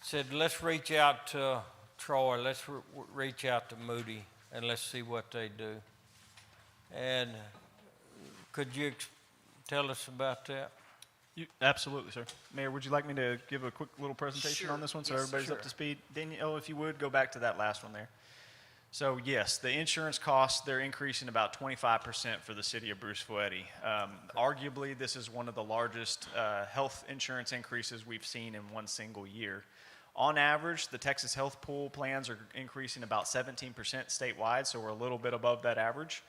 said let's reach out to Troy, let's reach out to Moody, and let's see what they do. And could you tell us about that? Absolutely, sir. Mayor, would you like me to give a quick little presentation on this one so Yes, everybody's up sure. to speed? Danielle, if you would, go back to that last one there. So yes, the insurance costs, they're increasing about 25% for the city of Bruceville-Eddy. Arguably, this is one of the largest health insurance increases we've seen in one single year. On average, the Texas Health Pool plans are increasing about 17% statewide, so we're a little bit above that average.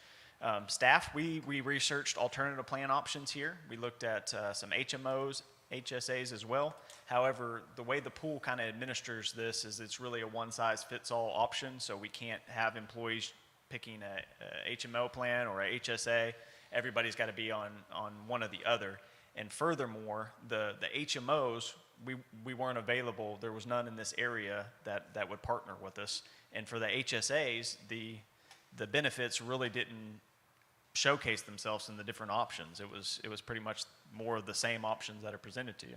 Staff, we researched alternative plan options here. We looked at some HMOs, HSAs as well. However, the way the pool kind of administers this is it's really a one-size-fits-all option, so we can't have employees picking a HMO plan or a HSA. Everybody's got to be on one or the other. And furthermore, the HMOs, we weren't available. There was none in this area that would partner with us. And for the HSAs, the benefits really didn't showcase themselves in the different options. It was pretty much more of the same options that are presented to you.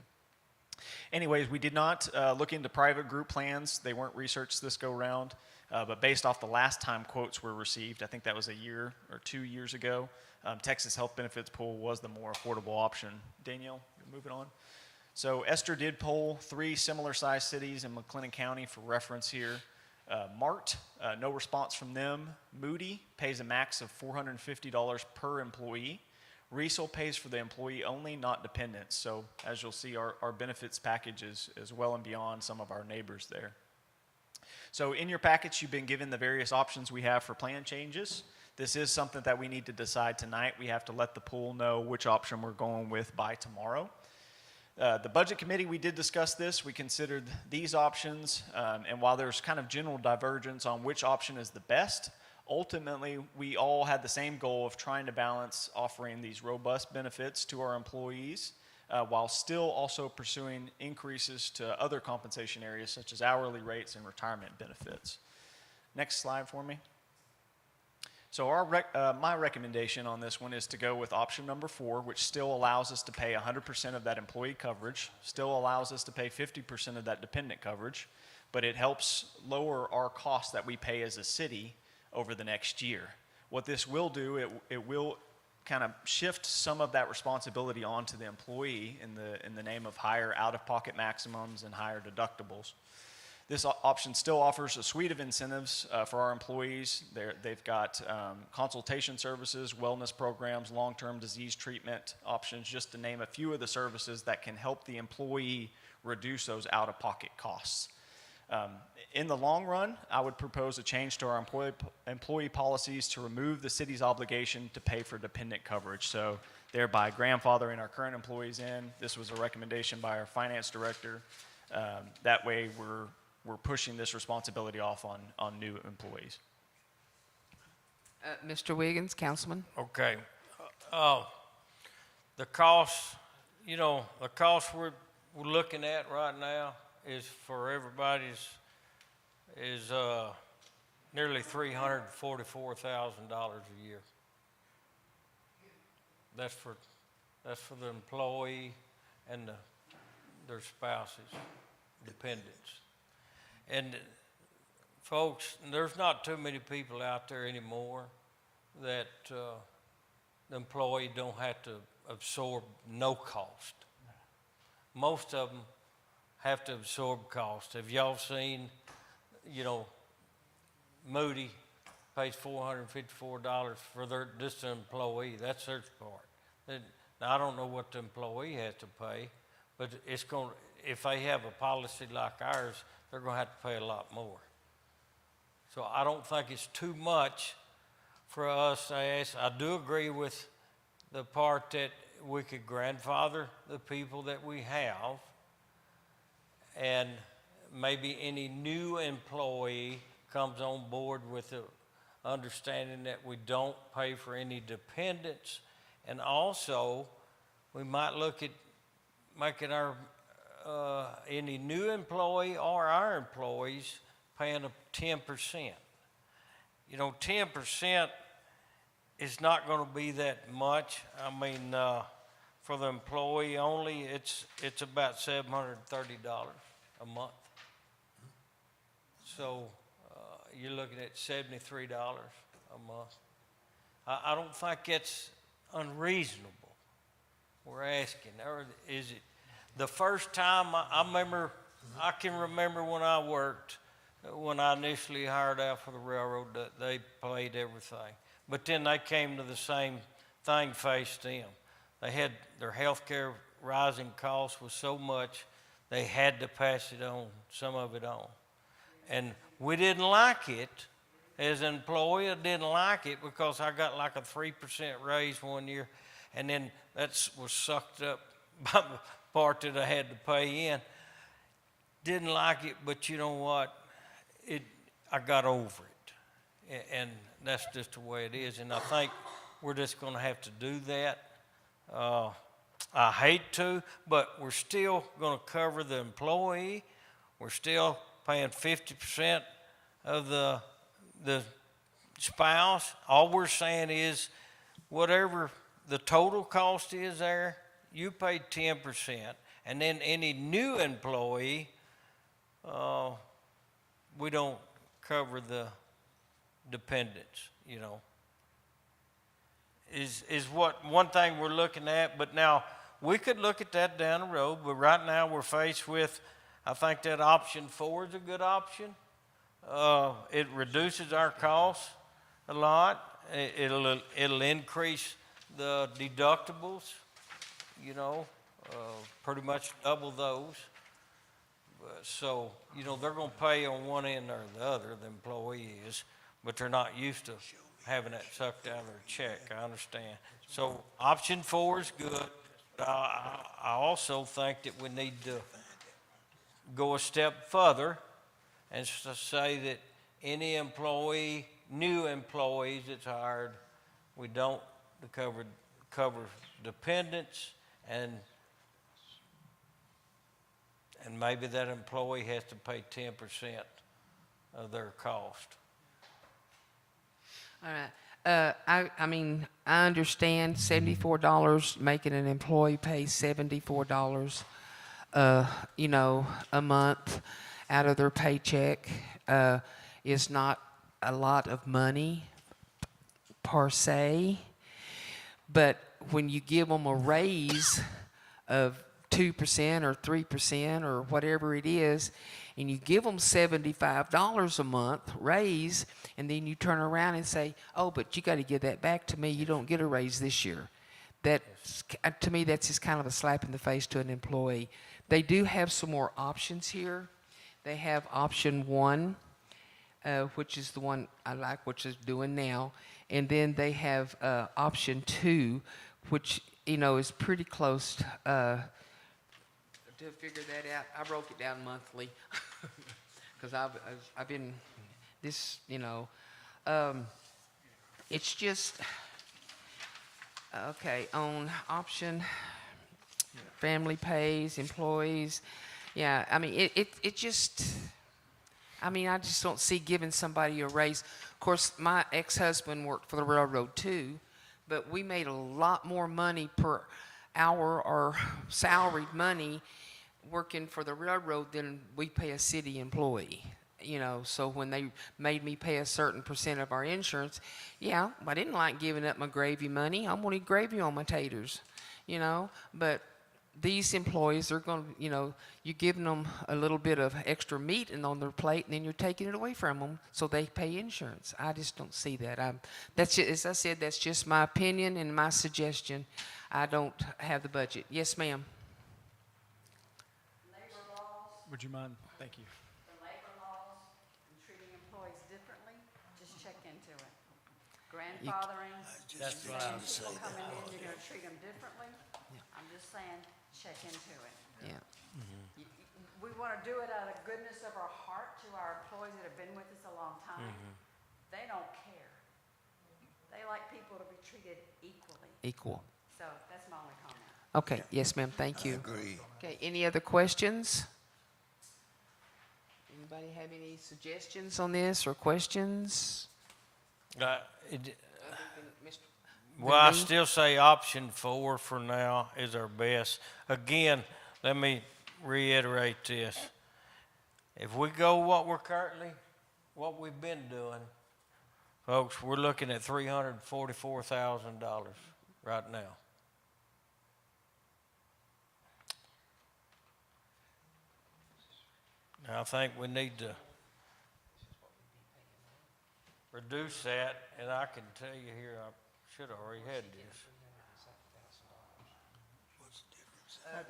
Anyways, we did not look into private group plans. They weren't researched this go round, but based off the last time quotes were received, I think that was a year or 2 years ago, Texas Health Benefits Pool was the more affordable option. Danielle, you're moving on. So Esther did poll 3 similar sized cities in McLennan County for reference here. Mart, no response from them. Moody pays a max of $450 per employee. Riesel pays for the employee only, not dependents. So as you'll see, our benefits package is well and beyond some of our neighbors there. So in your package, you've been given the various options we have for plan changes. This is something that we need to decide tonight. We have to let the pool know which option we're going with by tomorrow. The budget committee, we did discuss this. We considered these options, and while there's kind of general divergence on which option is the best, ultimately we all had the same goal of trying to balance offering these robust benefits to our employees while still also pursuing increases to other compensation areas such as hourly rates and retirement benefits. Next slide for me. So my recommendation on this one is to go with option number 4, which still allows us to pay 100% of that employee coverage, still allows us to pay 50% of that dependent coverage, but it helps lower our costs that we pay as a city over the next year. What this will do, it will kind of shift some of that responsibility onto the employee in the name of higher out-of-pocket maximums and higher deductibles. This option still offers a suite of incentives for our employees. They've got consultation services, wellness programs, long-term disease treatment options, just to name a few of the services that can help the employee reduce those out-of-pocket costs. In the long run, I would propose a change to our employee policies to remove the city's obligation to pay for dependent coverage. So thereby grandfathering our current employees in. This was a recommendation by our finance director. That way we're pushing this responsibility off on new employees. Mr. Wiggins, Councilman. Okay. The cost, the cost we're looking at right now is for everybody's is nearly $344,000 a year. That's for the employee and their spouses, dependents. And folks, there's not too many people out there anymore that the employee don't have to absorb no cost. Most of them have to absorb cost. Have y'all seen, Moody pays $454 for just an employee. That's their part. Now, I don't know what the employee has to pay, but if they have a policy like ours, they're going to have to pay a lot more. So I don't think it's too much for us to ask. I do agree with the part that we could grandfather the people that we have, and maybe any new employee comes on board with the understanding that we don't pay for any dependents, and also we might look at making our any new employee or our employees paying 10%. 10% is not going to be that much. I mean, for the employee only, it's about $730 a month. So you're looking at $73 a month. I don't think it's unreasonable. we're asking? Or is it, the first time, I remember, I can remember when I worked, when I initially hired out for the railroad, that they paid everything. But then they came to the same thing faced them. They had their health care rising costs was so much, they had to pass it on, some of it on. And we didn't like it. As an employee, I didn't like it because I got like a 3% raise one year, and then that was sucked up by the part that I had to pay in. Didn't like it, but you know what? I got over it, and that's just the way it is. And I think we're just going to have to do that. I hate to, but we're still going to cover the employee. We're still paying 50% of the spouse. All we're saying is whatever the total cost is there, you pay 10%. And then any new employee, we don't cover the dependents, you know. Is what one thing we're looking at. But now we could look at that down the road, but right now we're faced with, I think that option 4 is a good option. It reduces our costs a lot. It'll increase the deductibles, you know, pretty much double those. So, you know, they're going to pay on one end or the other, the employee is, but they're not used to having that sucked out of their check. I understand. So option 4 is good. I also think that we need to go a step further and say that any employee, new employees that's hired, we don't cover dependents, and maybe that employee has to pay 10% of their cost. All right. I mean, I understand $74, making an employee pay $74, you know, a month out of their paycheck is not a lot of money per se. But when you give them a raise of 2% or 3% or whatever it is, and you give them $75 a month raise, and then you turn around and say, oh, but you got to give that back to me. You don't get a raise this year. That, to me, that's just kind of a slap in the face to an employee. They do have some more options here. They have option 1, which is the one I like, which is doing now. And then they have option 2, which, you know, is pretty close to figure that out. I broke it down monthly because I've been this, you know, it's just okay on option family pays employees. Yeah, I mean it just, I mean, I just don't see giving somebody a raise. Of course, my ex-husband worked for the railroad too, but we made a lot more money per hour or salaried money working for the railroad than we pay a city employee. You know, so when they made me pay a certain percent of our insurance, yeah, I didn't like giving up my gravy money. I wanted gravy on my taters, you know. But these employees, they're going to, you know, you're giving them a little bit of extra meat on their plate, and then you're taking it away from them, so they pay insurance. I just don't see that. That's just, as I said, that's just my opinion and my suggestion. I don't have the budget. Yes, ma'am. Labor laws, Would you mind? Thank you. the labor laws, and treating employees differently, just check into it. Grandfathering, That's saying what I was people saying. coming in, you're gonna treat them differently. I'm just saying, check into it. Yeah. We wanna do it out of the goodness of our heart to our employees that have been with us a long time. They don't care. They like people to be treated equally. Equal. So that's my only comment. Okay. Yes, ma'am. Thank you. Agree. Okay. Any other questions? Anybody have any suggestions on this or questions? Well, I still say option 4 for now is our best. Again, let me reiterate this. If we go what we've been doing, folks, we're looking at $344,000 right now. I think we need to reduce that, and I can tell you here, I should have already had this.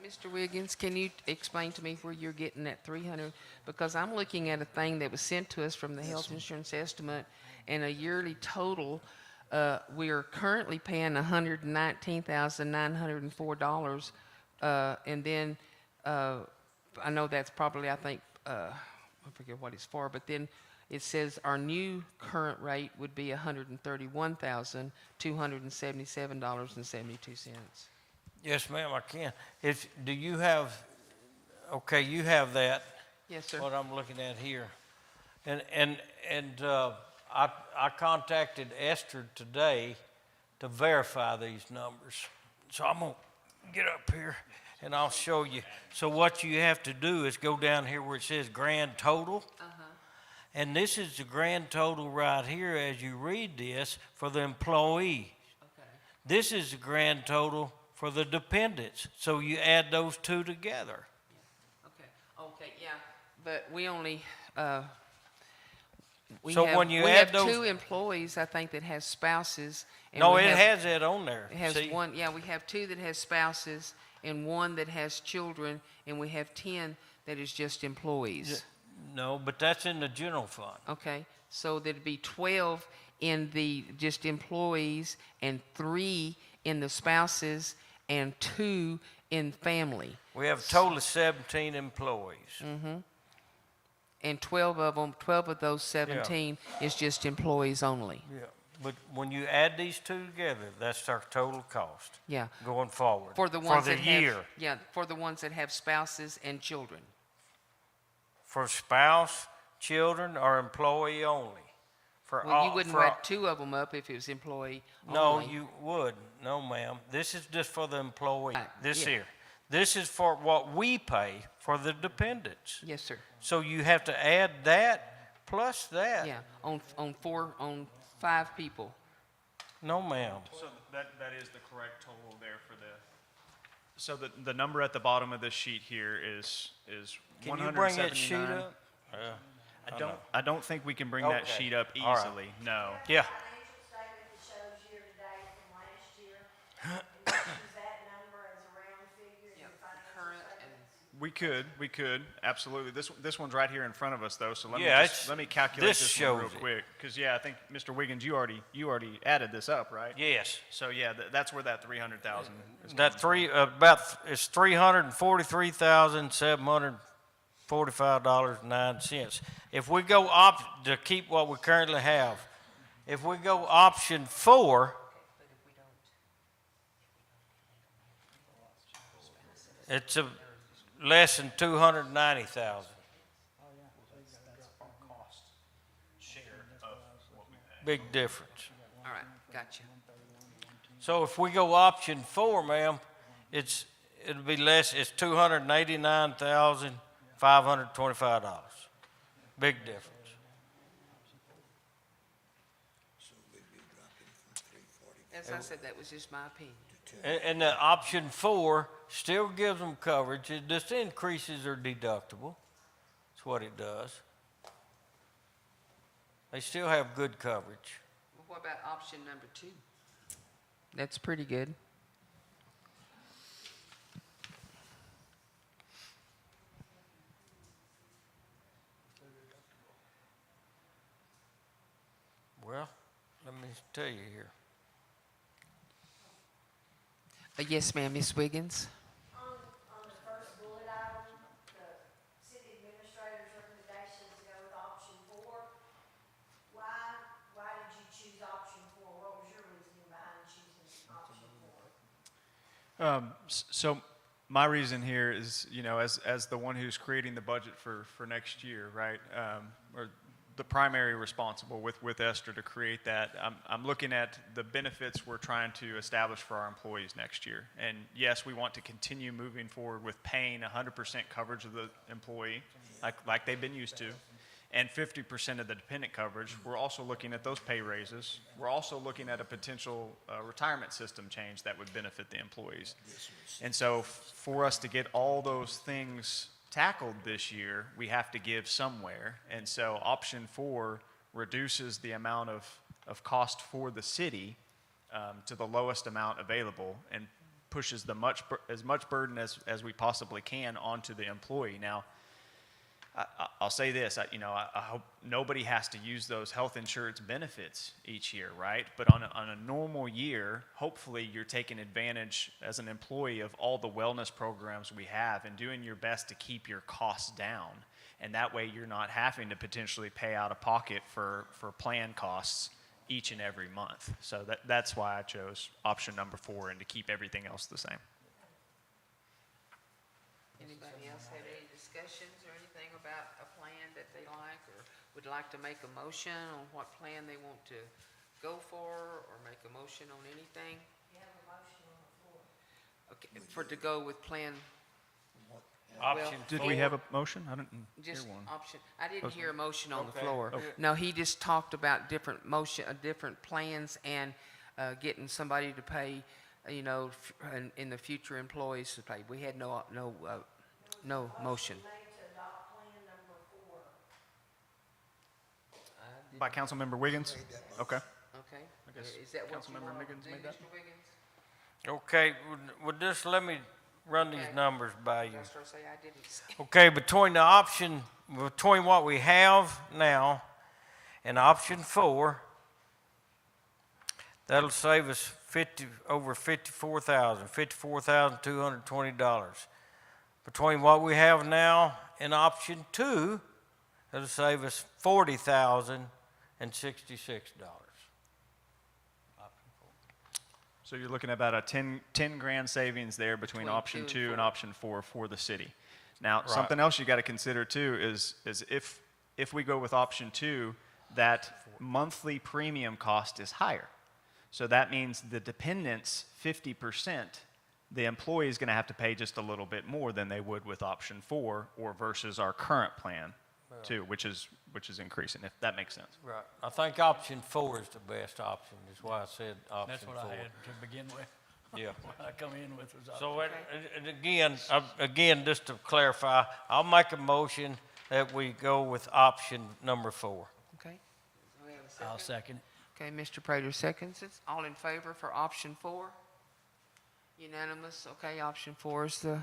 Mr. Wiggins, can you explain to me where you're getting that 300? Because I'm looking at a thing that was sent to us from the health insurance estimate, and a yearly total, we are currently paying $119,904, and then, I know that's probably, I think, I forget what it's for, but then it says our new current rate would be $131,277.72. Yes, ma'am, I can. Do you have, okay, you have that. Yes, sir. What I'm looking at here. And I contacted Esther today to verify these numbers. So I'm gonna get up here and I'll show you. So what you have to do is go down here where it says grand total. And this is the grand total right here as you read this for the employee. Okay. This is the grand total for the dependents. So you add those two together. Okay, yeah, but we only, we So have, when you we add have those- 2 employees, I think, that has spouses. and No, we it have- has that on there. It has See? one, yeah, we have 2 that has spouses and 1 that has children, and we have 10 that is just employees. No, but that's in the general fund. Okay, so there'd be 12 in the just employees and 3 in the spouses and 2 in family. We have a total of 17 employees. And 12 of those 17 is just employees only. Yeah, but when you add these two together, that's our total cost. Yeah. Going forward. For the ones that year. have, yeah, for the ones that have spouses and children. For spouse, children, or employee only. For Well, all, you wouldn't for add all- 2 of them up if it was employee No, only. you would. No, ma'am. This is just for the employee. Right, This yeah. here. This is for what we pay for the dependents. Yes, sir. So you have to add that plus that. Yeah, on 5 people. No, ma'am. So that is the correct total there for the, so the number at the bottom of this sheet here is Can you bring that sheet 179. up? I don't think we can bring that Okay. sheet up All right. easily, no. Yeah. Financial statement that shows year-to-date from last year, and use that number as a round figure in the financial statements. We could, absolutely. This one's right here in front of us though, so let me Yeah, let me calculate this this one real shows it. quick. Because yeah, I think Mr. Wiggins, you already added this up, right? Yes. So yeah, that's where that 300,000 is. That it's $343,745.09. If we go to keep what we currently have, if we go option 4, it's less than 290,000. Big difference. All right, gotcha. So if we go option 4, ma'am, it'll be less, it's $289,525. Big difference. As I said, that was just my opinion. And the option 4 still gives them coverage. It just increases their deductible. That's what it does. They still have good coverage. Well, what about option number 2? That's pretty good. Well, let me tell you here. Yes, ma'am, Miss Wiggins. On the first bullet item, the city administrator's recommendation is to go with option 4. Why did you choose option 4? What was your reasoning behind choosing option 4? So my reason here is, as the one who's creating the budget for next year, right? Or the primary responsible with Esther to create that. I'm looking at the benefits we're trying to establish for our employees next year. And yes, we want to continue moving forward with paying 100% coverage of the employee, like they've been used to, and 50% of the dependent coverage. We're also looking at those pay raises. We're also looking at a potential retirement system change that would benefit the employees. And so for us to get all those things tackled this year, we have to give somewhere. And so option 4 reduces the amount of cost for the city to the lowest amount available and pushes as much burden as we possibly can onto the employee. Now, I'll say this, I hope nobody has to use those health insurance benefits each year, right? But on a normal year, hopefully you're taking advantage as an employee of all the wellness programs we have and doing your best to keep your costs down. And that way you're not having to potentially pay out of pocket for plan costs each and every month. So that's why I chose option number 4 and to keep everything else the same. Anybody else have any discussions or anything about a plan that they like or would like to make a motion on what plan they want to go for or make a motion on anything? You have a motion on the floor. Okay, to go with plan. Option Did we have a motion? I didn't hear Just one. option, I didn't Okay. hear a motion on the Okay. floor. Okay. No, he just talked about different different plans and getting somebody to pay, in the future employees to pay. We had no motion. Made to adopt plan number 4. By Councilmember Wiggins? Okay. Okay. I guess Is that what you Councilmember want to Wiggins do, made that? Mr. Wiggins? Okay, would this, let me run these Okay. numbers by you. That's what I say, I didn't say. Okay, between what we have now and option 4, that'll save us over $54,220. Between what we have now and option 2, it'll save us $40,066. So you're looking at about a 10 grand savings there between option 2 and option 4 for the city. Now, Right. something else you got to consider too is if we go with option 2, that monthly premium cost is higher. So that means the dependents, 50%, the employee is going to have to pay just a little bit more than they would with option 4 or versus our current plan too, which is increasing, if that makes sense. Right. I think option 4 is the best option, is why I said option 4. That's what I had to begin with. Yeah. What I come in with was So, option. and again, just to clarify, I'll make a motion that we go with option number 4. Okay. I'll second it. Okay, Mr. Prater seconds it. All in favor for option 4? Unanimous. Okay, option 4 is the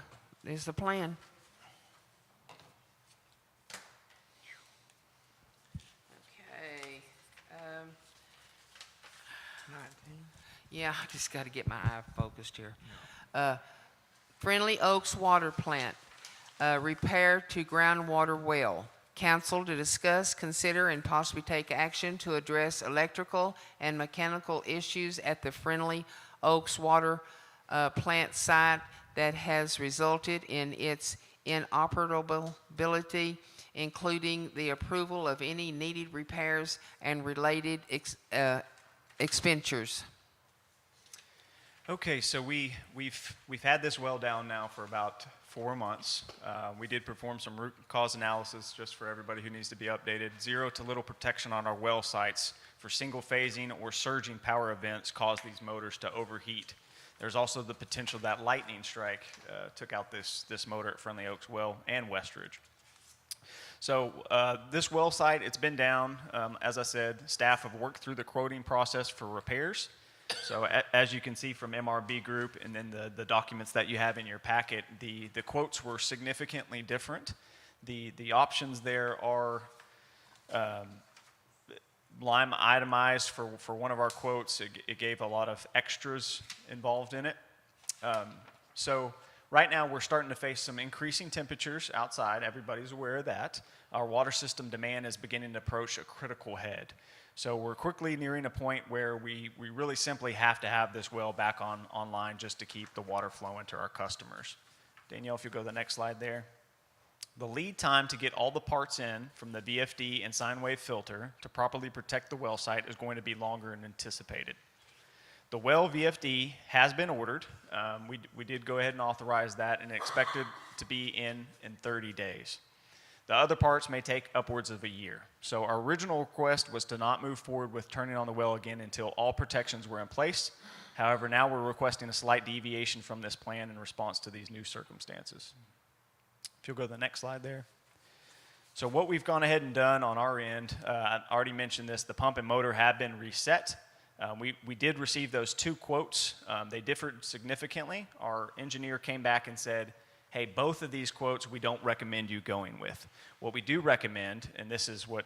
plan. Okay. 19. Yeah, I just got to get my eye focused here. Friendly Oaks Water Plant, repair to groundwater well. Council to discuss, consider, and possibly take action to address electrical and mechanical issues at the Friendly Oaks Water Plant site that has resulted in its inoperability, including the approval of any needed repairs and related expenditures. Okay, so we've had this well down now for about 4 months. We did perform some root cause analysis just for everybody who needs to be updated. Zero to little protection on our well sites for single phasing or surging power events cause these motors to overheat. There's also the potential that lightning strike took out this motor at Friendly Oaks Well and Westridge. So this well site, it's been down. As I said, staff have worked through the quoting process for repairs. So as you can see from MRB Group and then the documents that you have in your packet, the quotes were significantly different. The options there are Lime itemized for one of our quotes. It gave a lot of extras involved in it. So right now we're starting to face some increasing temperatures outside. Everybody's aware of that. Our water system demand is beginning to approach a critical head. So we're quickly nearing a point where we really simply have to have this well back online just to keep the water flowing to our customers. Danielle, if you go to the next slide there. The lead time to get all the parts in from the VFD and sine wave filter to properly protect the well site is going to be longer than anticipated. The well VFD has been ordered. We did go ahead and authorize that and expected to be in 30 days. The other parts may take upwards of a year. So our original request was to not move forward with turning on the well again until all protections were in place. However, now we're requesting a slight deviation from this plan in response to these new circumstances. If you'll go to the next slide there. So what we've gone ahead and done on our end, I already mentioned this, the pump and motor have been reset. We did receive those 2 quotes. They differed significantly. Our engineer came back and said, hey, both of these quotes we don't recommend you going with. What we do recommend, and this is what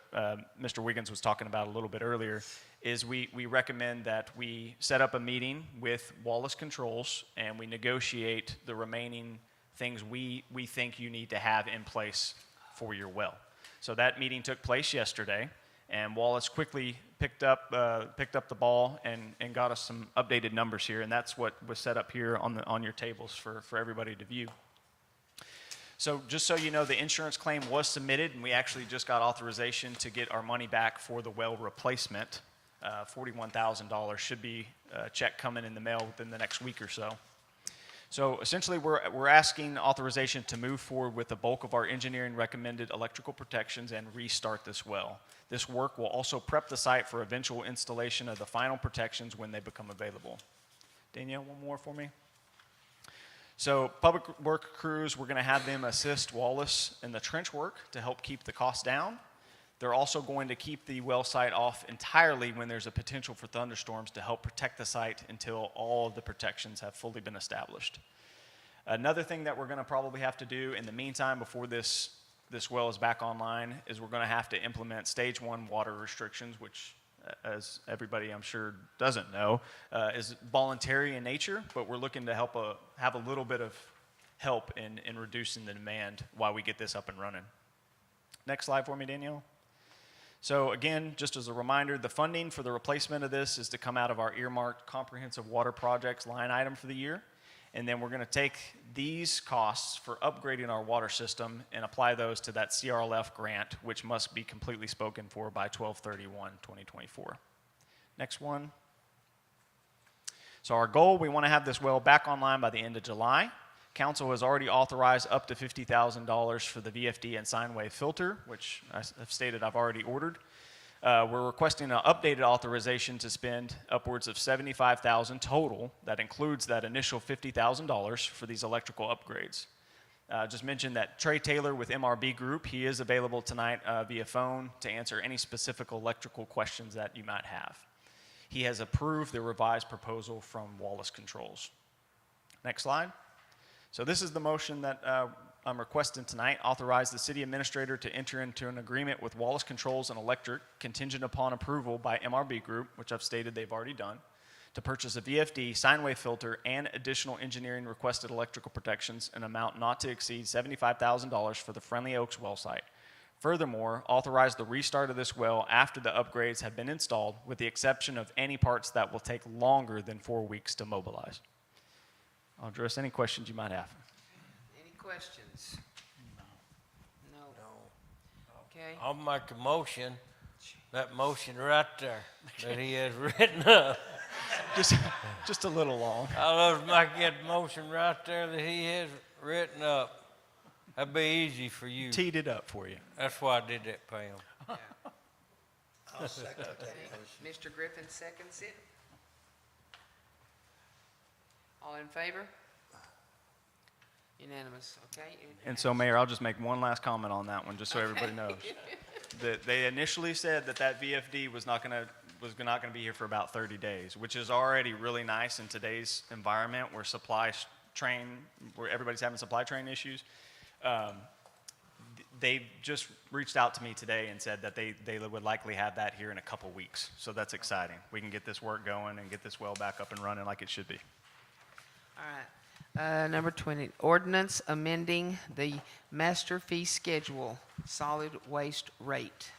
Mr. Wiggins was talking about a little bit earlier, is we recommend that we set up a meeting with Wallace Controls and we negotiate the remaining things we think you need to have in place for your well. So that meeting took place yesterday, and Wallace quickly picked up the ball and got us some updated numbers here, and that's what was set up here on your tables for everybody to view. So just so you know, the insurance claim was submitted, and we actually just got authorization to get our money back for the well replacement. $41,000 should be a check coming in the mail within the next week or so. So essentially, we're asking authorization to move forward with the bulk of our engineering recommended electrical protections and restart this well. This work will also prep the site for eventual installation of the final protections when they become available. Danielle, one more for me. So public work crews, we're going to have them assist Wallace in the trench work to help keep the costs down. They're also going to keep the well site off entirely when there's a potential for thunderstorms to help protect the site until all of the protections have fully been established. Another thing that we're going to probably have to do in the meantime before this well is back online is we're going to have to implement stage 1 water restrictions, which as everybody I'm sure doesn't know, is voluntary in nature, but we're looking to have a little bit of help in reducing the demand while we get this up and running. Next slide for me, Danielle. So again, just as a reminder, the funding for the replacement of this is to come out of our earmarked comprehensive water projects line item for the year. And then we're going to take these costs for upgrading our water system and apply those to that CRLF grant, which must be completely spoken for by 12/31/2024. Next one. So our goal, we want to have this well back online by the end of July. Council has already authorized up to $50,000 for the VFD and sine wave filter, which I have stated I've already ordered. We're requesting an updated authorization to spend upwards of $75,000 total. That includes that initial $50,000 for these electrical upgrades. Just mentioned that Trey Taylor with MRB Group, he is available tonight via phone to answer any specific electrical questions that you might have. He has approved the revised proposal from Wallace Controls. Next slide. So this is the motion that I'm requesting tonight. Authorize the city administrator to enter into an agreement with Wallace Controls and Electric contingent upon approval by MRB Group, which I've stated they've already done, to purchase a VFD, sine wave filter, and additional engineering requested electrical protections in an amount not to exceed $75,000 for the Friendly Oaks well site. Furthermore, authorize the restart of this well after the upgrades have been installed, with the exception of any parts that will take longer than 4 weeks to mobilize. I'll address any questions you might have. Any questions? No. Okay. I'll make a motion, that motion right there, that he has written up. Just a little long. I'll just make that motion right there that he has written up. That'd be easy for you. Teed it up for you. That's why I did that, Pam. Yeah. I'll second that Okay. motion. Mr. Griffin seconds it. All in favor? Unanimous, okay? And so, Mayor, I'll just make one last comment on that one, just so everybody knows. They initially said that VFD was not going to be here for about 30 days, which is already really nice in today's environment where where everybody's having supply chain issues. They just reached out to me today and said that they would likely have that here in a couple weeks. So that's exciting. We can get this work going and get this well back up and running like it should be. All right. Number 20, ordinance amending the master fee schedule, solid waste rate.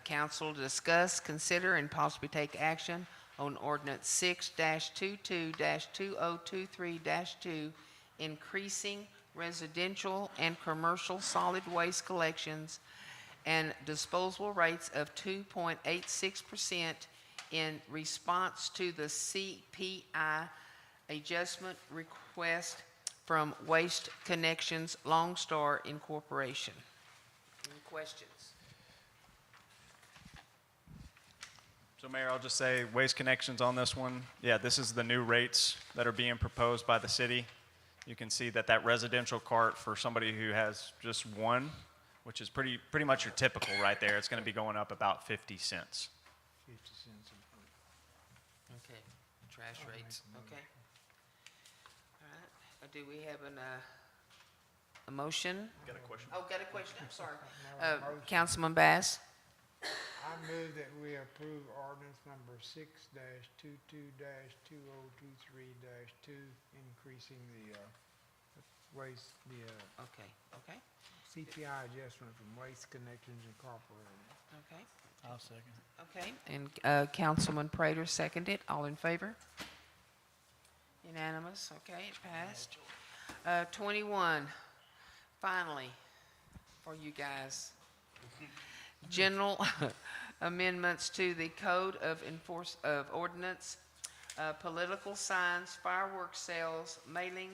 Council to discuss, consider, and possibly take action on ordinance 6-22-2023-2, increasing residential and commercial solid waste collections and disposal rates of 2.86% in response to the CPI adjustment request from Waste Connections Long Star Incorporation. Any questions? So, Mayor, I'll just say Waste Connections on this one. Yeah, this is the new rates that are being proposed by the city. You can see that that residential cart for somebody who has just one, which is pretty much your typical right there, it's going to be going up about 50 cents. 50 cents. Okay, trash rates, okay. All right, do we have a motion? Got a question? Oh, got a question, I'm sorry. No, motion. Councilman Bass? I move that we approve ordinance number 6-22-2023-2, increasing the waste, Okay, okay, CPI adjustment from Waste Connections Incorporated. okay. I'll second. Okay, and Councilman Prater seconded. All in favor? Unanimous, okay, it passed. 21, finally, for you guys. General amendments to the Code of Ordinance, political signs, fireworks sales, mailing,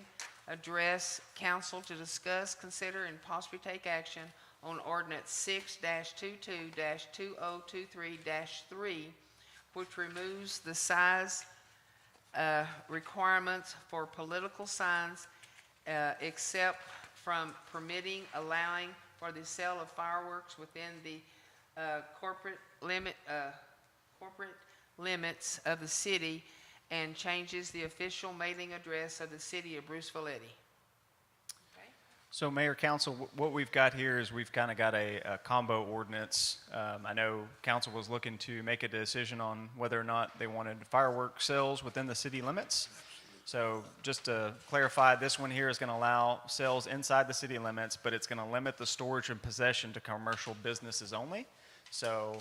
address, council to discuss, consider, and possibly take action on ordinance 6-22-2023-3, which removes the size requirements for political signs, except from permitting, allowing for the sale of fireworks within the corporate limits of the city, and changes the official mailing address of the city of Bruceville-Eddy. So Mayor, Council, what we've got here is we've kind of got a combo ordinance. I know Council was looking to make a decision on whether or not they wanted fireworks sales within the city limits. So just to clarify, this one here is going to allow sales inside the city limits, but it's going to limit the storage and possession to commercial businesses only. So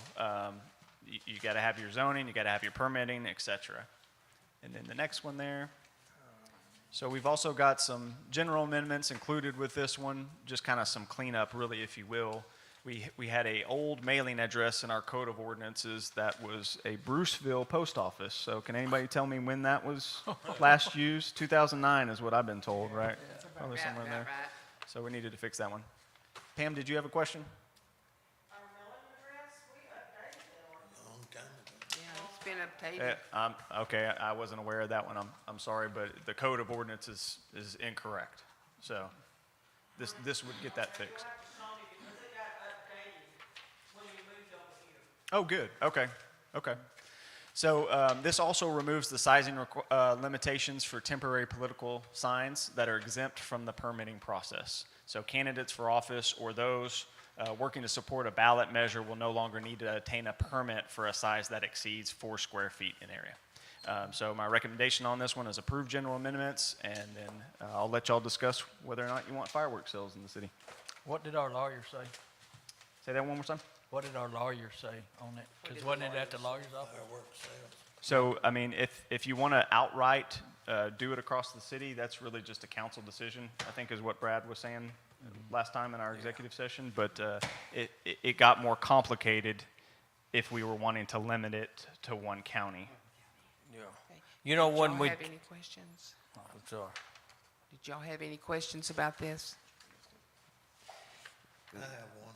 you got to have your zoning, you got to have your permitting, et cetera. And then the next one there. So we've also got some general amendments included with this one, just kind of some cleanup, really, if you will. We had a old mailing address in our code of ordinances that was a Bruceville post office. So can anybody tell me when that was last used? 2009 is what I've been told, right? Probably somewhere in there. So we needed to fix that one. Pam, did you have a question? Long time ago. Yeah, it's been updated. Okay, I wasn't aware of that one. I'm sorry, but the code of ordinance is incorrect. So this would get that fixed. Oh, good. Okay. Okay. So this also removes the sizing limitations for temporary political signs that are exempt from the permitting process. So candidates for office or those working to support a ballot measure will no longer need to obtain a permit for a size that exceeds 4 square feet in area. So my recommendation on this one is approve general amendments, and then I'll let y'all discuss whether or not you want fireworks sales in the city. What did our lawyer say? Say that one more time. What did our lawyer say on it? Because wasn't it at the lawyer's office? Fireworks sales. So, I mean, if you want to outright do it across the city, that's really just a council decision, I think is what Brad was saying last time in our executive session. But it got more complicated if we were wanting to limit it to one county. Yeah. You know, Did when y'all we. have any questions? I'm sorry. Did y'all have any questions about this? I have one.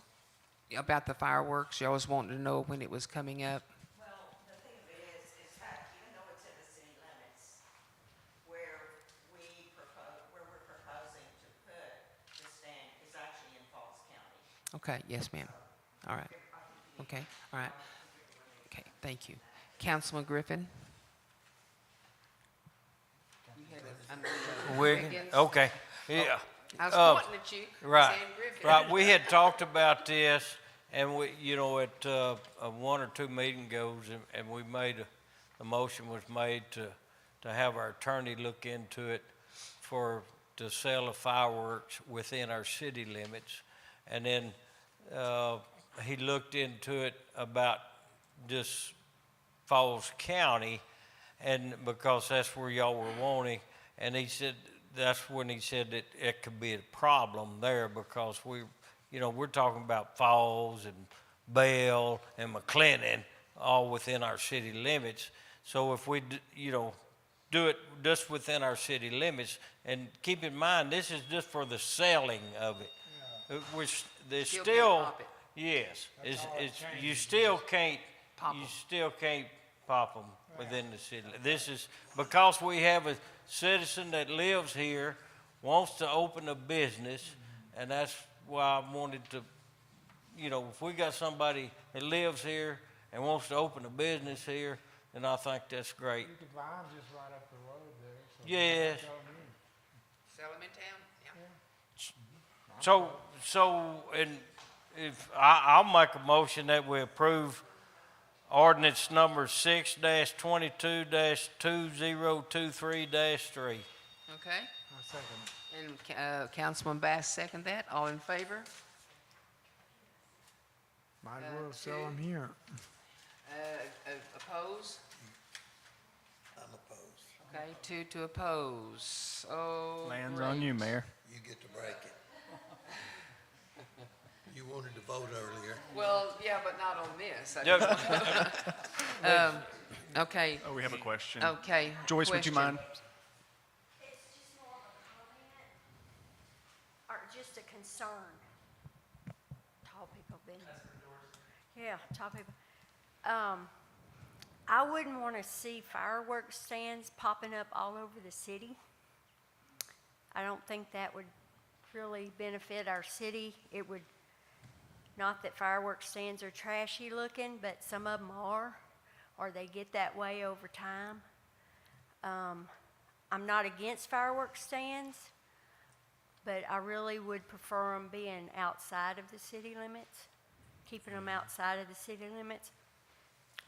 About the fireworks? Y'all was wanting to know when it was coming up? Well, the thing of it is that even though it's in the city limits, where we're proposing to put the stand is actually in Falls County. Okay, yes, ma'am. All right. Okay, all right. Okay, thank you. Councilman Griffin? You had Wiggins? Wiggins? Okay, yeah. I was pointing at you, Right, saying Griffin. right. We had talked about this, and we, you know, at one or two meeting goes, and we made the motion was made to have our attorney look into it for the sale of fireworks within our city limits, and then he looked into it about just Falls County, and because that's where y'all were wanting, and he said. That's when he said that it could be a problem there because we're talking about Falls and Bell and McLennan all within our city limits. So if we, do it just within our city limits, and keep in mind, this is just for the selling of it. There's Still still, can't pop it. yes, That's all it changes. you still can't Pop 'em. you still can't pop them within the city. This is because we have a citizen that lives here wants to open a business, and that's why I wanted to, you know, if we got somebody that lives here and wants to open a business here, then I think that's great. You could buy them just right up the road there. So Yes. Sell them in town? Yeah. So, and if, I'll make a motion that we approve ordinance number 6-22-2023-3. Okay. I second it. And Councilman Bass second that. All in favor? Might as well sell them here. Oppose? I'm opposed. Okay, 2 to oppose. Oh, Lands on you, Mayor. You get to break it. You wanted to vote earlier. Well, yeah, but not on this. Yep. Oh, Okay. we have a question. Okay. Joyce, would you mind? It's just more of a comment or just a concern. Tall people been. Yeah, tall people. I wouldn't want to see fireworks stands popping up all over the city. I don't think that would really benefit our city. It would, not that fireworks stands are trashy looking, but some of them are, or they get that way over time. I'm not against fireworks stands, but I really would prefer them being outside of the city limits, keeping them outside of the city limits.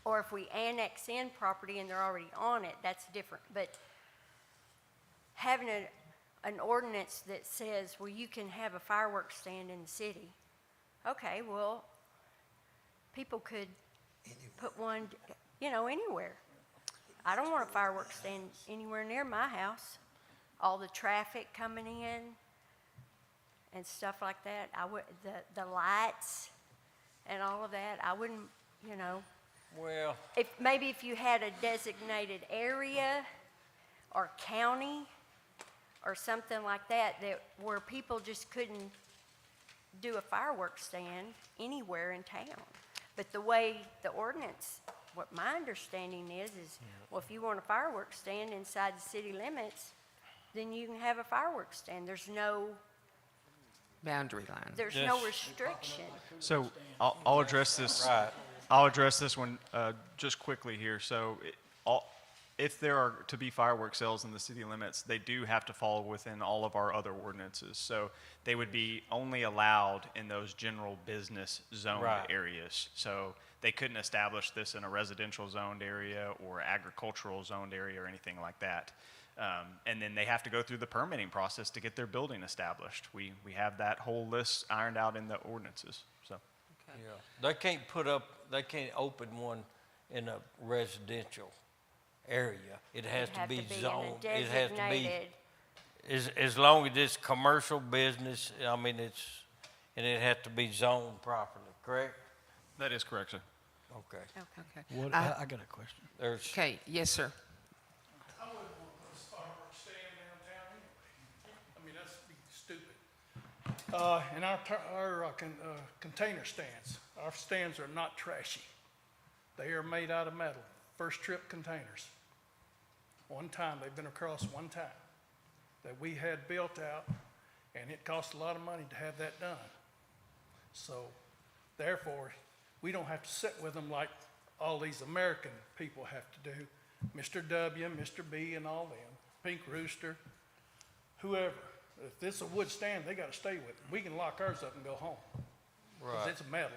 Or if we annex in property and they're already on it, that's different. But having an ordinance that says, well, you can have a fireworks stand in the city. Okay, well, people could put one, you know, anywhere. I don't want a fireworks stand anywhere near my house. All the traffic coming in and stuff like that. I would, the lights and all of that, I wouldn't, you know. Well, Maybe if you had a designated area or county or something like that, where people just couldn't do a fireworks stand anywhere in town. But the way the ordinance, what my understanding is, well, if you want a fireworks stand inside the city limits, then you can have a fireworks stand. There's no Boundary line. There's no restriction. So I'll address this. Right. I'll address this one just quickly here. So if there are to be fireworks sales in the city limits, they do have to fall within all of our other ordinances. So they would be only allowed in those general business zoned Right. areas. So they couldn't establish this in a residential zoned area or agricultural zoned area or anything like that. And then they have to go through the permitting process to get their building established. We have that whole list ironed out in the ordinances. So yeah, they can't open one in a residential area. It has to be zoned. It has to be, as long as it's commercial business, I mean, and it has to be zoned properly, correct? that is correct, sir. Okay. Okay. What, I got a question. There's, Okay, yes, sir. I wouldn't want to put a fireworks stand downtown anyway. I mean, that's be stupid. And our container stands, our stands are not trashy. They are made out of metal, first trip containers. One time, they've been across one time that we had built out, and it cost a lot of money to have that done. So therefore, we don't have to sit with them like all these American people have to do. Mr. W, Mr. B, and all them, Pink Rooster, whoever. If it's a wood stand, they gotta stay with it. We can lock ours up and go home. Because right. it's metal.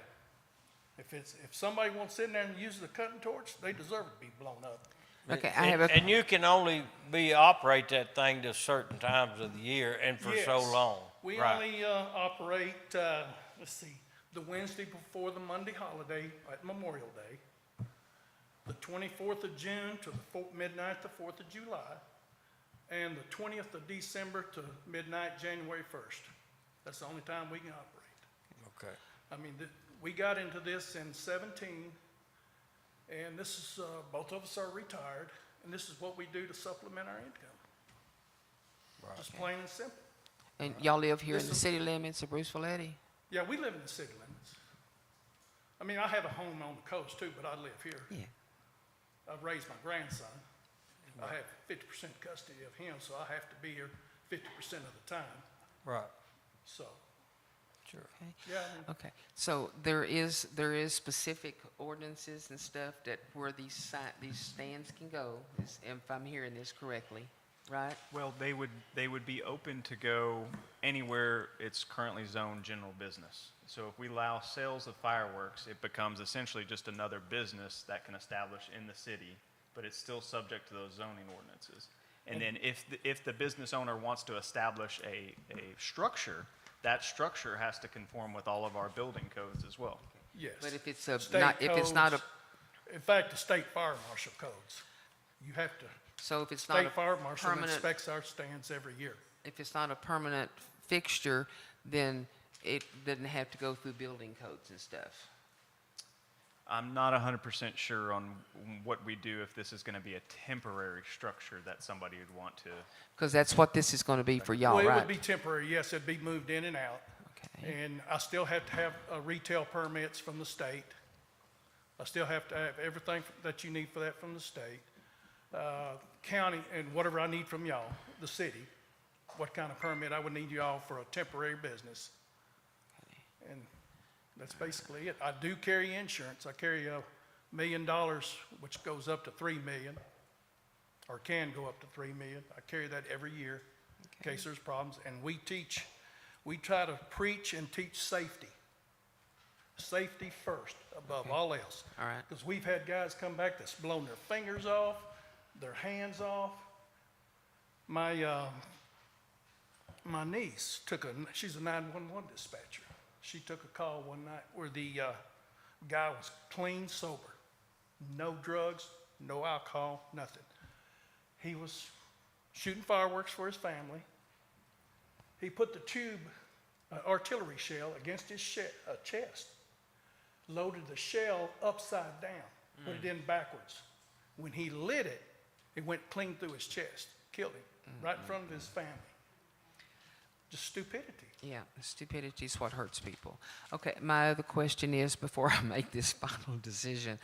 If somebody wants to sit in there and use the cutting torch, they deserve to be blown up. Okay, I have a. And you can only operate that thing to certain times of the year and for so Yes. long. We Right. only operate, let's see, the Wednesday before the Monday holiday at Memorial Day, the 24th of June to the midnight, the 4th of July, and the 20th of December to midnight, January 1st. That's the only time we can operate. Okay. I mean, we got into this in 17, and this is, both of us are retired, and this is what we do to supplement our income. Right. Just plain and simple. And y'all live here in This the is- city limits of Bruceville-Eddy? Yeah, we live in the city limits. I mean, I have a home on the coast too, but I live here. Yeah. I've raised my grandson. I have 50% custody of him, so I have to be here 50% of the time, Right, so, sure. Okay. yeah, I mean, Okay, so there is specific ordinances and stuff that where these stands can go, if I'm hearing this correctly, right? Well, they would be open to go anywhere it's currently zoned general business. So if we allow sales of fireworks, it becomes essentially just another business that can establish in the city, but it's still subject to those zoning ordinances. And then if the business owner wants to establish a structure, that structure has to conform with all of our building codes as well. yes. But if it's State if it's not a, codes, in fact, the state fire marshal codes, you have to, so if it's not a state fire marshal permanent, inspects our stands every year. if it's not a permanent fixture, then it doesn't have to go through building codes and stuff. I'm not 100% sure on what we do if this is going to be a temporary structure that somebody would want to. Because that's what this is going to be for y'all, Well, it right? would be temporary, yes, it'd be moved in and out. Okay. And I still have to have retail permits from the state. I still have to have everything that you need for that from the state. County, and whatever I need from y'all, the city, what kind of permit I would need y'all for a temporary business. And that's basically it. I do carry insurance. I carry $1 million, which goes up to $3 million, or can go up to $3 million. I carry that every year in case there's problems. And we try to preach and teach safety. Safety first, above all else. All right. Because we've had guys come back that's blown their fingers off, their hands off. My niece she's a 911 dispatcher. She took a call one night where the guy was clean sober. No drugs, no alcohol, nothing. He was shooting fireworks for his family. He put the tube, artillery shell, against his chest, loaded the shell upside down, put it in backwards. When he lit it, it went clean through his chest, killed him, right in front of his family. Just stupidity. Yeah, stupidity is what hurts people. Okay, my other question is, before I make this final decision,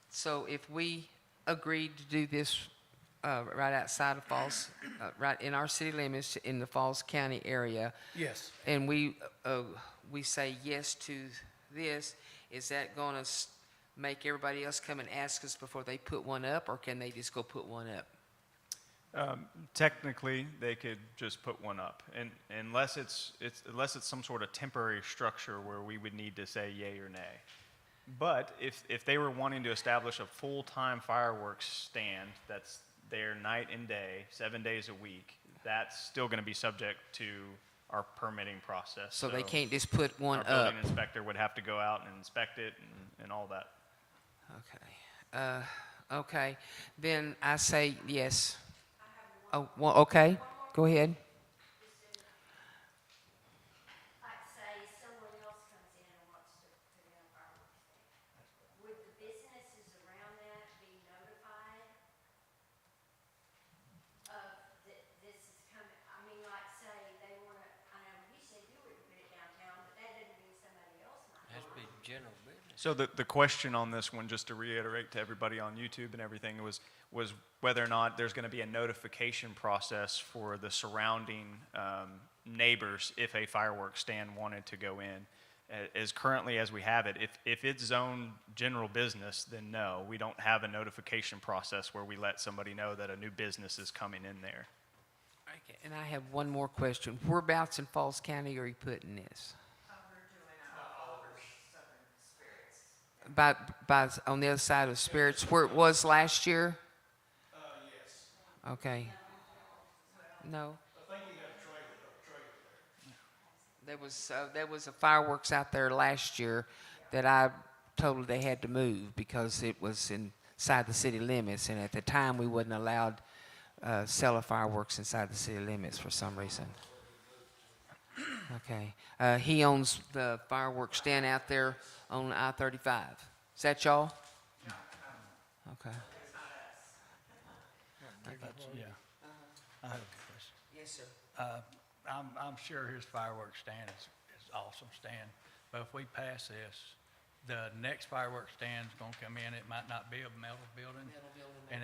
so if we agreed to do this right outside of Falls, right in our city limits in the Falls County area, Yes. and we say yes to this, is that going to make everybody else come and ask us before they put one up, or can they just go put one up? Technically, they could just put one up, and unless it's some sort of temporary structure where we would need to say yay or nay. But if they were wanting to establish a full-time fireworks stand that's there night and day, 7 days a week, that's still going to be subject to our permitting process. So they can't just put one our up? building inspector would have to go out and inspect it and all that. Okay. Okay, then I say yes. Oh, well, okay, go ahead. Like say someone else comes in and wants to put in a fireworks stand. Would the businesses around that be notified of this is coming? I mean, like say they wanna, I know he said you wouldn't put it downtown, but that doesn't mean somebody else might. Has to be general business. So the question on this one, just to reiterate to everybody on YouTube and everything, was whether or not there's going to be a notification process for the surrounding neighbors if a fireworks stand wanted to go in. As currently as we have it, if it's zoned general business, then no, we don't have a notification process where we let somebody know that a new business is coming in there. Okay, and I have one more question. Whereabouts in Falls County are you putting this? By on the other side of Spirits, where it was last year? Yes. Okay. No. I think you got a trailer there. There was a fireworks out there last year that I told them they had to move because it was inside the city limits, and at the time we wasn't allowed sell of fireworks inside the city limits for some reason. Okay. He owns the fireworks stand out there on I-35. Is that y'all? Okay. Yeah. I have a question. Yes, sir. I'm sure his fireworks stand is awesome stand, but if we pass this, the next fireworks stand's gonna come in, it might not be a metal building. And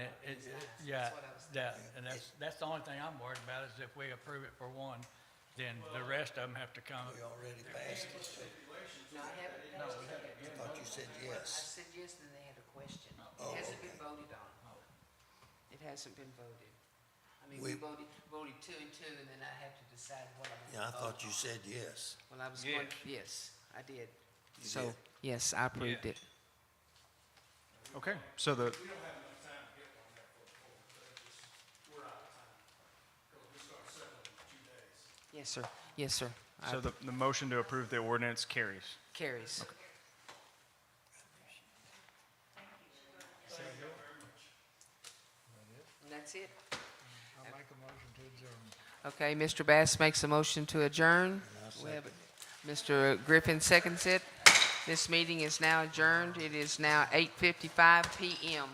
yeah, and that's the only thing I'm worried about is if we approve it for one, then the rest of them have to come. We already passed it. No, I haven't passed it yet. I thought you said I yes. said yes, and they had a question. Oh, It hasn't been okay. voted on. It hasn't been voted. I mean, We- we voted 2 and 2, and then I have to decide what I'm Yeah, I gonna vote thought you on. said yes. Well, I was going, yes, I did. You So, did? yes, I approved it. Okay, so the, We don't have enough time to get one there for the poll, we're out of time. Because we start settling in 2 days. Yes, sir. Yes, sir. so the motion to approve the ordinance carries. Carries. And that's it. I'll make a motion to adjourn. Okay, Mr. Bass makes a motion to adjourn. We have it. Mr. Griffin seconds it. This meeting is now adjourned. It is now 8:55 PM.